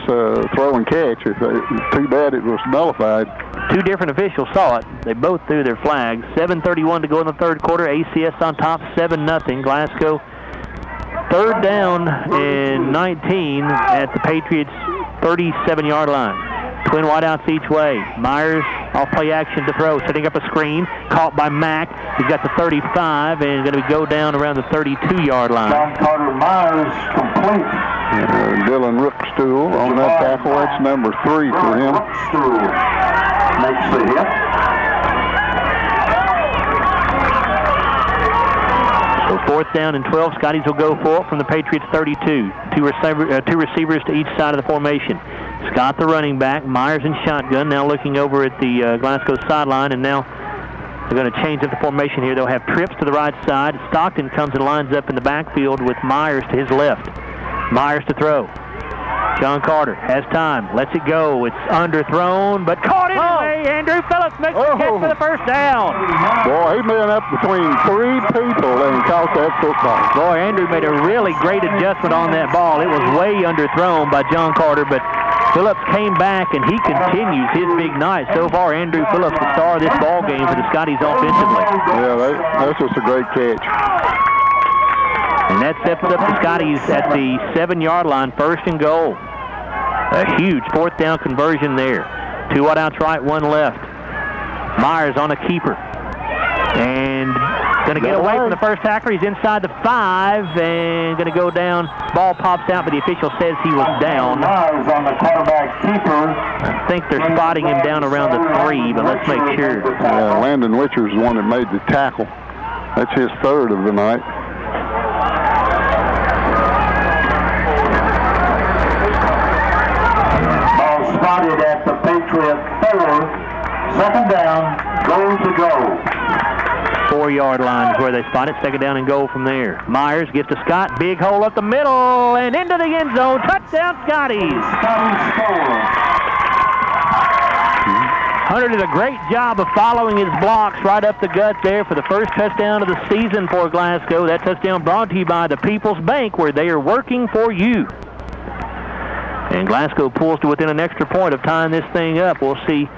throw and catch. Too bad it was nullified. 2 different officials saw it. They both threw their flags. 7:31 to go in the 3rd quarter. ACS on top, 7-0. Glasgow 3rd down and 19 at the Patriots 37-yard line. Twin wideouts each way. Myers off play action to throw, setting up a screen. Caught by Mack. He's got the 35 and going to go down around the 32-yard line. John Carter Myers complete. Dylan Rookstool on that tackle. That's number 3 for him. Rookstool makes the hit. So 4th down and 12. Scotties will go for it from the Patriots 32. Two receivers to each side of the formation. Scott, the running back. Myers in shotgun. Now looking over at the Glasgow sideline, and now they're going to change up the formation here. They'll have trips to the right side. Stockton comes and lines up in the backfield with Myers to his left. Myers to throw. John Carter has time. Lets it go. It's underthrown, but caught anyway. Andrew Phillips makes the catch for the 1st down. Boy, he ran up between 3 people and caught that football. Boy, Andrew made a really great adjustment on that ball. It was way underthrown by John Carter, but Phillips came back, and he continues his big night. So far, Andrew Phillips, the star of this ball game for the Scotties offensively. Yeah, that's just a great catch. And that sets up the Scotties at the 7-yard line, 1st and goal. A huge 4th down conversion there. 2 wideouts right, 1 left. Myers on a keeper. And going to get away from the first tackler. He's inside the 5 and going to go down. Ball pops out, but the official says he was down. Myers on the quarterback keeper. I think they're spotting him down around the 3, but let's make sure. Landon Witcher's the one that made the tackle. That's his 3rd of the night. Ball spotted at the Patriot 4. 2nd down, goal to go. 4-yard line is where they spot it. 2nd down and goal from there. Myers gets to Scott. Big hole up the middle and into the end zone. Touchdown, Scotties. Scotties score. Hunter did a great job of following his blocks right up the gut there for the 1st touchdown of the season for Glasgow. That touchdown brought to you by the People's Bank, where they are working for you. And Glasgow pulls to within an extra point of tying this thing up. We'll see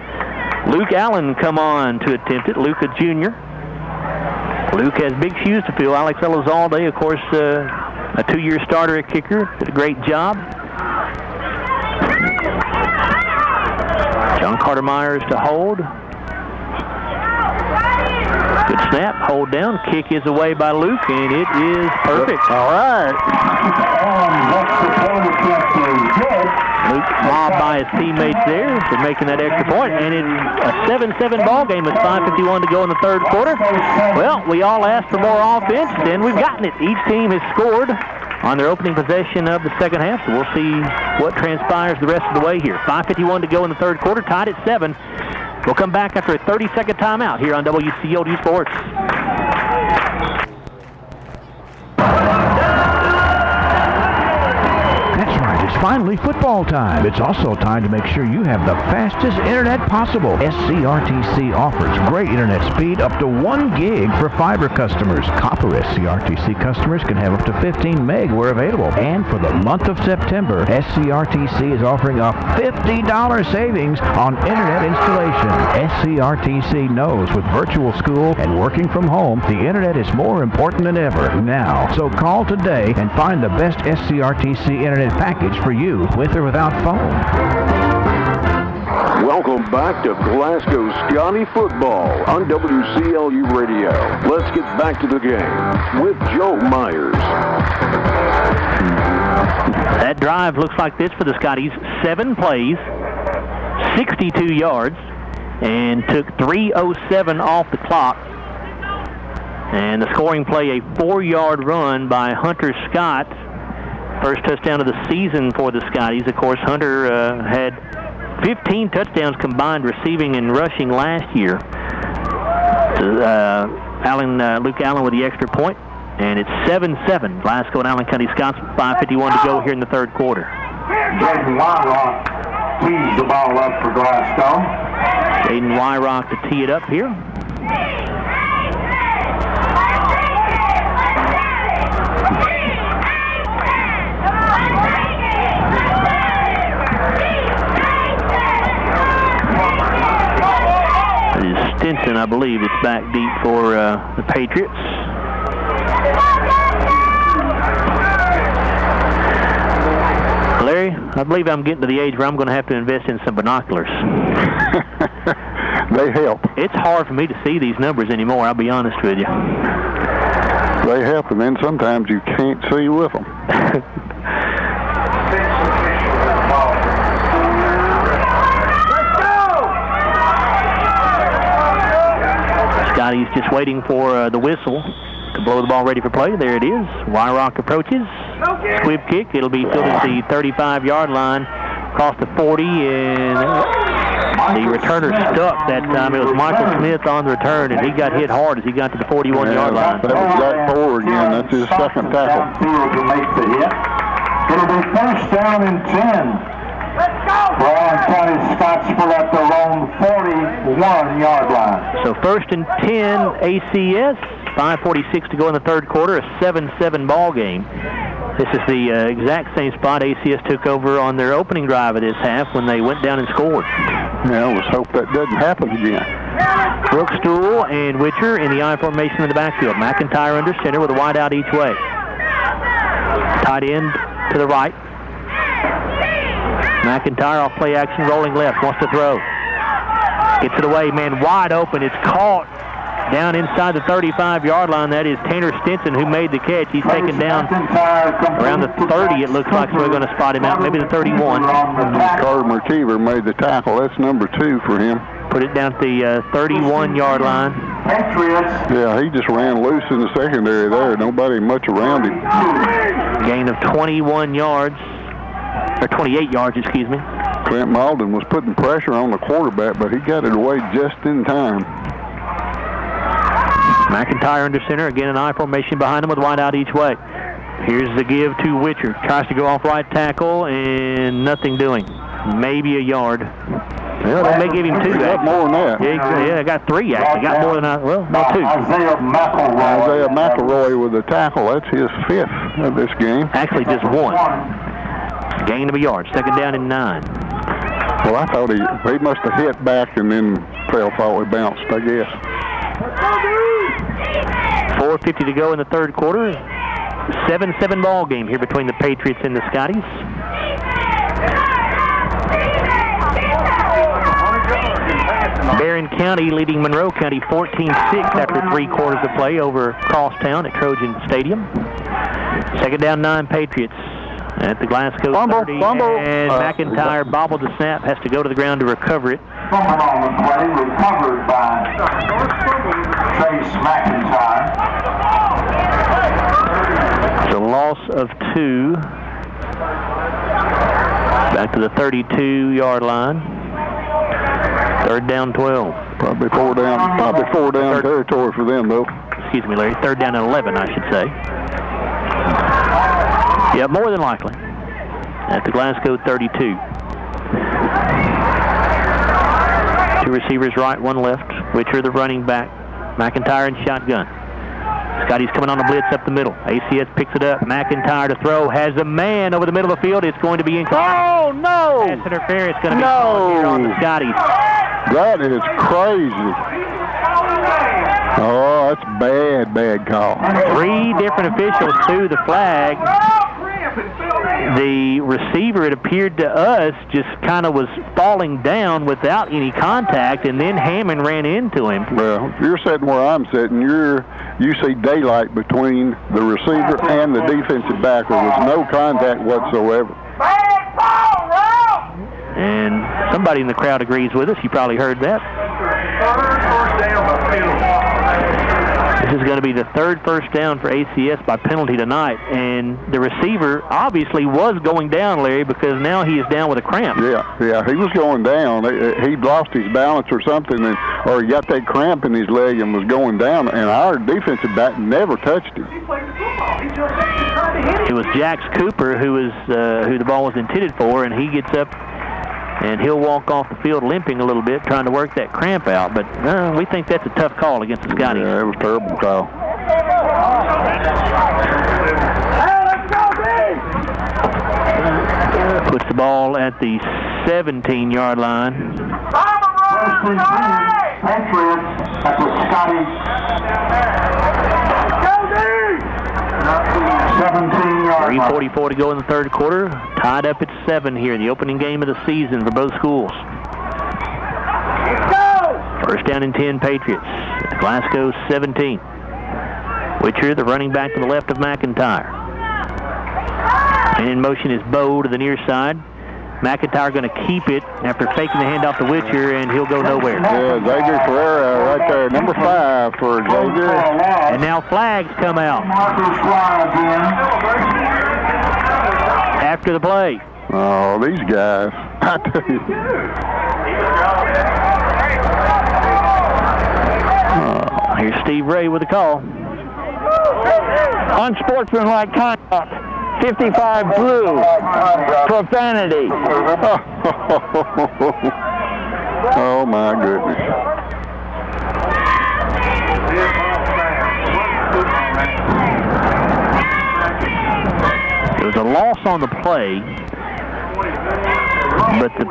Luke Allen come on to attempt it. Luke, a junior. Luke has big shoes to fill. Alex Elizalde, of course, a 2-year starter at kicker. Did a great job. John Carter Myers to hold. Good snap, hold down. Kick is away by Luke, and it is perfect. All right. Luke mobbed by his teammates there for making that extra point, and it's a 7-7 ball game with 5:51 to go in the 3rd quarter. Well, we all asked for more offense, and we've gotten it. Each team has scored on their opening possession of the 2nd half, so we'll see what transpires the rest of the way here. 5:51 to go in the 3rd quarter, tied at 7. We'll come back after a 30-second timeout here on WCLD Sports. That's right. It's finally football time. It's also time to make sure you have the fastest internet possible. SCRTC offers great internet speed up to 1 gig for fiber customers. Copper SCRTC customers can have up to 15 meg where available. And for the month of September, SCRTC is offering a $50 savings on internet installation. SCRTC knows with virtual school and working from home, the internet is more important than ever now. So call today and find the best SCRTC internet package for you, with or without phone. Welcome back to Glasgow Scotty football on WCLU Radio. Let's get back to the game with Joe Myers. That drive looks like this for the Scotties. 7 plays, 62 yards, and took 3:07 off the clock. And the scoring play, a 4-yard run by Hunter Scott. First touchdown of the season for the Scotties. Of course, Hunter had 15 touchdowns combined receiving and rushing last year. Luke Allen with the extra point, and it's 7-7. Glasgow and Allen County-Scottsville, 5:51 to go here in the third quarter. Jaden Wyrock tees the ball up for Glasgow. Jaden Wyrock to tee it up here. Stinson, I believe, it's back deep for the Patriots. Larry, I believe I'm getting to the age where I'm going to have to invest in some binoculars. They help. It's hard for me to see these numbers anymore, I'll be honest with you. They help, and then sometimes you can't see with them. Scotty's just waiting for the whistle to blow the ball ready for play. There it is. Wyrock approaches. Squib kick. It'll be fielded at the 35-yard line, across the 40, and the returner stuck that time. It was Michael Smith on the return, and he got hit hard as he got to the 41-yard line. That was Jack Thor again. That's his second tackle. To make the hit. It'll be first down and 10. For Allen County-Scottsville at their own 41-yard line. So first and 10 ACS, 5:46 to go in the third quarter, a 7-7 ball game. This is the exact same spot ACS took over on their opening drive of this half when they went down and scored. Yeah, let's hope that doesn't happen again. Brooks, Stool, and Witcher in the I formation in the backfield. McIntyre under center with a wide out each way. Tight end to the right. McIntyre off play action, rolling left, wants to throw. Gets it away, man, wide open. It's caught down inside the 35-yard line. That is Tanner Stinson who made the catch. He's taken down around the 30, it looks like, so we're going to spot him out, maybe the 31. Carter McKeever made the tackle. That's number 2 for him. Put it down at the 31-yard line. Yeah, he just ran loose in the secondary there. Nobody much around him. Gain of 21 yards. Or 28 yards, excuse me. Clint Malden was putting pressure on the quarterback, but he got it away just in time. McIntyre under center, again an I formation behind him with wide out each way. Here's the give to Witcher. Tries to go off right tackle, and nothing doing. Maybe a yard. Well, they may give him 2. Got more than that. Yeah, I got 3 actually. Got more than I, well, no, 2. Isaiah McElroy with the tackle. That's his 5th of this game. Actually, just 1. Gain of a yard. Second down and 9. Well, I thought he must have hit back and then thought he bounced, I guess. 4:50 to go in the third quarter. 7-7 ball game here between the Patriots and the Scotties. Barron County leading Monroe County 14-6 after 3 quarters of play over Crosstown at Trojan Stadium. Second down 9 Patriots at the Glasgow 30, and McIntyre bobbled the snap, has to go to the ground to recover it. Fumble on the play, recovered by Chase McIntyre. It's a loss of 2. Back to the 32-yard line. Third down 12. Probably four down territory for them, though. Excuse me, Larry. Third down and 11, I should say. Yeah, more than likely. at the Glasgow 32. 2 receivers right, 1 left. Witcher, the running back. McIntyre in shotgun. Scotty's coming on the blitz up the middle. ACS picks it up. McIntyre to throw. Has a man over the middle of the field. It's going to be incomplete. Oh, no! Pass interference going to be called here on the Scotties. That is crazy. Oh, that's bad call. 3 different officials threw the flag. The receiver, it appeared to us, just kind of was falling down without any contact, and then Hammond ran into him. Well, if you're sitting where I'm sitting, you see daylight between the receiver and the defensive back. There was no contact whatsoever. And somebody in the crowd agrees with us. You probably heard that. This is going to be the 3rd first down for ACS by penalty tonight. And the receiver obviously was going down, Larry, because now he is down with a cramp. Yeah, he was going down. He lost his balance or something, or he got that cramp in his leg and was going down. And our defensive back never touched him. It was Jax Cooper who the ball was intended for, and he gets up and he'll walk off the field limping a little bit, trying to work that cramp out. But we think that's a tough call against the Scotties. Yeah, it was a terrible call. Puts the ball at the 17-yard line. Patriots at the Scotties. 17-yard line. 3:44 to go in the 3rd quarter. Tied up at 7 here in the opening game of the season for both schools. First down and 10, Patriots. Glasgow 17. Witcher, the running back to the left of McIntyre. And in motion is Bowe to the near side. McIntyre going to keep it after faking the handoff to Witcher, and he'll go nowhere. Yeah, Xavier Ferreira right there, number 5 for Xavier. And now flags come out after the play. Oh, these guys. I tell you. Here's Steve Ray with the call. Unsportsmanlike conduct. 55 blue. Profanity. Oh, my goodness. There was a loss on the play, but the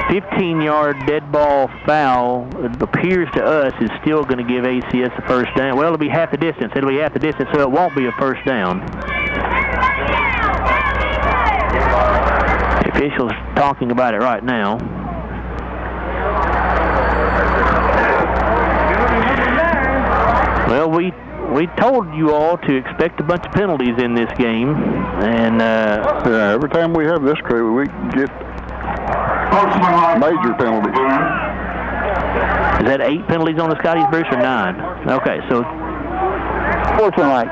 15-yard dead ball foul, it appears to us, is still going to give ACS a first down. Well, it'll be half the distance. It'll be half the distance, so it won't be a first down. The officials talking about it right now. Well, we told you all to expect a bunch of penalties in this game, and yeah, every time we have this crew, we get major penalties. Is that 8 penalties on the Scotties, Bruce, or 9? Okay, so Unsportsmanlike.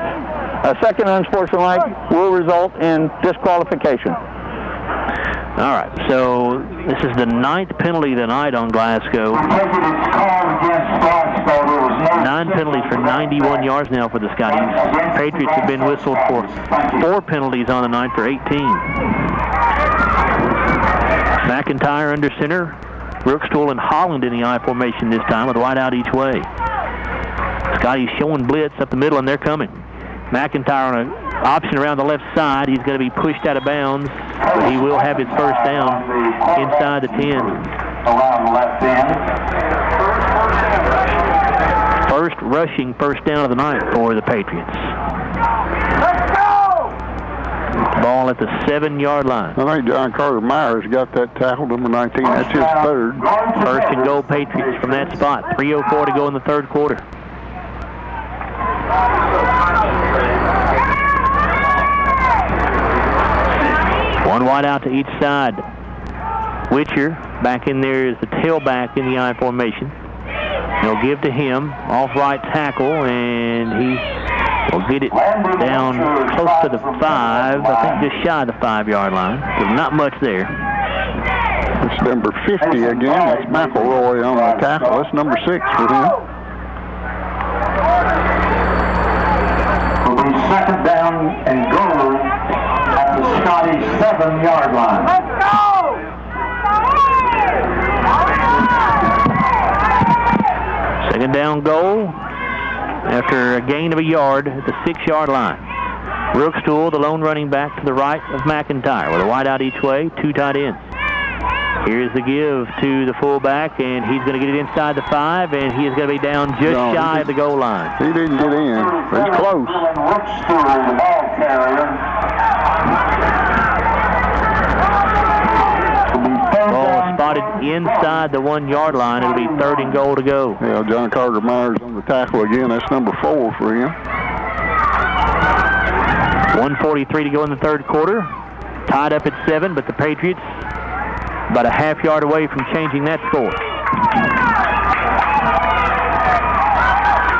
A second unsportsmanlike will result in disqualification. All right, so this is the 9th penalty tonight on Glasgow. 9 penalties for 91 yards now for the Scotties. Patriots have been whistled for 4 penalties on the night for 18. McIntyre under center. Brookstool and Holland in the I formation this time with White out each way. Scotties showing blitz up the middle, and they're coming. McIntyre on an option around the left side. He's going to be pushed out of bounds, but he will have his first down inside the 10. Around the left end. First rushing first down of the night for the Patriots. Ball at the 7-yard line. I think John Carter Myers got that tackle, number 19. That's his 3rd. First and goal, Patriots from that spot. 3:04 to go in the 3rd quarter. One wide out to each side. Witcher back in there is the tailback in the I formation. They'll give to him off right tackle, and he will get it down close to the 5, I think just shy of the 5-yard line. There's not much there. It's number 50 again. That's McElroy on the tackle. That's number 6 for him. Will be second down and goal at the Scotties 7-yard line. Let's go! Second down goal after a gain of a yard at the 6-yard line. Brookstool, the lone running back to the right of McIntyre with a wide out each way, 2 tight ends. Here's the give to the fullback, and he's going to get it inside the 5, and he is going to be down just shy of the goal line. He didn't get in, but he's close. Brookstool, the ball carrier. Ball spotted inside the 1-yard line. It'll be 3rd and goal to go. Yeah, John Carter Myers on the tackle again. That's number 4 for him. 1:43 to go in the 3rd quarter. Tied up at 7, but the Patriots about a half yard away from changing that score.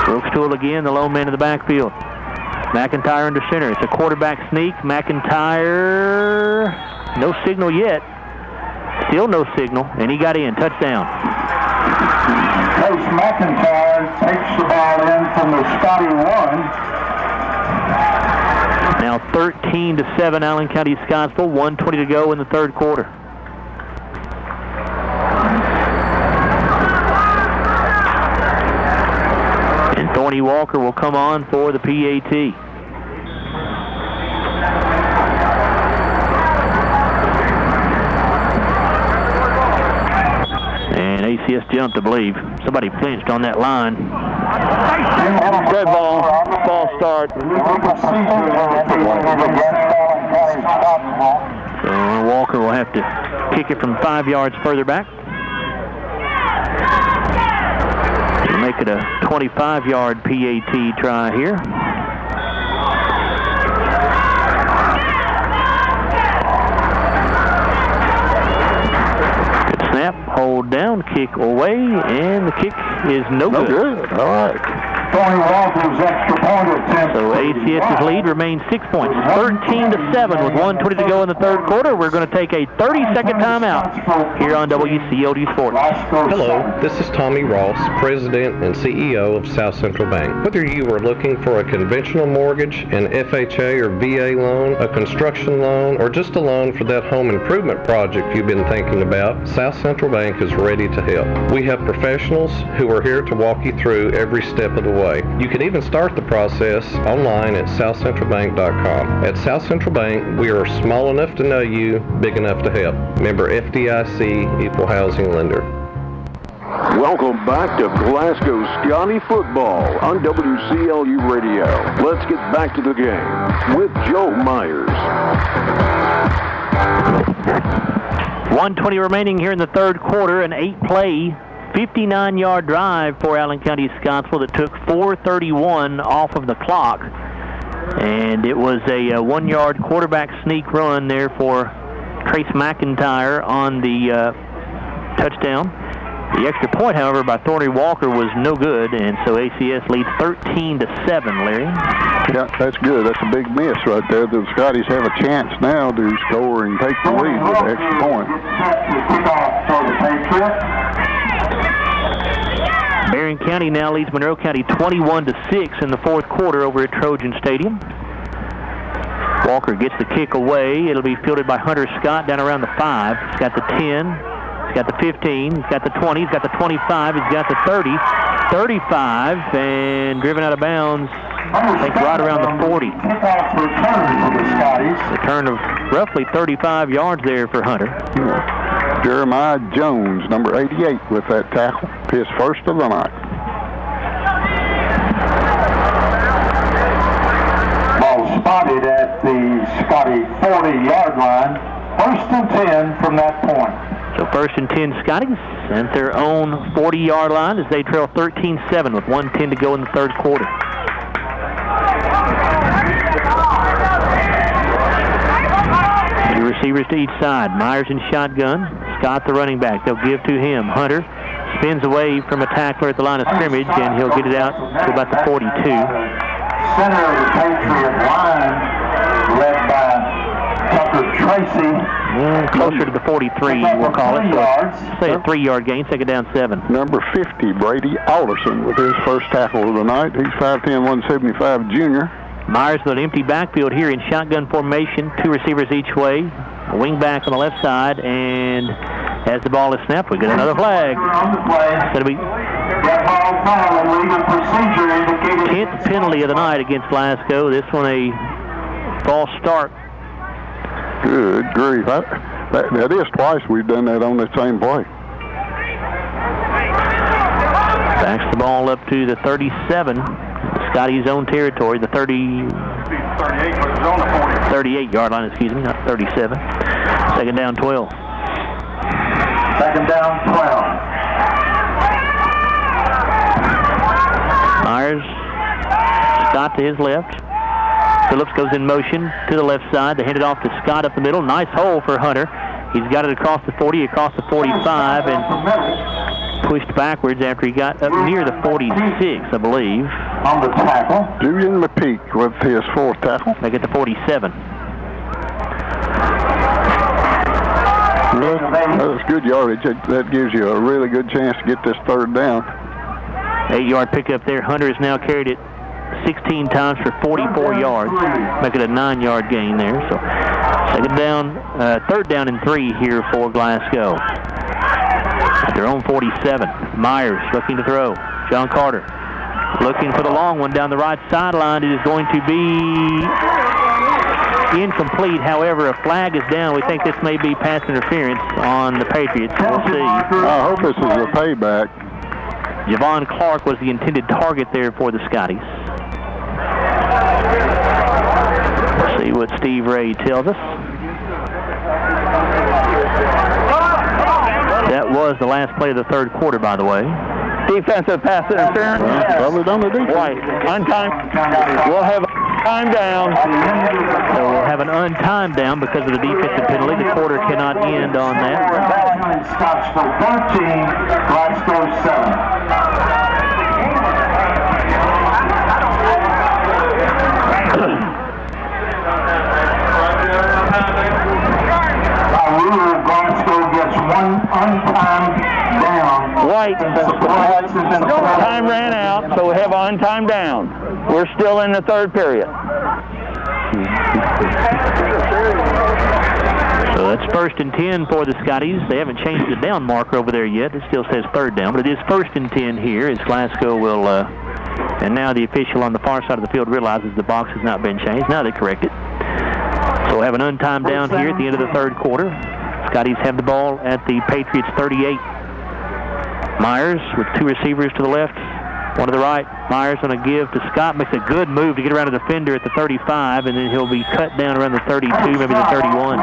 Brookstool again, the lone man in the backfield. McIntyre under center. It's a quarterback sneak. McIntyre, no signal yet. Still no signal, and he got in. Touchdown. Coach McIntyre takes the ball in from the Scotty 1. Now 13-7, Allen County-Scottsville. 1:20 to go in the 3rd quarter. And Thorny Walker will come on for the PAT. And ACS jumped, I believe. Somebody flinched on that line. Red ball. False start. So Walker will have to kick it from 5 yards further back. He'll make it a 25-yard PAT try here. Good snap, hold down, kick away, and the kick is no good. All right. Thorny Walker's extra point attempt. So ACS's lead remains 6 points, 13-7 with 1:20 to go in the 3rd quarter. We're going to take a 30-second timeout here on WCLD Sports. Hello, this is Tommy Ross, President and CEO of South Central Bank. Whether you are looking for a conventional mortgage, an FHA or VA loan, a construction loan, or just a loan for that home improvement project you've been thinking about, South Central Bank is ready to help. We have professionals who are here to walk you through every step of the way. You can even start the process online at southcentralbank.com. At South Central Bank, we are small enough to know you, big enough to help. Member FDIC, Equal Housing Lender. Welcome back to Glasgow Scotty football on WCLU Radio. Let's get back to the game with Joe Myers. 1:20 remaining here in the 3rd quarter, an 8-play 59-yard drive for Allen County-Scottsville that took 4:31 off of the clock. And it was a 1-yard quarterback sneak run there for Trace McIntyre on the touchdown. The extra point, however, by Thorny Walker was no good, and so ACS leads 13-7, Larry. Yeah, that's good. That's a big miss right there. The Scotties have a chance now to score and take the lead with the extra point. Marion County now leads Monroe County 21-6 in the 4th quarter over at Trojan Stadium. Walker gets the kick away. It'll be fielded by Hunter Scott down around the 5. He's got the 10. He's got the 15. He's got the 20. He's got the 25. He's got the 30. 35, and driven out of bounds, I think right around the 40. Return of roughly 35 yards there for Hunter. Jeremiah Jones, number 88, with that tackle. His first of the night. Ball spotted at the Scotty 40-yard line. 1st and 10 from that point. So 1st and 10 Scotties at their own 40-yard line as they trail 13-7 with 1:10 to go in the 3rd quarter. Two receivers to each side. Myers in shotgun. Scott the running back. They'll give to him. Hunter spins away from a tackler at the line of scrimmage, and he'll get it out to about the 42. Center of the Patriot line, led by Tucker Tracy. Closer to the 43, we'll call it. So say a 3-yard gain, 2nd down 7. Number 50, Brady Alderson, with his first tackle of the night. He's 5'10", 175 junior. Myers with an empty backfield here in shotgun formation. 2 receivers each way. A wing back on the left side, and as the ball is snapped, we get another flag. It's going to be 10th penalty of the night against Glasgow. This one a false start. Good grief. That is twice we've done that on the same play. Backs the ball up to the 37. Scotty's own territory, the 38-yard line, excuse me, not 37. Second down, 12. Second down, 12. Myers, Scott to his left. Phillips goes in motion to the left side. They hand it off to Scott up the middle. Nice hole for Hunter. He's got it across the 40, across the 45, and pushed backwards after he got up near the 46, I believe. On the tackle, Julian McPeak with his 4th tackle. They get the 47. That's good yardage. That gives you a really good chance to get this 3rd down. 8-yard pickup there. Hunter has now carried it 16 times for 44 yards, making a 9-yard gain there. So second down, 3rd down and 3 here for Glasgow. At their own 47. Myers looking to throw. John Carter looking for the long one down the right sideline. It is going to be incomplete. However, a flag is down. We think this may be pass interference on the Patriots. We'll see. I hope this is a payback. Javon Clark was the intended target there for the Scotties. Let's see what Steve Ray tells us. That was the last play of the 3rd quarter, by the way. Defensive pass interference. Probably done the defense. Right. Untimed. We'll have a time down. So we'll have an untimed down because of the defensive penalty. The quarter cannot end on that. County-Scottsville 13, Glasgow 7. Glasgow gets 1 untimed down. Right. Time ran out, so we have an untimed down. We're still in the 3rd period. So that's 1st and 10 for the Scotties. They haven't changed the down marker over there yet. It still says 3rd down, but it is 1st and 10 here as Glasgow will, and now the official on the far side of the field realizes the box has not been changed. Now they correct it. So we'll have an untimed down here at the end of the 3rd quarter. Scotties have the ball at the Patriots 38. Myers with 2 receivers to the left, 1 to the right. Myers going to give to Scott. Makes a good move to get around a defender at the 35, and then he'll be cut down around the 32, maybe the 31.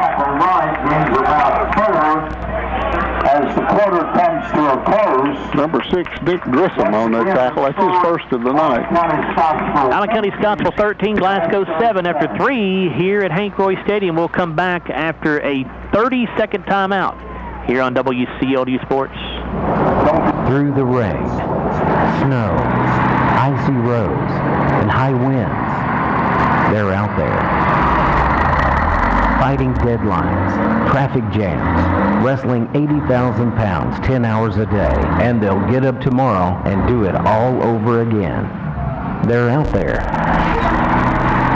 As the quarter comes to a close. Number 6, Dick Grissom on that tackle. That's his 1st of the night. Allen County-Scottsville 13, Glasgow 7 after 3 here at Hank Roy Stadium. We'll come back after a 30-second timeout here on WCLU Sports. Through the rain, snow, icy roads, and high winds, they're out there. Fighting deadlines, traffic jams, wrestling 80,000 pounds 10 hours a day, and they'll get up tomorrow and do it all over again. They're out there,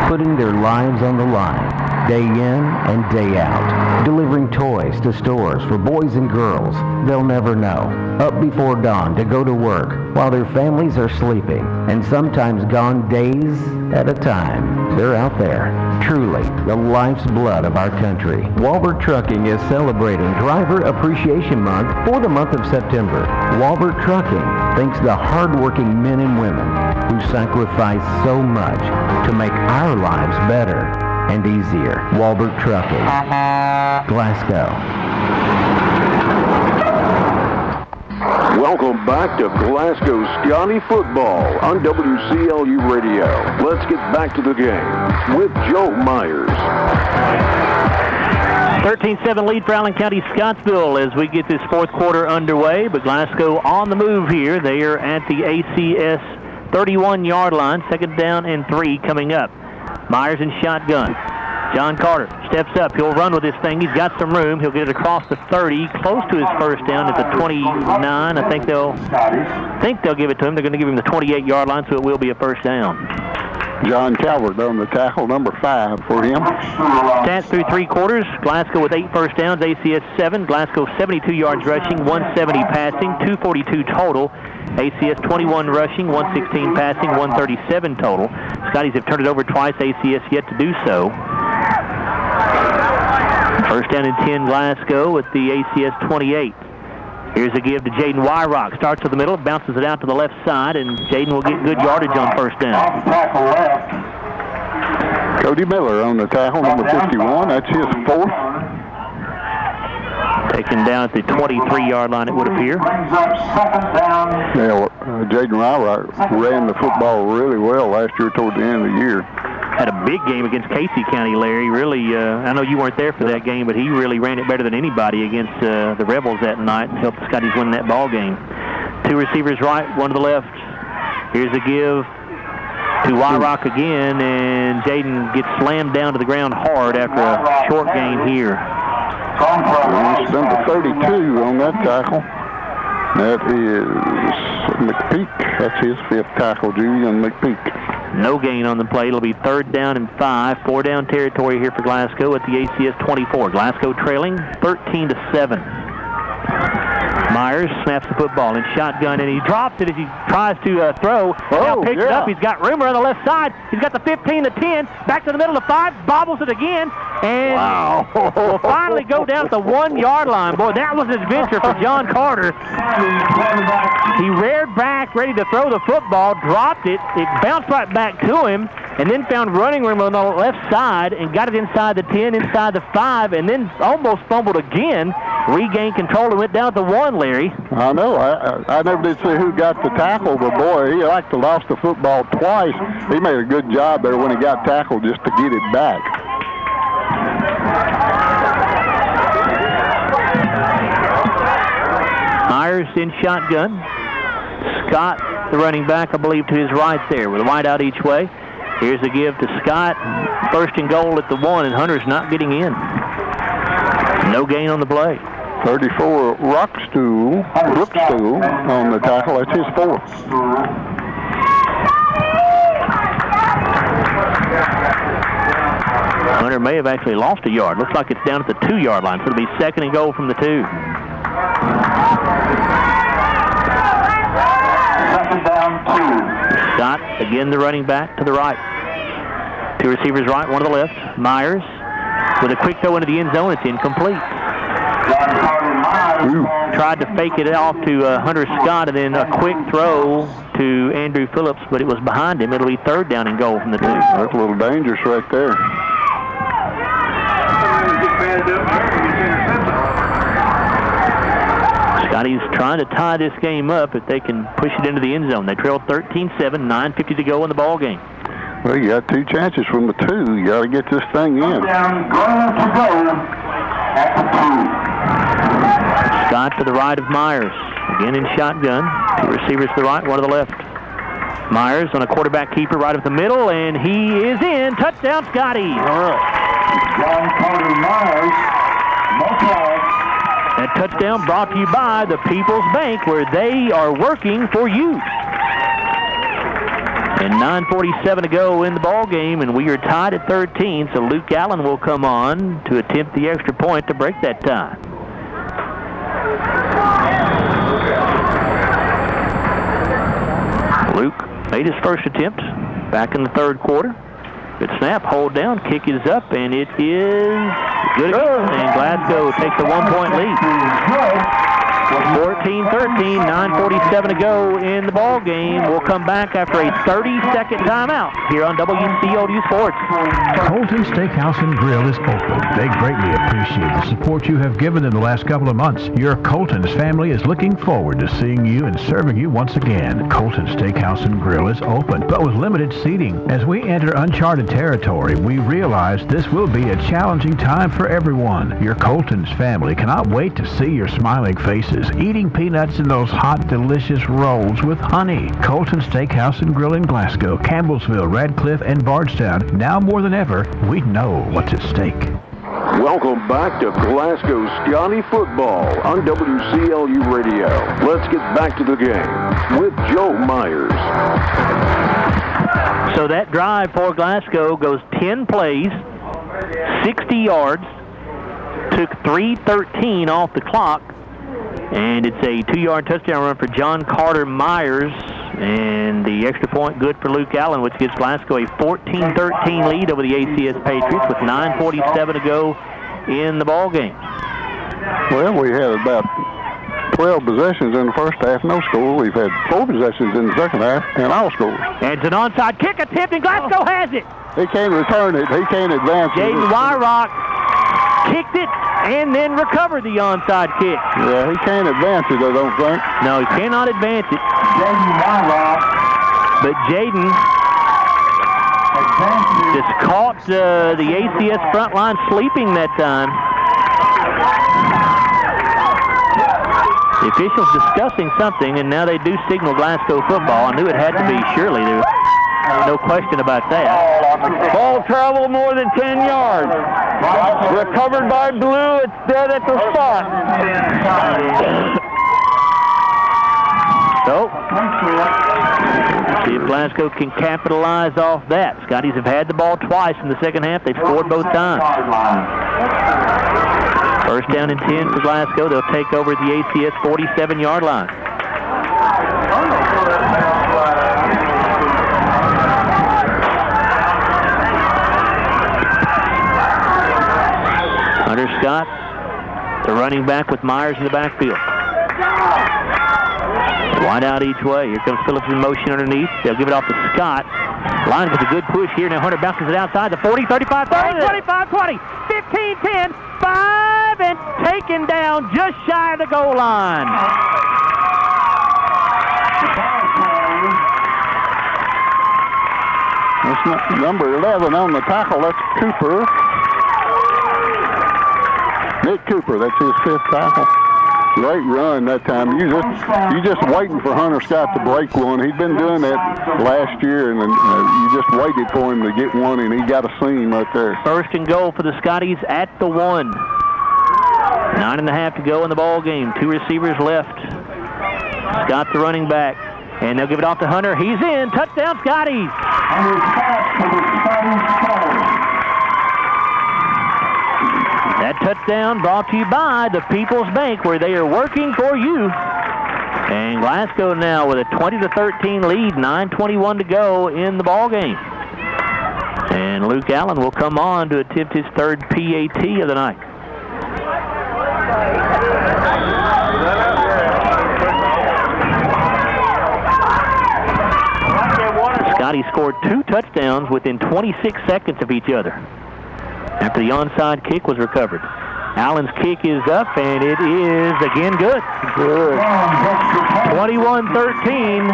putting their lives on the line, day in and day out, delivering toys to stores for boys and girls they'll never know, up before dawn to go to work while their families are sleeping, and sometimes gone days at a time. They're out there, truly the life's blood of our country. Walbert Trucking is celebrating Driver Appreciation Month for the month of September. Walbert Trucking thanks the hardworking men and women who sacrifice so much to make our lives better and easier. Walbert Trucking, Glasgow. Welcome back to Glasgow Scotty football on WCLU Radio. Let's get back to the game with Joe Myers. 13-7 lead for Allen County-Scottsville as we get this 4th quarter underway, but Glasgow on the move here. They are at the ACS 31-yard line, 2nd down and 3 coming up. Myers in shotgun. John Carter steps up. He'll run with this thing. He's got some room. He'll get it across the 30, close to his 1st down at the 29. I think they'll give it to him. They're going to give him the 28-yard line, so it will be a 1st down. John Calvert on the tackle, number 5 for him. Stats through 3 quarters. Glasgow with 8 first downs, ACS 7. Glasgow 72 yards rushing, 170 passing, 242 total. ACS 21 rushing, 116 passing, 137 total. Scotties have turned it over twice, ACS yet to do so. First down and 10 Glasgow at the ACS 28. Here's a give to Jaden Wyrock. Starts to the middle, bounces it out to the left side, and Jaden will get good yardage on first down. Cody Miller on the tackle, number 51. That's his 4th. Taken down at the 23-yard line, it would appear. Yeah, Jaden Wyrock ran the football really well last year toward the end of the year. Had a big game against Casey County, Larry. Really, I know you weren't there for that game, but he really ran it better than anybody against the Rebels that night and helped the Scotties win that ball game. 2 receivers right, 1 to the left. Here's a give to Wyrock again, and Jaden gets slammed down to the ground hard after a short gain here. It's number 32 on that tackle. That is McPeak. That's his 5th tackle, Julian McPeak. No gain on the play. It'll be 3rd down and 5. 4-down territory here for Glasgow at the ACS 24. Glasgow trailing 13-7. Myers snaps the football in shotgun, and he drops it as he tries to throw. Now picks it up. He's got room on the left side. He's got the 15, the 10, back to the middle of 5, bobbles it again, and will finally go down at the 1-yard line. Boy, that was an adventure for John Carter. He reared back, ready to throw the football, dropped it. It bounced right back to him, and then found running room on the left side and got it inside the 10, inside the 5, and then almost fumbled again. Regained control and went down to 1, Larry. I know. I never did see who got the tackle, but boy, he like to lost the football twice. He made a good job there when he got tackled just to get it back. Myers in shotgun. Scott, the running back, I believe, to his right there with a wide out each way. Here's a give to Scott. 1st and goal at the 1, and Hunter's not getting in. No gain on the play. 34, Brookstool on the tackle. That's his 4th. Hunter may have actually lost a yard. Looks like it's down at the 2-yard line, so it'll be 2nd and goal from the 2. 2nd down, 2. Scott, again the running back to the right. 2 receivers right, 1 to the left. Myers with a quick throw into the end zone. It's incomplete. Tried to fake it off to Hunter Scott, and then a quick throw to Andrew Phillips, but it was behind him. It'll be 3rd down and goal from the 2. That's a little dangerous right there. Scotties trying to tie this game up if they can push it into the end zone. They trailed 13-7, 9:50 to go in the ball game. Well, you got 2 chances from the 2. You got to get this thing in. Scott to the right of Myers. Again in shotgun. 2 receivers to the right, 1 to the left. Myers on a quarterback keeper right up the middle, and he is in. Touchdown, Scotty. All right. John Carter Myers, no flags. That touchdown brought to you by the People's Bank, where they are working for you. And 9:47 to go in the ball game, and we are tied at 13, so Luke Allen will come on to attempt the extra point to break that tie. Luke made his first attempt back in the 3rd quarter. Good snap, hold down, kick is up, and it is good again. And Glasgow takes a 1-point lead. 14-13, 9:47 to go in the ball game. We'll come back after a 30-second timeout here on WCLU Sports. Colton Steakhouse and Grill is open. They greatly appreciate the support you have given in the last couple of months. Your Colton's family is looking forward to seeing you and serving you once again. Colton Steakhouse and Grill is open, but with limited seating. As we enter uncharted territory, we realize this will be a challenging time for everyone. Your Colton's family cannot wait to see your smiling faces, eating peanuts in those hot, delicious rolls with honey. Colton Steakhouse and Grill in Glasgow, Campbellsville, Radcliffe, and Bardstown. Now more than ever, we know what's at stake. Welcome back to Glasgow Scotty football on WCLU Radio. Let's get back to the game with Joe Myers. So that drive for Glasgow goes 10 plays, 60 yards, took 3:13 off the clock, and it's a 2-yard touchdown run for John Carter Myers, and the extra point good for Luke Allen, which gives Glasgow a 14-13 lead over the ACS Patriots with 9:47 to go in the ball game. Well, we had about 12 possessions in the first half, no score. We've had 4 possessions in the second half, and all scores. And it's an onside kick attempt, and Glasgow has it. He can't return it. He can't advance it. Jaden Wyrock kicked it and then recovered the onside kick. Yeah, he can't advance it, I don't think. No, he cannot advance it. Jaden Wyrock. But Jaden just caught the ACS front line sleeping that time. The officials discussing something, and now they do signal Glasgow football. I knew it had to be, surely. There was no question about that. Ball traveled more than 10 yards. Recovered by Blue. It's dead at the spot. So, see if Glasgow can capitalize off that. Scotties have had the ball twice in the second half. They've scored both times. First down and 10 for Glasgow. They'll take over the ACS 47-yard line. Hunter Scott, the running back with Myers in the backfield. Wide out each way. Here comes Phillips in motion underneath. They'll give it off to Scott. Line gets a good push here. Now Hunter bounces it outside. The 40, 35, 30, 25, 20, 15, 10, 5, and taken down just shy of the goal line. That's number 11 on the tackle. That's Cooper. Nick Cooper. That's his 5th tackle. Great run that time. You just waiting for Hunter Scott to break one. He'd been doing that last year, and you just waited for him to get one, and he got a seam right there. First and goal for the Scotties at the 1. 9.5 to go in the ball game. 2 receivers left. Scott the running back, and they'll give it off to Hunter. He's in. Touchdown, Scotties. That touchdown brought to you by the People's Bank, where they are working for you. And Glasgow now with a 20-13 lead, 9:21 to go in the ball game. And Luke Allen will come on to attempt his 3rd PAT of the night. Scotty scored 2 touchdowns within 26 seconds of each other after the onside kick was recovered. Allen's kick is up, and it is again good. Good. 21-13.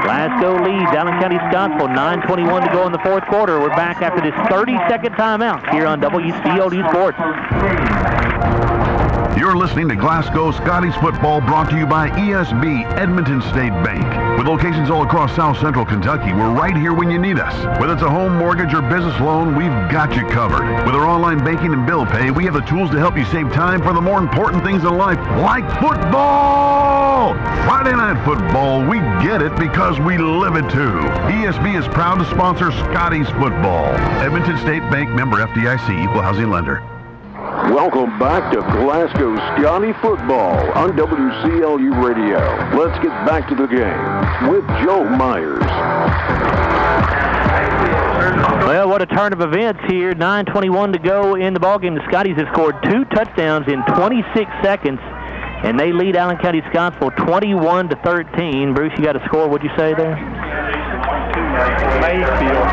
Glasgow leads Allen County-Scottsville. 9:21 to go in the 4th quarter. We're back after this 30-second timeout here on WCLD Sports. You're listening to Glasgow Scotties football, brought to you by ESB Edmonton State Bank. With locations all across South Central Kentucky, we're right here when you need us. Whether it's a home mortgage or business loan, we've got you covered. With our online banking and bill pay, we have the tools to help you save time for the more important things in life, like football! Friday Night Football, we get it because we live it too. ESB is proud to sponsor Scotties football. Edmonton State Bank, member FDIC, equal housing lender. Welcome back to Glasgow Scotty football on WCLU Radio. Let's get back to the game with Joe Myers. Well, what a turn of events here. 9:21 to go in the ballgame. The Scotties have scored 2 touchdowns in 26 seconds, and they lead Allen County-Scottsville 21-13. Bruce, you got a score? What'd you say there? Mayfield 0.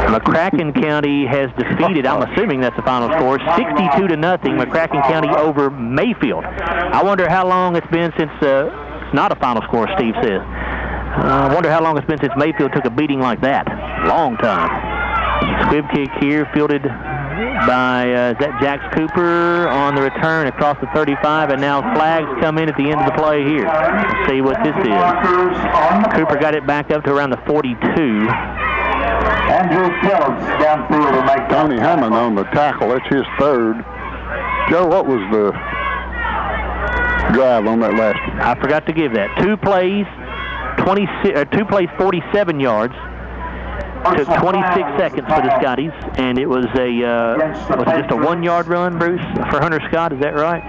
McCracken County has defeated, I'm assuming that's the final score, 62-0. McCracken County over Mayfield. I wonder how long it's been since, it's not a final score, Steve says. I wonder how long it's been since Mayfield took a beating like that. Long time. Squib kick here, fielded by is that Jax Cooper on the return across the 35, and now flags come in at the end of the play here. Let's see what this is. Cooper got it back up to around the 42. Andrew Phillips downfield to make Tony Hammond on the tackle. That's his 3rd. Joe, what was the drive on that last one? I forgot to give that. 2 plays, 47 yards. took 26 seconds for the Scotties, and it was just a 1-yard run, Bruce, for Hunter Scott, is that right?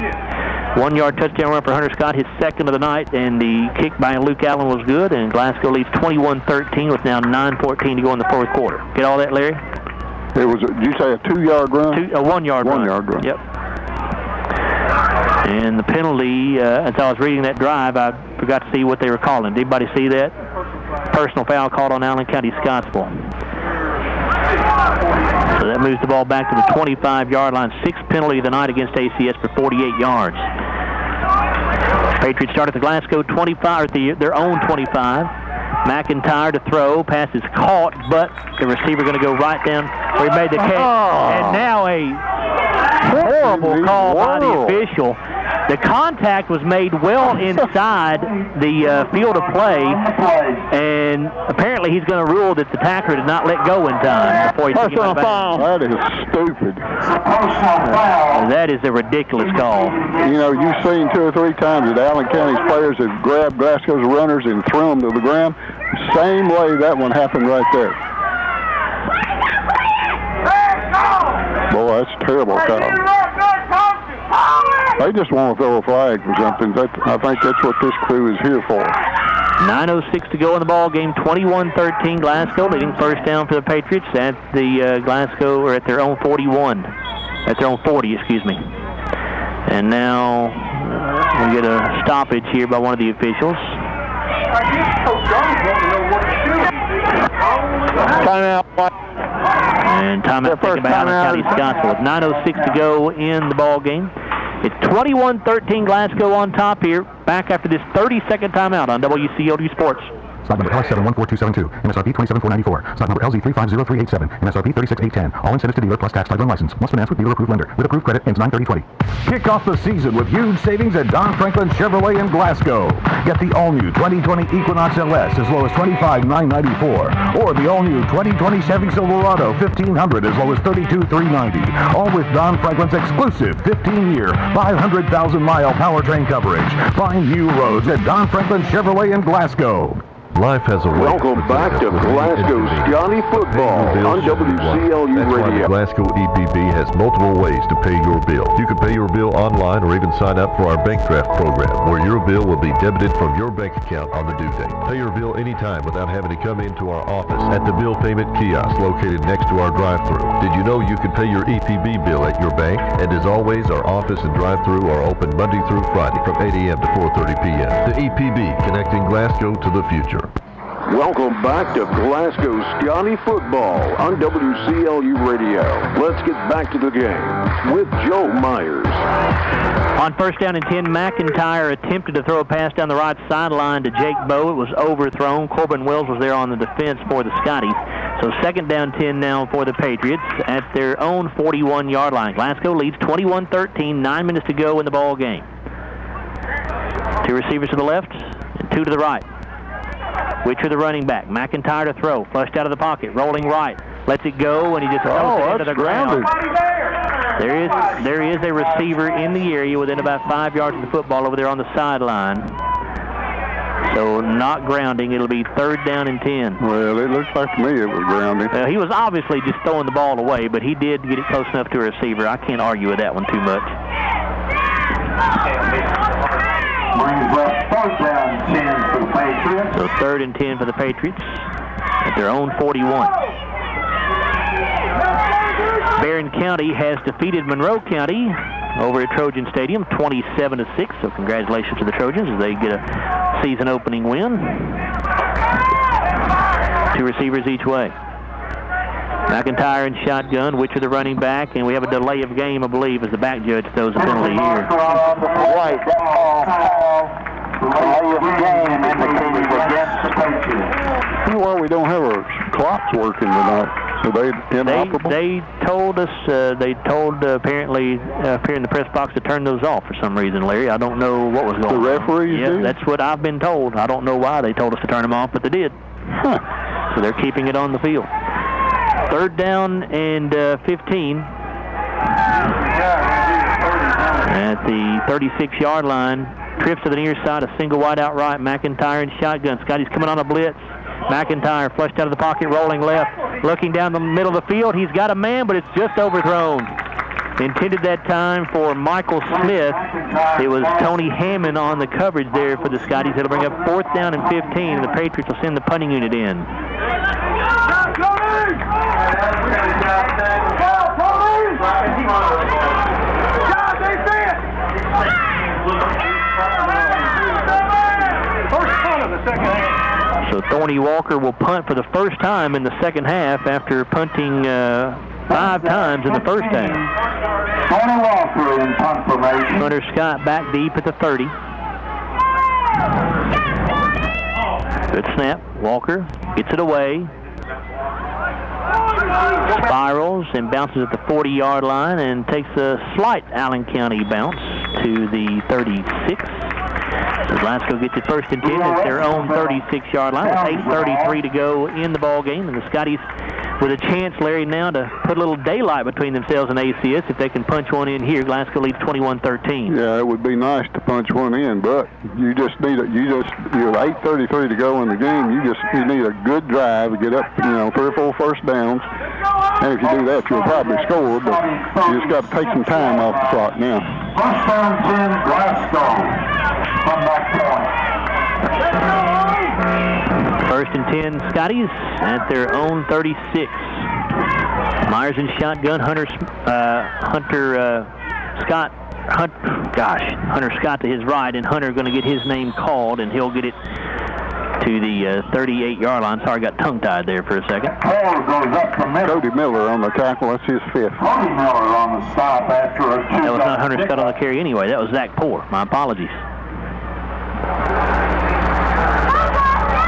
1-yard touchdown run for Hunter Scott, his second of the night, and the kick by Luke Allen was good, and Glasgow leads 21-13 with now 9:14 to go in the fourth quarter. Get all that, Larry? It was, did you say a 2-yard run? A 1-yard run. 1-yard run. Yep. And the penalty, as I was reading that drive, I forgot to see what they were calling. Did anybody see that? Personal foul called on Allen County-Scottsville. So that moves the ball back to the 25-yard line. 6th penalty of the night against ACS for 48 yards. Patriots start at the Glasgow 25, or their own 25. McIntyre to throw. Pass is caught, but the receiver going to go right down where he made the catch. And now a horrible call by the official. The contact was made well inside the field of play, and apparently he's going to rule that the tackler did not let go in time before he took him out of bounds. That is stupid. That is a ridiculous call. You know, you've seen 2 or 3 times that Allen County's players have grabbed Glasgow's runners and threw them to the ground. Same way that one happened right there. Boy, that's a terrible call. They just want to throw a flag for something. I think that's what this crew is here for. 9:06 to go in the ball game. 21-13 Glasgow, leading first down for the Patriots at the Glasgow, or at their own 41. At their own 40, excuse me. And now we get a stoppage here by one of the officials. Timeout. And timeout taken by Allen County-Scottsville. With 9:06 to go in the ball game. It's 21-13 Glasgow on top here. Back after this 30-second timeout on WCLU Sports. Stock number LX714272, MSRP 27494. Stock number LZ350387, MSRP 36810. All incentives to dealer plus tax title and license. Must finance with dealer-approved lender. With approved credit, ends 9/30/20. Kick off the season with huge savings at Don Franklin Chevrolet in Glasgow. Get the all-new 2020 Equinox LS as low as $25,994, or the all-new 2020 Chevy Silverado 1500 as low as $32,390. All with Don Franklin's exclusive 15-year, 500,000-mile powertrain coverage. Find new roads at Don Franklin Chevrolet in Glasgow. Life has a way. Welcome back to Glasgow Scotty Football on WCLU Radio. Glasgow EPB has multiple ways to pay your bill. You can pay your bill online or even sign up for our bank draft program, where your bill will be debited from your bank account on the due date. Pay your bill anytime without having to come into our office at the bill payment kiosk located next to our drive-thru. Did you know you can pay your EPB bill at your bank? And as always, our office and drive-thru are open Monday through Friday from 8 a.m. to 4:30 p.m. The EPB, connecting Glasgow to the future. Welcome back to Glasgow Scotty Football on WCLU Radio. Let's get back to the game with Joe Myers. On first down and 10, McIntyre attempted to throw a pass down the right sideline to Jake Bowe. It was overthrown. Corbin Wills was there on the defense for the Scotties. So second down 10 now for the Patriots at their own 41-yard line. Glasgow leads 21-13, 9 minutes to go in the ball game. 2 receivers to the left and 2 to the right. Witcher, the running back. McIntyre to throw. Flushed out of the pocket. Rolling right. Lets it go, and he just throws it into the ground. There is a receiver in the area within about 5 yards of the football over there on the sideline. So not grounding. It'll be third down and 10. Well, it looks like to me it was grounding. He was obviously just throwing the ball away, but he did get it close enough to a receiver. I can't argue with that one too much. Brings up third down 10 for the Patriots. So third and 10 for the Patriots at their own 41. Barron County has defeated Monroe County over at Trojan Stadium 27-6. So congratulations to the Trojans as they get a season opening win. 2 receivers each way. McIntyre in shotgun, Witcher the running back, and we have a delay of game, I believe, as the back judge throws a penalty here. Right. Delay of game indicated against the Patriots. Well, we don't have our clocks working tonight. So they inoperable? They told us, apparently up here in the press box to turn those off for some reason, Larry. I don't know what was going on. The referees Yeah, do? that's what I've been told. I don't know why they told us to turn them off, but they did. Huh. So they're keeping it on the field. Third down and 15 at the 36-yard line. Trips to the near side, a single wide out right. McIntyre in shotgun. Scotty's coming on a blitz. McIntyre flushed out of the pocket, rolling left, looking down the middle of the field. He's got a man, but it's just overthrown. Intended that time for Michael Smith. It was Tony Hammond on the coverage there for the Scotties. It'll bring up 4th down and 15, and the Patriots will send the punting unit in. So Thorny Walker will punt for the first time in the second half after punting 5 times in the first half. Thorny Walker in punt formation. Hunter Scott back deep at the 30. Good snap. Walker gets it away. Spirals and bounces at the 40-yard line and takes a slight Allen County bounce to the 36. So Glasgow gets it 1st and 10 at their own 36-yard line with 8:33 to go in the ball game, and the Scotties with a chance, Larry, now to put a little daylight between themselves and ACS if they can punch one in here. Glasgow leads 21-13. Yeah, it would be nice to punch one in, but you just need it. You have 8:33 to go in the game. You need a good drive to get up, 3 or 4 first downs. And if you do that, you'll probably score, but you just got to take some time off the clock now. First down 10, Glasgow. Come back point. 1st and 10, Scotties at their own 36. Myers in shotgun. Hunter Scott to his right, and Hunter going to get his name called, and he'll get it to the 38-yard line. Sorry, got tongue-tied there for a second. Cody Miller on the tackle. That's his 5th. Cody Miller on the stop after a 2. That was not Hunter Scott on the carry anyway. That was Zach Poore. My apologies.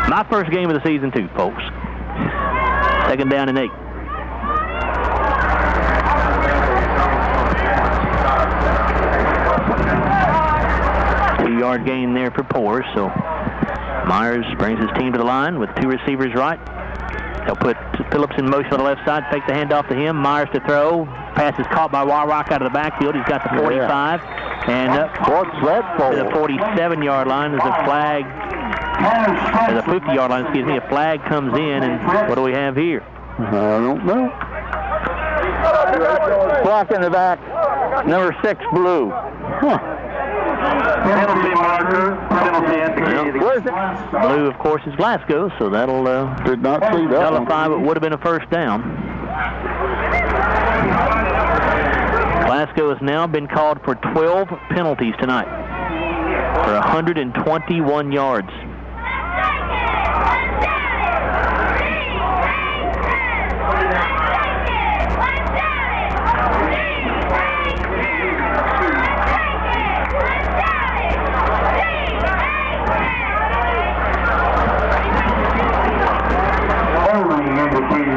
My first game of the season, too, folks. 2nd down and 8. Two-yard gain there for Poore, so Myers brings his team to the line with 2 receivers right. He'll put Phillips in motion on the left side, fake the handoff to him. Myers to throw. Pass is caught by Warrock out of the backfield. He's got the 45. And up to the 47-yard line as a flag. As a 50-yard line, excuse me. A flag comes in, and what do we have here? I don't know. Block in the back. Number 6, blue. Penalty marker. Penalty indicated. Where's it? Blue, of course, is Glasgow, so that'll did not see that nullify what would have been a first down. Glasgow has now been called for 12 penalties tonight for 121 yards.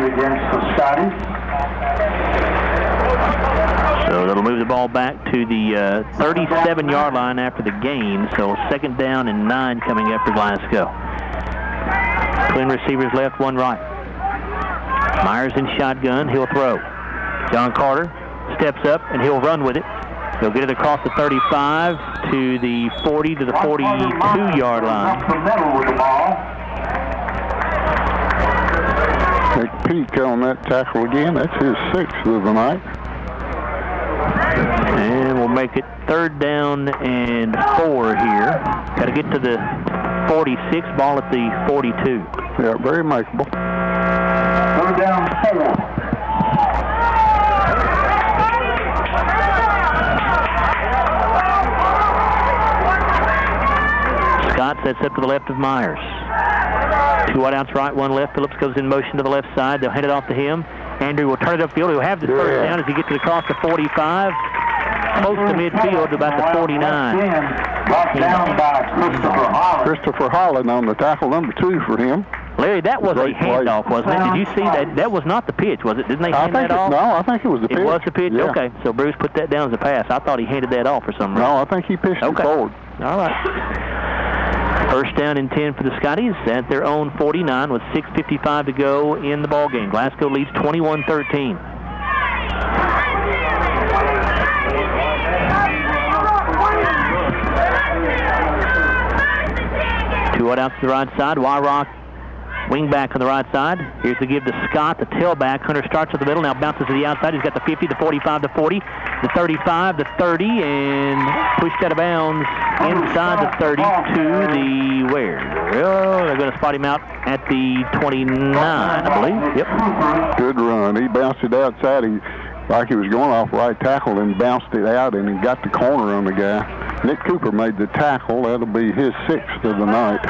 Against the Scotties. So that'll move the ball back to the 37-yard line after the gain. So 2nd down and 9 coming up for Glasgow. Twin receivers left, 1 right. Myers in shotgun. He'll throw. John Carter steps up and he'll run with it. He'll get it across the 35 to the 40 to the 42-yard line. Up the middle with the ball. Peak on that tackle again. That's his 6th of the night. And we'll make it 3rd down and 4 here. Got to get to the 46, ball at the 42. Yeah, very makeable. 3rd down 4. Scott sets up to the left of Myers. 2 wideouts right, 1 left. Phillips goes in motion to the left side. They'll hand it off to him. Andrew will turn it upfield. He'll have the first down as he gets it across the 45. Close to midfield to about the 49. Brought down by Christopher Holland. Christopher Holland on the tackle, number 2 for him. Larry, that was a handoff, wasn't it? Did you see that? That was not the pitch, was it? Didn't they hand that off? No, I think it was the pitch. It was the pitch? Yeah. Okay, so Bruce put that down as a pass. I thought he handed that off for some reason. No, I think he pitched it forward. All right. 1st down and 10 for the Scotties at their own 49 with 6:55 to go in the ball game. Glasgow leads 21-13. Two out to the right side. Wyrock Wing back on the right side. Here's the give to Scott, the tailback. Hunter starts at the middle, now bounces to the outside. He's got the 50, the 45, the 40, the 35, the 30, and pushed out of bounds inside the 30 to the where? Oh, they're going to spot him out at the 29, I believe. Yep. Good run. He bounced it outside. Like he was going off right tackle and bounced it out and he got the corner on the guy. Nick Cooper made the tackle. That'll be his 6th of the night.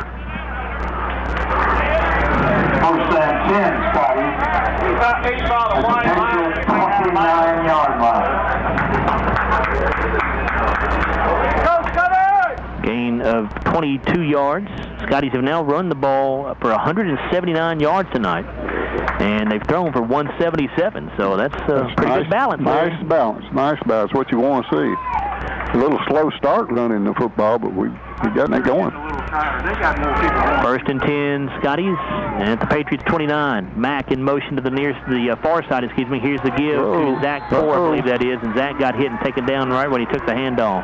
First and 10, Scotty. At the Patriots 29-yard line. Gain of 22 yards. Scotties have now run the ball for 179 yards tonight. And they've thrown for 177, so that's pretty good balance. Nice balance. What you want to see. A little slow start running the football, but we got that going. First and 10, Scotties, and at the Patriots 29. Mack in motion to the far side. Here's the give to Zach Ford, I believe that is, and Zach got hit and taken down right when he took the handoff.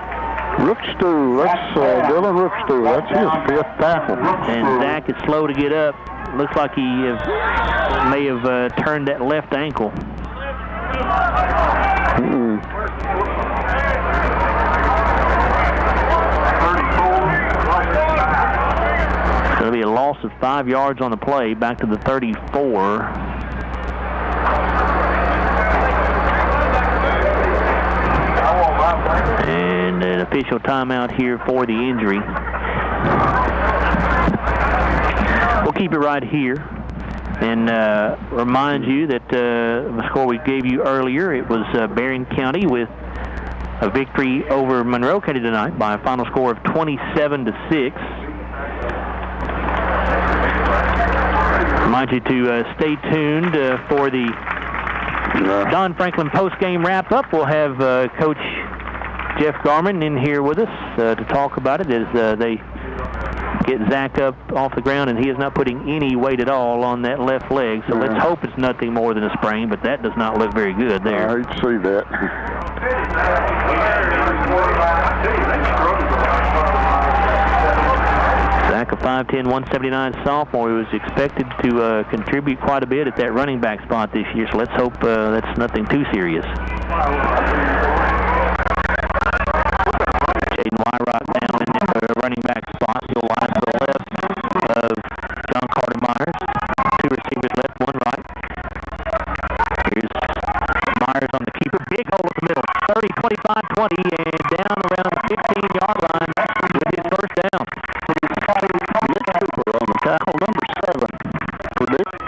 Rookstool, that's Dylan Rookstool. That's his 5th tackle. And Zach is slow to get up. Looks like he may have turned that left ankle. So it'll be a loss of 5 yards on the play, back to the 34. And an official timeout here for the injury. We'll keep it right here and remind you that the score we gave you earlier, it was Berrien County with a victory over Monroe County tonight by a final score of 27-6. Remind you to stay tuned for the Don Franklin post-game wrap-up. We'll have Coach Jeff Garman in here with us to talk about it as they get Zach up off the ground, and he is not putting any weight at all on that left leg. So let's hope it's nothing more than a sprain, but that does not look very good there. I hate to see that. Zach, a 5'10", 179 sophomore, who was expected to contribute quite a bit at that running back spot this year. So let's hope that's nothing too serious. Jaden Wyrock down in the running back spot. He'll line to the left of John Carter Myers. 2 receivers left, 1 right. Here's Myers on the keeper. Big hole in the middle. 30, 25, 20, and down around the 15-yard line with his first down. Nick Cooper on the tackle, number 7. Predict.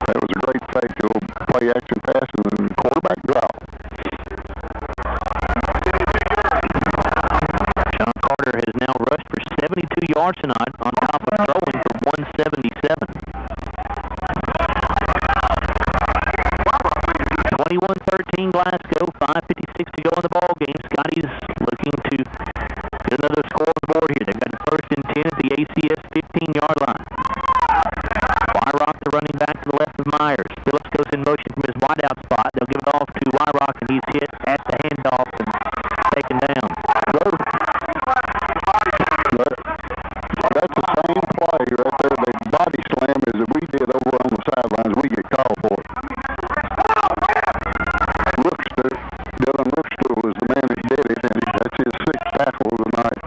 That was a great fake. A little play action pass and then quarterback drop. Has now rushed for 72 yards tonight on top of throwing for 177. 21-13 Glasgow, 5:56 to go in the ball game. Scotties looking to get another score on the board here. They've got the first and 10 at the ACS 15-yard line. Wyrock, the running back to the left of Myers. Phillips goes in motion from his wideout spot. They'll give it off to Wyrock, and he's hit at the handoff and taken down. That's the same play right there. They body slam as we did over on the sidelines. We get called for it. Dylan Rookstool is the man that did it, and that's his 6th tackle of the night.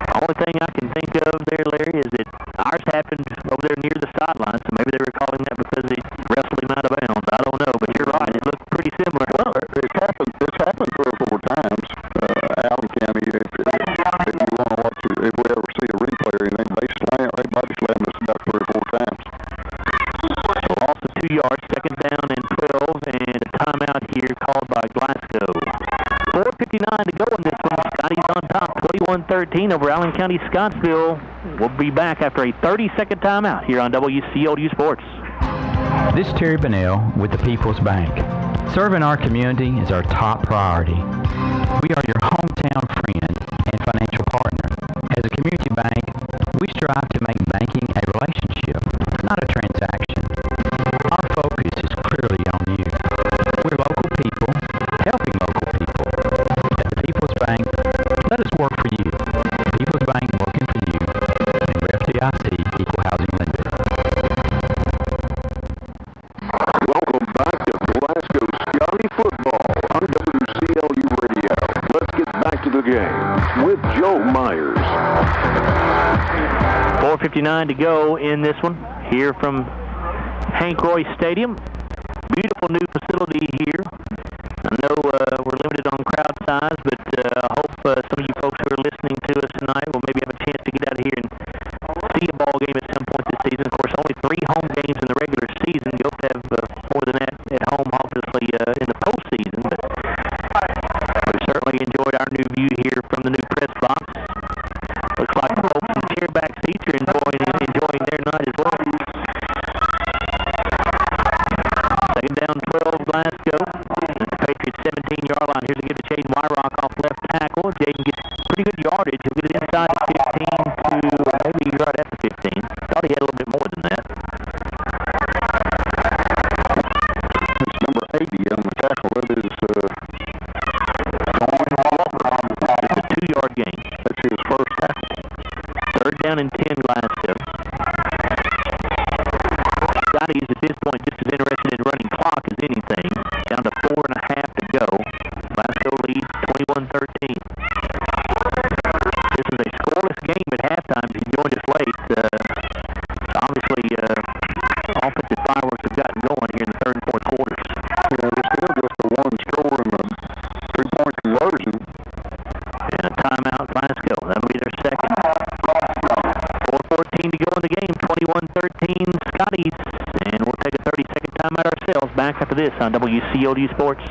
The only thing I can think of there, Larry, is that ours happened over there near the sidelines, so maybe they were calling that because they wrestled him out of bounds. I don't know, but you're right. It looked pretty similar. Well, it's happened 3 or 4 times. Allen County, if you want to watch it, if we ever see a replay or anything, they body slam us about 3 or 4 times. So loss of 2 yards, 2nd down and 12, and a timeout here called by Glasgow. 4:59 to go in this one. Scotties on top, 21-13 over Allen County-Scottsville. We'll be back after a 30-second timeout here on WCLU Sports. This is Terry Bennell with the People's Bank. Serving our community is our top priority. We are your hometown friend and financial partner. As a community bank, we strive to make banking a relationship, not a transaction. Our focus is clearly on you. We're local people, helping local people. At the People's Bank, let us work for you. People's Bank working for you. Member FDIC, Equal Housing Lender. the game with Joe Myers. 4:59 to go in this one, here from Hank Roy Stadium. Beautiful new facility here. I know we're limited on crowd size, but I hope some of you folks who are listening to us tonight will maybe have a chance to get out of here and see a ball game at some point this season. Of course, only 3 home games in the regular season. You hope to have more than that at home, obviously, in the postseason. But we certainly enjoyed our new view here from the new press box. Looks like the folks in the chairback seats are enjoying their night as well. Second down, 12, Glasgow. Patriots 17-yard line. Here's a give to Jaden Wyrock off left tackle. Jaden gets pretty good yardage. He'll get it inside the 15 to maybe right at the 15. Thought he had a little bit more than that. It's number 80 on the tackle. It is it's a 2-yard gain. That's his first tackle. Third down and 10, Glasgow. Scotties at this point just as interested in running clock as anything. Down to 4.5 to go. Glasgow leads 21-13. This is a scoreless game at halftime. If you joined us late, obviously offensive fireworks have gotten going here in the third and fourth quarters. Yeah, there's still just a 1 score and a 3-point conversion. And a timeout, Glasgow. That'll be their second. 4:14 to go in the game. 21-13, Scotties. And we'll take a 30-second timeout ourselves. Back after this on WCOD Sports.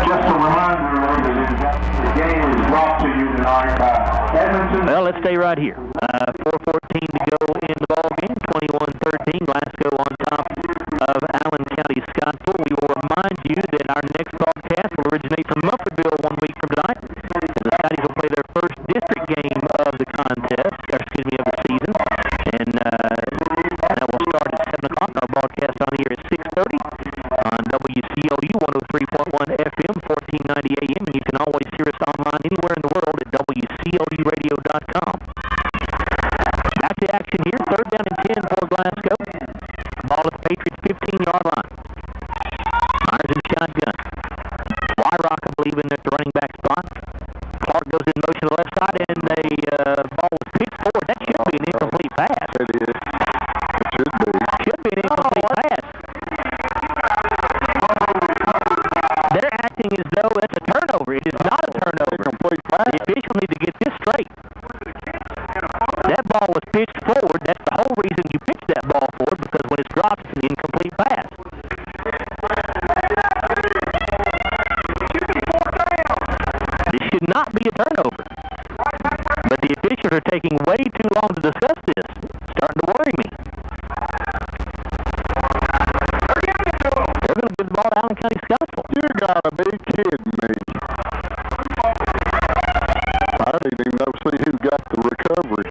Just a reminder, ladies and gentlemen, the game is brought to you tonight by Edmonton. Well, let's stay right here. 4:14 to go in the ball game. 21-13, Glasgow on top of Allen County-Scottsville. We will remind you that our next broadcast will originate from Mumfordville 1 week from tonight. And the Scotties will play their first district game of the contest, of the season. And that will start at 7 o'clock. Our broadcast on the air at 6:30 on WCOD 103.1 FM, 1490 AM. And you can always hear us online anywhere in the world at WCODradio.com. Back to action here. Third down and 10 for Glasgow. Ball at the Patriots 15-yard line. Myers in shotgun. Wyrock, I believe, in at the running back spot. Clark goes in motion to the left side, and the ball was pitched forward. That should be an incomplete pass. It is. It should be. Should be an incomplete pass. They're acting as though it's a turnover. It is not a turnover. Incomplete pass. The official need to get this straight. That ball was pitched forward. That's the whole reason you pitch that ball forward, because when it's dropped, it's an incomplete pass. This should not be a turnover. But the officials are taking way too long to discuss this. It's starting to worry me. They're going to give the ball to Allen County-Scottsville. You gotta be kidding me. I didn't even know see who got the recovery.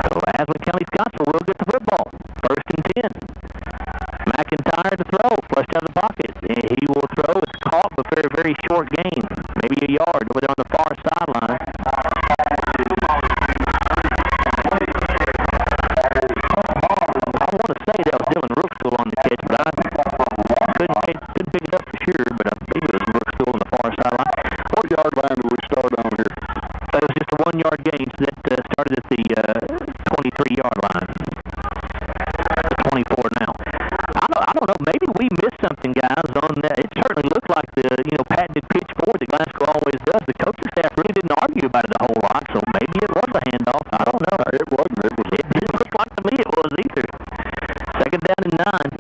So Allen County-Scottsville will get the football. First and 10. McIntyre to throw, flushed out of the pocket. And he will throw. It's caught, but very, very short gain. Maybe a yard over there on the far sideline. I want to say that was Dylan Rookstool on the catch, but I couldn't pick it up for sure, but I believe it was Rookstool on the far sideline. What yard line do we start on here? It was just a 1-yard gain that started at the 23-yard line. 24 now. I don't know. Maybe we missed something, guys, on that. It certainly looked like the patented pitch forward that Glasgow always does. The coaching staff really didn't argue about it a whole lot, so maybe it was a handoff. I don't know. It wasn't. It didn't look like to me it was either. Second down and 9.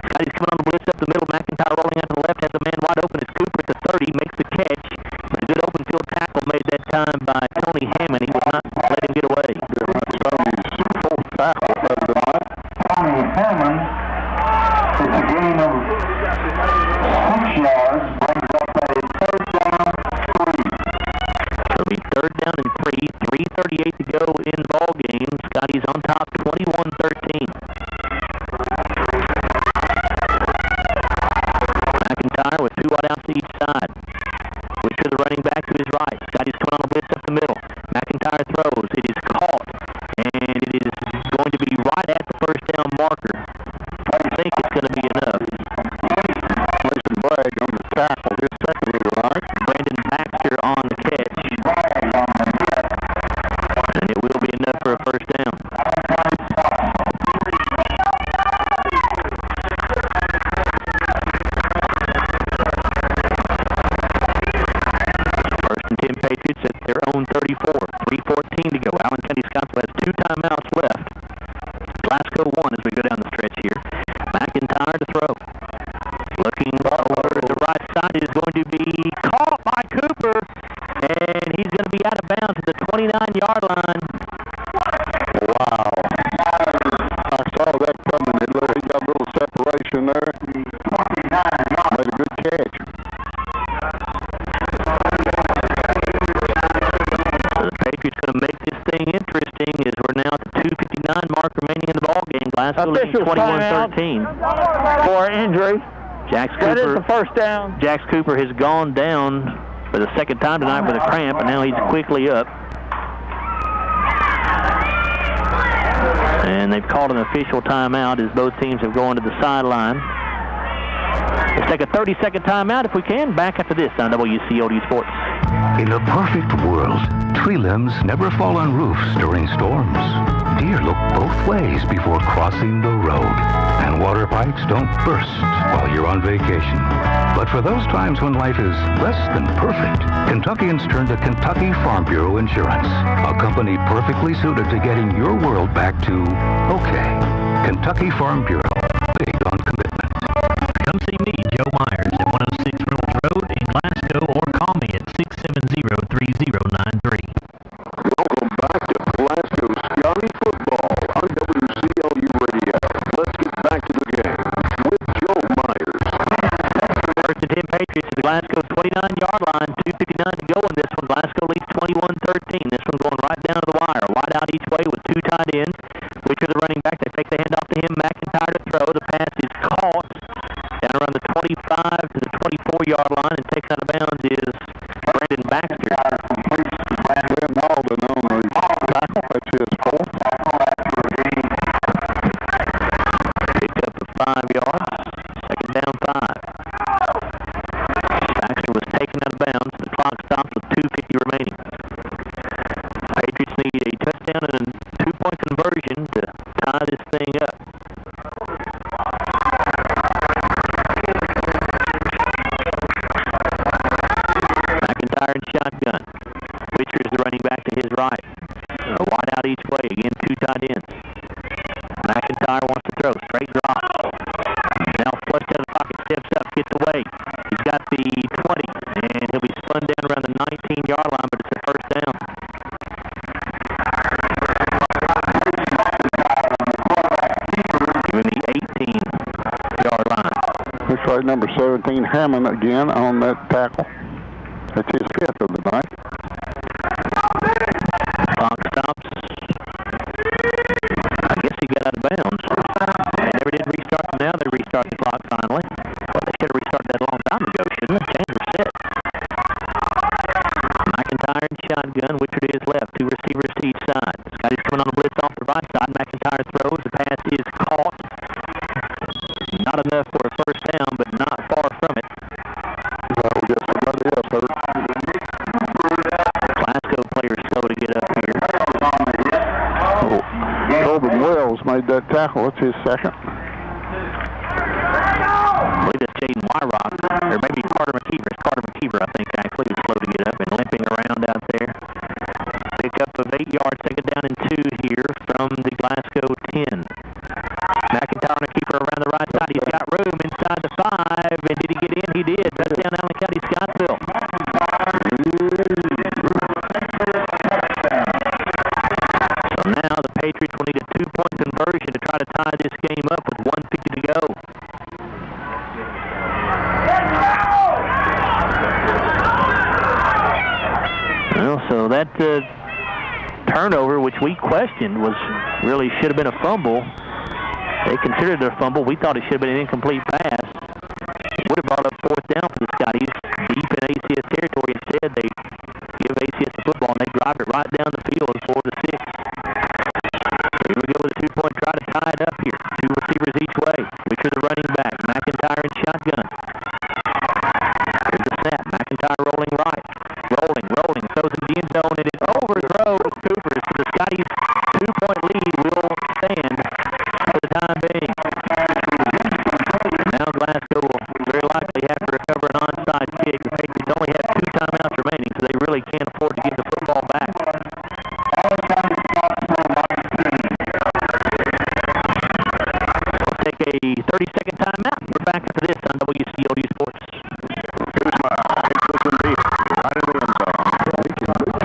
Scotty's coming on the blitz up the middle. McIntyre rolling out to the left, has a man wide open. It's Cooper at the 30, makes the catch. A good open field tackle made that time by Tony Hammond. He would not let him get away. Tony's fourth tackle of the night. Tony Hammond, it's a gain of 6 yards, brings up a third down 3. It'll be third down and 3. 3:38 to go in ball game. Scotty's on top, 21-13. McIntyre with 2 wide outs to each side. Which are the running back to his right. Scotty's coming on the blitz up the middle. McIntyre throws. It is caught. And it is going to be right at 3:14 to go. Allen County-Scottsville has 2 timeouts left. Glasgow 1 as we go down the stretch here. McIntyre to throw. Looking over to the right side is going to be caught by Cooper, and he's going to be out of bounds at the 29-yard line. Wow. I saw that coming. He got a little separation there. Made a good catch. So the Patriots going to make this thing interesting as we're now at the 2:59 mark remaining in the ball game. Glasgow leading 21-13. For injury. Jax That Cooper, is the first down. Jax Cooper has gone down for the second time tonight with a cramp, and now he's quickly up. And they've called an official timeout as both teams have gone to the sideline. Let's take a 30-second timeout if we can. Back after this on WCOD Sports. In a perfect world, tree limbs never fall on roofs during storms. Deer look both ways before crossing the road. And water pipes don't burst while you're on vacation. But for those times when life is less than perfect, Kentuckians turn to Kentucky Farm Bureau Insurance, a company perfectly suited to getting your world back to okay. Kentucky Farm Bureau, big on commitment. Come see me, Joe Myers, at 106 Reynolds Road in Glasgow, or call me at 670-3093. Welcome back to Glasgow Scotty football on WCLU Radio. Let's get back to the game with Joe Myers. First and 10 Patriots at the Glasgow 29-yard line. 2:59 to go in this one. Glasgow leads 21-13. This one going right down to the wire. Wide out each way with 2 tight ends. Which are the running back. They take the handoff to him. McIntyre to throw. The pass is caught down around the 25 to the 24-yard line, and taken out of bounds is Brandon Baxter. Glenn Alden on the tackle. That's his fourth. Picked up for 5 yards. Second down 5. Baxter was taken out of bounds. The clock stops with 2:50 remaining. Patriots need a touchdown and a 2-point conversion to tie this thing up. McIntyre in shotgun. Fisher is the running back to his right. Wide out each way. Again, 2 tight ends. McIntyre wants to throw. Straight drop. Now flushed out of the pocket. Steps up. Gets away. He's got the 20. And he'll be spun down around the 19-yard line, but it's a first down. Even the 18-yard line. Looks like number 17, Hammond, again on that tackle. That's his 5th of the night. Clock stops. I guess he got out of bounds. They never did restart. Now they restart the clock finally. Well, they should have restarted that a long time ago, shouldn't they? Chains were set. McIntyre in shotgun. Richard is left. 2 receivers to each side. Scotty's coming on a blitz off the right side. McIntyre throws. The pass is caught. Not enough for a first down, but not far from it. Well, yes, somebody else hurt. Glasgow players slow to get up here. Oh, Corbin Wells made that tackle. It's his second. I believe that's Jaden Wyrock, or maybe Carter McKeever. It's Carter McKeever, I think, actually, who's slow to get up and limping around out there. Pick up of 8 yards, second down and 2 here from the Glasgow 10. McIntyre and a keeper around the right side. He's got room inside the 5, and did he get in? He did. Touchdown, Allen County-Scottsville. So now the Patriots will need a 2-point conversion to try to tie this game up with 1:50 to go. Well, so that turnover, which we questioned, really should have been a fumble. They considered it a fumble. We thought it should have been an incomplete pass. It would have brought up 4th down for the Scotties deep in ACS territory. Instead, they give ACS the football, and they drive it right down the field for the 6. Here we go with a 2-point try to tie it up here. 2 receivers each way. Richard the running back. McIntyre in shotgun. Here's the snap. McIntyre rolling right. Rolling. Throws in the end zone, and it overthrows Cooper. So the Scotties' 2-point lead will stand for the time being. Now Glasgow will very likely have to recover an onside kick. The Patriots only have 2 timeouts remaining, so they really can't afford to give the football back. 30-second timeout. We're back after this on WCLU Sports. Kuzma takes this one deep. Right in the end zone.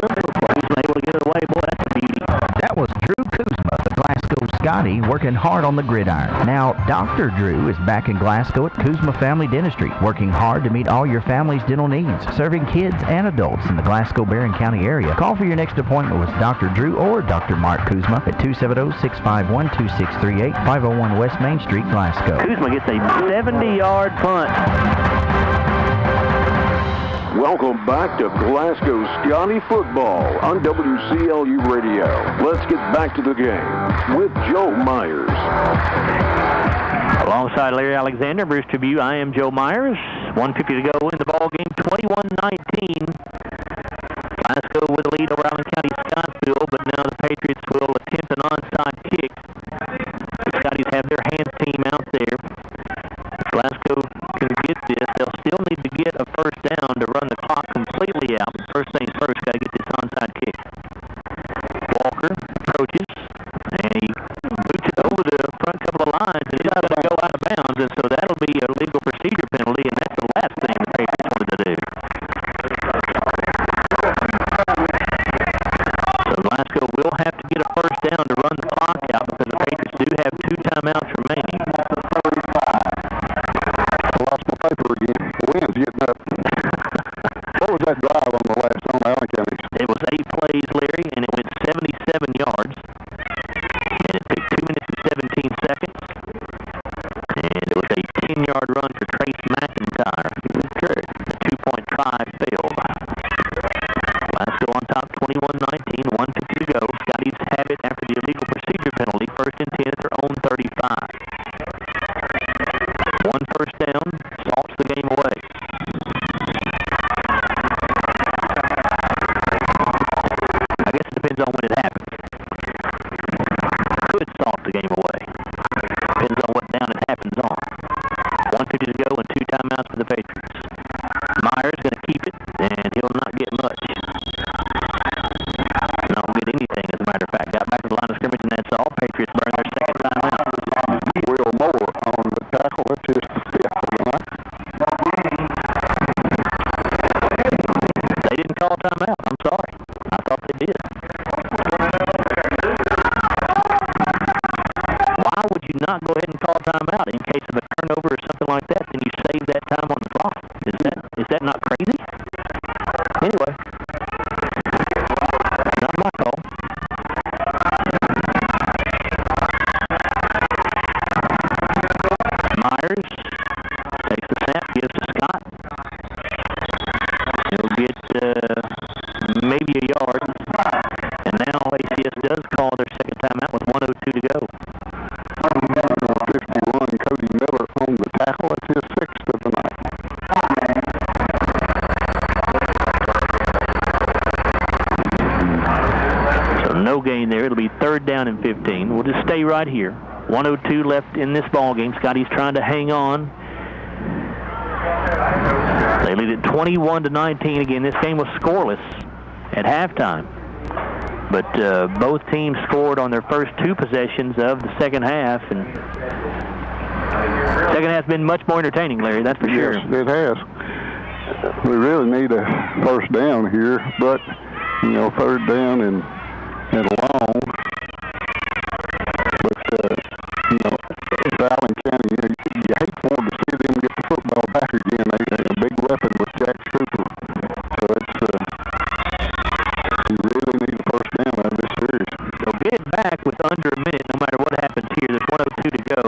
Kuzma able to get it away. Boy, that's a beauty. That was Drew Kuzma, the Glasgow Scotty, working hard on the gridiron. Now, Dr. Drew is back in Glasgow at Kuzma Family Dentistry, working hard to meet all your family's dental needs, serving kids and adults in the Glasgow-Barron County area. Call for your next appointment with Dr. Drew or Dr. Mark Kuzma at 270-651-2638, 501 West Main Street, Glasgow. Kuzma gets a 70-yard punt. Welcome back to Glasgow Scotty football on WCLU Radio. Let's get back to the game with Joe Myers. Alongside Larry Alexander, Bruce Tribute, I am Joe Myers. 1:50 to go in the ball game, 21-19. Glasgow with a lead over Allen County-Scottsville, but now the Patriots will attempt an onside kick. The Scotties have their hands team out there. If Glasgow can get this, they'll still need to get a first down to run the clock completely out. First things first, got to get this onside kick. Walker approaches, and he boots it over the front couple of lines, and he's going to go out of bounds, and so that'll be a legal procedure penalty, and that's the last thing the Patriots wanted to do. So Glasgow will have to get a first down to run the clock out because the Patriots do have 2 timeouts remaining. I lost my paper again. The wind's getting up. What was that drive on the last on Allen County? It was 8 plays, Larry, and it went 77 yards. And it took 2 minutes and 17 seconds. And it was a 10-yard run for Trace McIntyre. Okay. The 2-point try failed. Glasgow on top, 21-19, 1:50 to go. Scotties have it after the illegal procedure penalty. First and 10 at their own 35. 1 first down, salts the game away. I guess it depends on when it happens. Could salt the game away. Depends on what down it happens on. 1:50 to go and 2 timeouts for the Patriots. Myers going to keep it, and he'll not get much. Not get anything, as a matter of fact. Got back to the line of scrimmage, and that's all. Patriots burn their second timeout. Will Moore on the tackle. That's his 5th of the night. They didn't call timeout. I'm sorry. I thought they did. Why would you not go ahead and call timeout in case of a turnover or something like that? Then you save that time on the clock. Is that not crazy? Anyway, not my call. Myers takes the snap, gives to Scott. He'll get maybe a yard. And now ACS does call their second timeout with 1:02 to go. 51, Cody Miller on the tackle. That's his 6th of the night. So no gain there. It'll be 3rd down and 15. We'll just stay right here. 1:02 left in this ball game. Scotty's trying to hang on. They lead it 21-19. Again, this game was scoreless at halftime. But both teams scored on their first 2 possessions of the second half. And second half's been much more entertaining, Larry, that's for sure. Yes, it has. We really need a first down here, but, 3rd down and long. But, it's Allen County. You hate for them to see them get the football back again. They got a big weapon with Jack Cooper. So it's, you really need a first down out of this series. They'll get it back with under a minute no matter what happens here. There's 1:02 to go.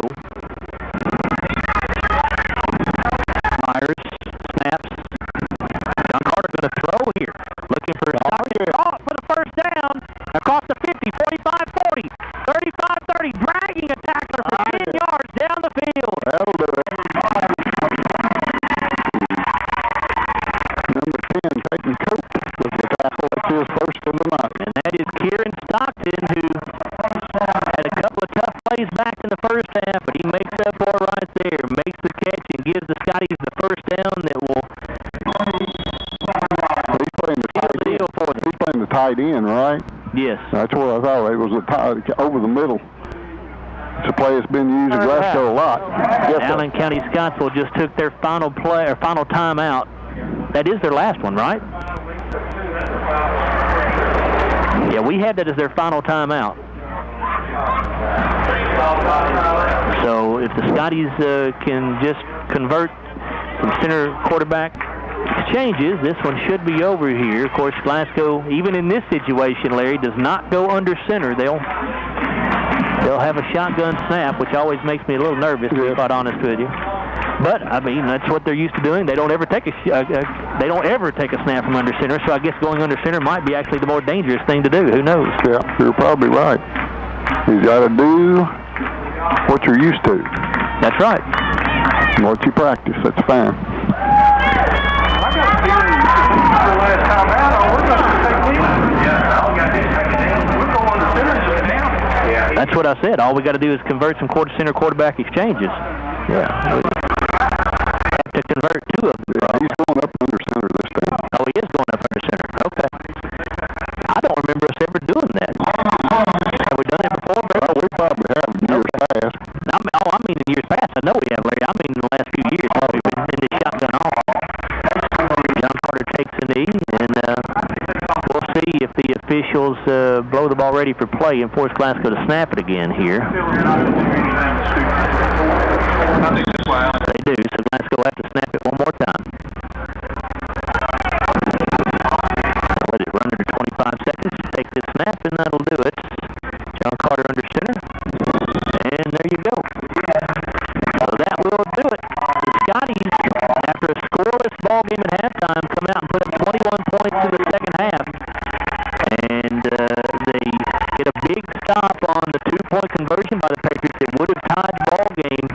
Myers snaps. John Carter going to throw here. Looking for a caught for the first down. Across the 50, 45, 40, 35, 30. Dragging a tackler for 10 yards down the field. That'll do it. Number 10, Peyton Coates with the tackle. That's his 1st of the night. And that is Kieran Stockton, who had a couple of tough plays back in the first half, but he makes up for it right there. Makes the catch and gives the Scotties the first down that will He's playing the tight end, right? Yes. That's what I thought. It was over the middle. It's a play that's been used in Glasgow a lot. Yes, Allen County-Scottsville just took their final play or final timeout. That is their last one, right? Yeah, we had that as their final timeout. So if the Scotties can just convert some center quarterback exchanges, this one should be over here. Of course, Glasgow, even in this situation, Larry, does not go under center. They'll have a shotgun snap, which always makes me a little nervous, to be quite honest with you. But I mean, that's what they're used to doing. They don't ever take a snap from under center. So I guess going under center might be actually the more dangerous thing to do. Who knows? Yeah, you're probably right. You got to do what you're used to. That's right. What you practice. That's fine. That's what I said. All we got to do is convert some center quarterback exchanges. Yeah. Have to convert two of them. Yeah, he's going up under center this time. Oh, he is going up under center. Okay. I don't remember us ever doing that. Have we done it before, Brett? Well, we probably have in years past. I mean in years past. I know we have, Larry. I mean in the last few years. We've been in this shotgun off. John Carter takes a knee, and we'll see if the officials blow the ball ready for play and force Glasgow to snap it again here. They do, so Glasgow will have to snap it one more time. Let it run under 25 seconds. Take this snap, and that'll do it. John Carter under center. And there you go. So that will do it. The Scotties, after a scoreless ball game at halftime, come out and put up 21 points in the second half. And they get a big stop on the two-point conversion by the Patriots that would have tied the ball game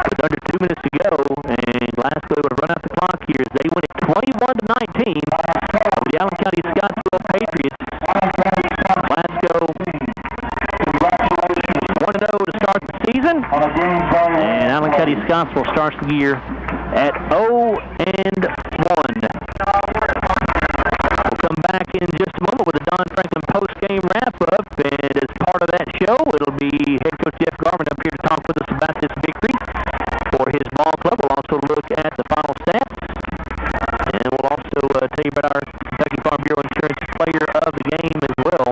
with under 2 minutes to go. And Glasgow would run out the clock here as they win it 21-19 over the Allen County-Scottsville Patriots. Glasgow 1-0 to start the season. And Allen County-Scottsville starts the year at 0-1. We'll come back in just a moment with the Don Franklin post-game wrap-up. And as part of that show, it'll be head coach Jeff Garman up here to talk with us about this victory for his ball club. We'll also look at the final stats. And we'll also tell you about our Kentucky Farm Bureau Insurance player of the game as well.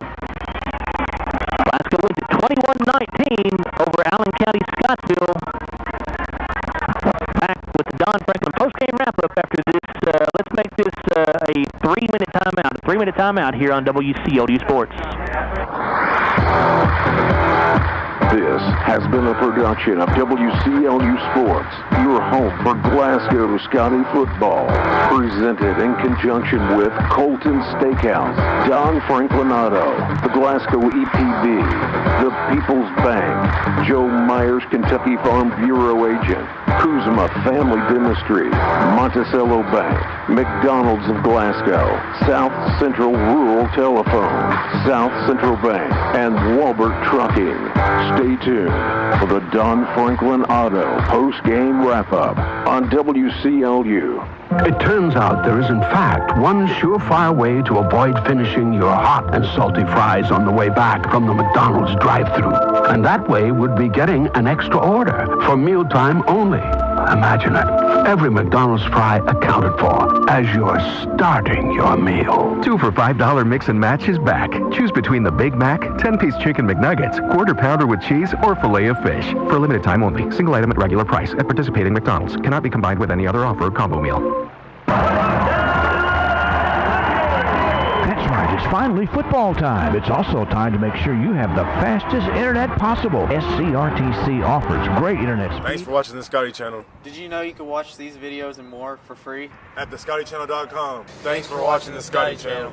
Glasgow wins at 21-19 over Allen County-Scottsville. Back with the Don Franklin post-game wrap-up after this. Let's make this a 3-minute timeout. A 3-minute timeout here on WCLU Sports. This has been a production of WCLU Sports, your home for Glasgow Scotty football. Presented in conjunction with Colton Steakhouse, Don Franklin Auto, the Glasgow EPB, the People's Bank, Joe Myers Kentucky Farm Bureau Agent, Kuzma Family Dentistry, Monticello Bank, McDonald's of Glasgow, South Central Rural Telephone, South Central Bank, and Walbert Trucking. Stay tuned for the Don Franklin Auto post-game wrap-up on WCLU. It turns out there is, in fact, one surefire way to avoid finishing your hot and salty fries on the way back from the McDonald's drive-thru. And that way would be getting an extra order for mealtime only. Imagine it. Every McDonald's fry accounted for as you're starting your meal. 2 for $5 mix and match is back. Choose between the Big Mac, 10-piece chicken McNuggets, quarter pounder with cheese, or filet of fish. For a limited time only. Single item at regular price at participating McDonald's. Cannot be combined with any other offer or combo meal. That's right, it's finally football time. It's also time to make sure you have the fastest internet possible. SCRTC offers great internet speed. Thanks for watching the Scotty Channel. Did you know you could watch these videos and more for free? At thescottychannel.com. Thanks for watching the Scotty Channel.